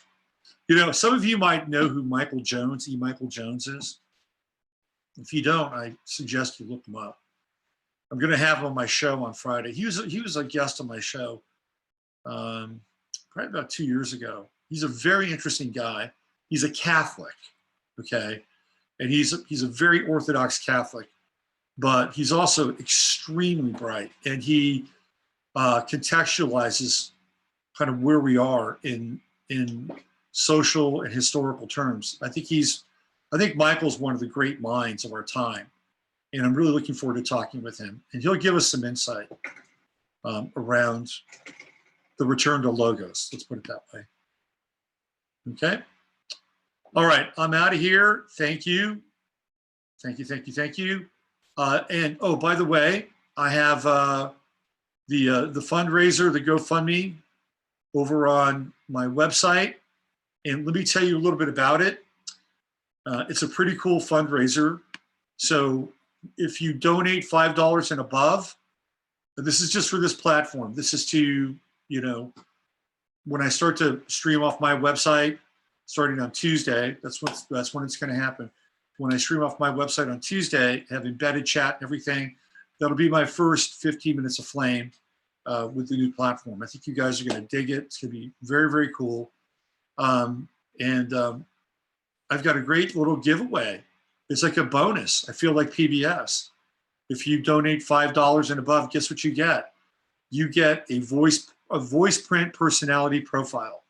Speaker 1: You know, some of you might know who Michael Jones is. If you don't, I suggest you look him up. I'm going to have him on my show on Friday. He was a guest on my show probably about 2 years ago. He's a very interesting guy. He's a Catholic, okay? And he's a very Orthodox Catholic, but he's also extremely bright. And he contextualizes kind of where we are in social and historical terms. I think Michael's one of the great minds of our time, and I'm really looking forward to talking with him. And he'll give us some insight around the return to logos. Let's put it that way. Okay. All right, I'm out of here. Thank you. Thank you. And oh, by the way, I have the fundraiser, the GoFundMe, over on my website. And let me tell you a little bit about it. It's a pretty cool fundraiser. So if you donate $5 and above, this is just for this platform. This is to, you know, when I start to stream off my website, starting on Tuesday, that's when it's going to happen. When I stream off my website on Tuesday, have embedded chat and everything, that'll be my first 15 minutes of flame with the new platform. I think you guys are going to dig it. It's going to be very, very cool. I've got a great little giveaway. It's like a bonus. I feel like PBS. If you donate $5 and above, guess what you get? You get a voice print personality profile.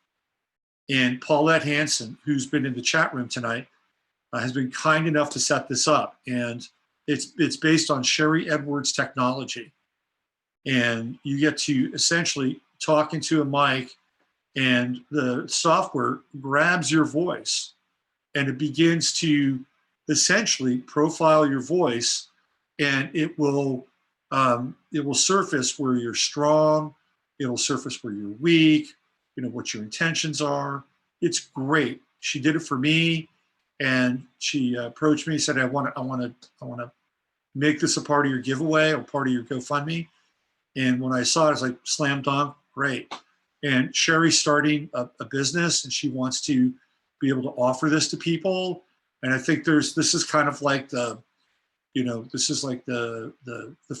Speaker 1: And Paulette Hanson, who's been in the chat room tonight, has been kind enough to set this up. And it's based on Sherry Edwards technology. And you get to essentially talk into a mic, and the software grabs your voice, and it begins to essentially profile your voice, and it will surface where you're strong, it'll surface where you're weak, you know, what your intentions are. It's great. She did it for me, and she approached me and said, I want to make this a part of your giveaway or part of your GoFundMe. And when I saw it, I was like, slam dunk, great. And Sherry's starting a business, and she wants to be able to offer this to people. And I think this is kind of like the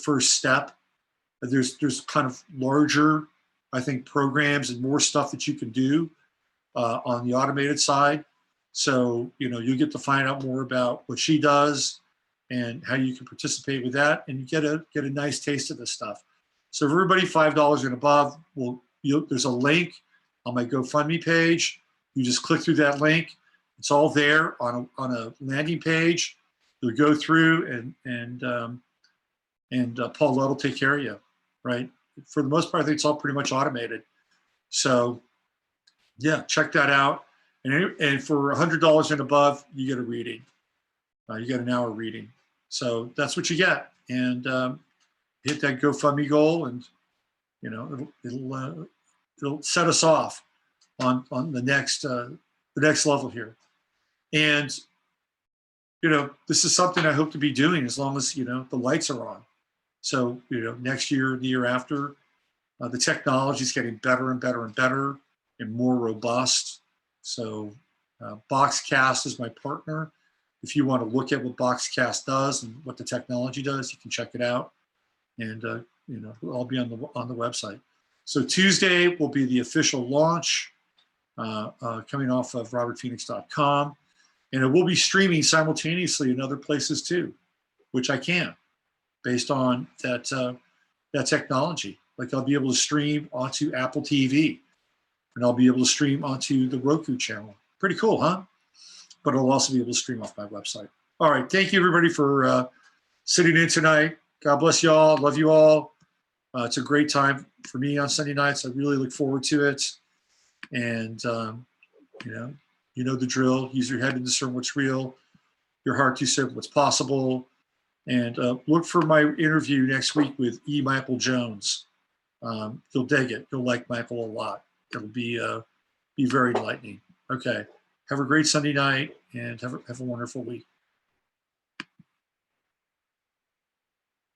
Speaker 1: first step. There's kind of larger, I think, programs and more stuff that you can do on the automated side. So, you know, you get to find out more about what she does and how you can participate with that, and you get a nice taste of this stuff. So for everybody $5 and above, there's a link on my GoFundMe page. You just click through that link. It's all there on a landing page. You'll go through and Paul Ludd will take care of you, right? For the most part, I think it's all pretty much automated. So yeah, check that out. And for $100 and above, you get a reading. You get an hour reading. So that's what you get. And hit that GoFundMe goal, and you know it'll set us off on the next level here. And you know, this is something I hope to be doing as long as, you know, the lights are on. So, you know, next year, the year after, the technology is getting better and better and better and more robust. So Boxcast is my partner. If you want to look at what Boxcast does and what the technology does, you can check it out. And, you know, I'll be on the website. So Tuesday will be the official launch coming off of robertphoenix.com. And it will be streaming simultaneously in other places too, which I can, based on that technology. Like I'll be able to stream onto Apple TV, and I'll be able to stream onto the Roku channel. Pretty cool, huh? But I'll also be able to stream off my website. All right, thank you everybody for sitting in tonight. God bless you all. Love you all. It's a great time for me on Sunday nights. I really look forward to it. And you know the drill. Use your head to discern what's real, your heart to serve what's possible. And look for my interview next week with E. Michael Jones. You'll dig it. You'll like Michael a lot. It'll be very enlightening. Okay. Have a great Sunday night and have a wonderful week.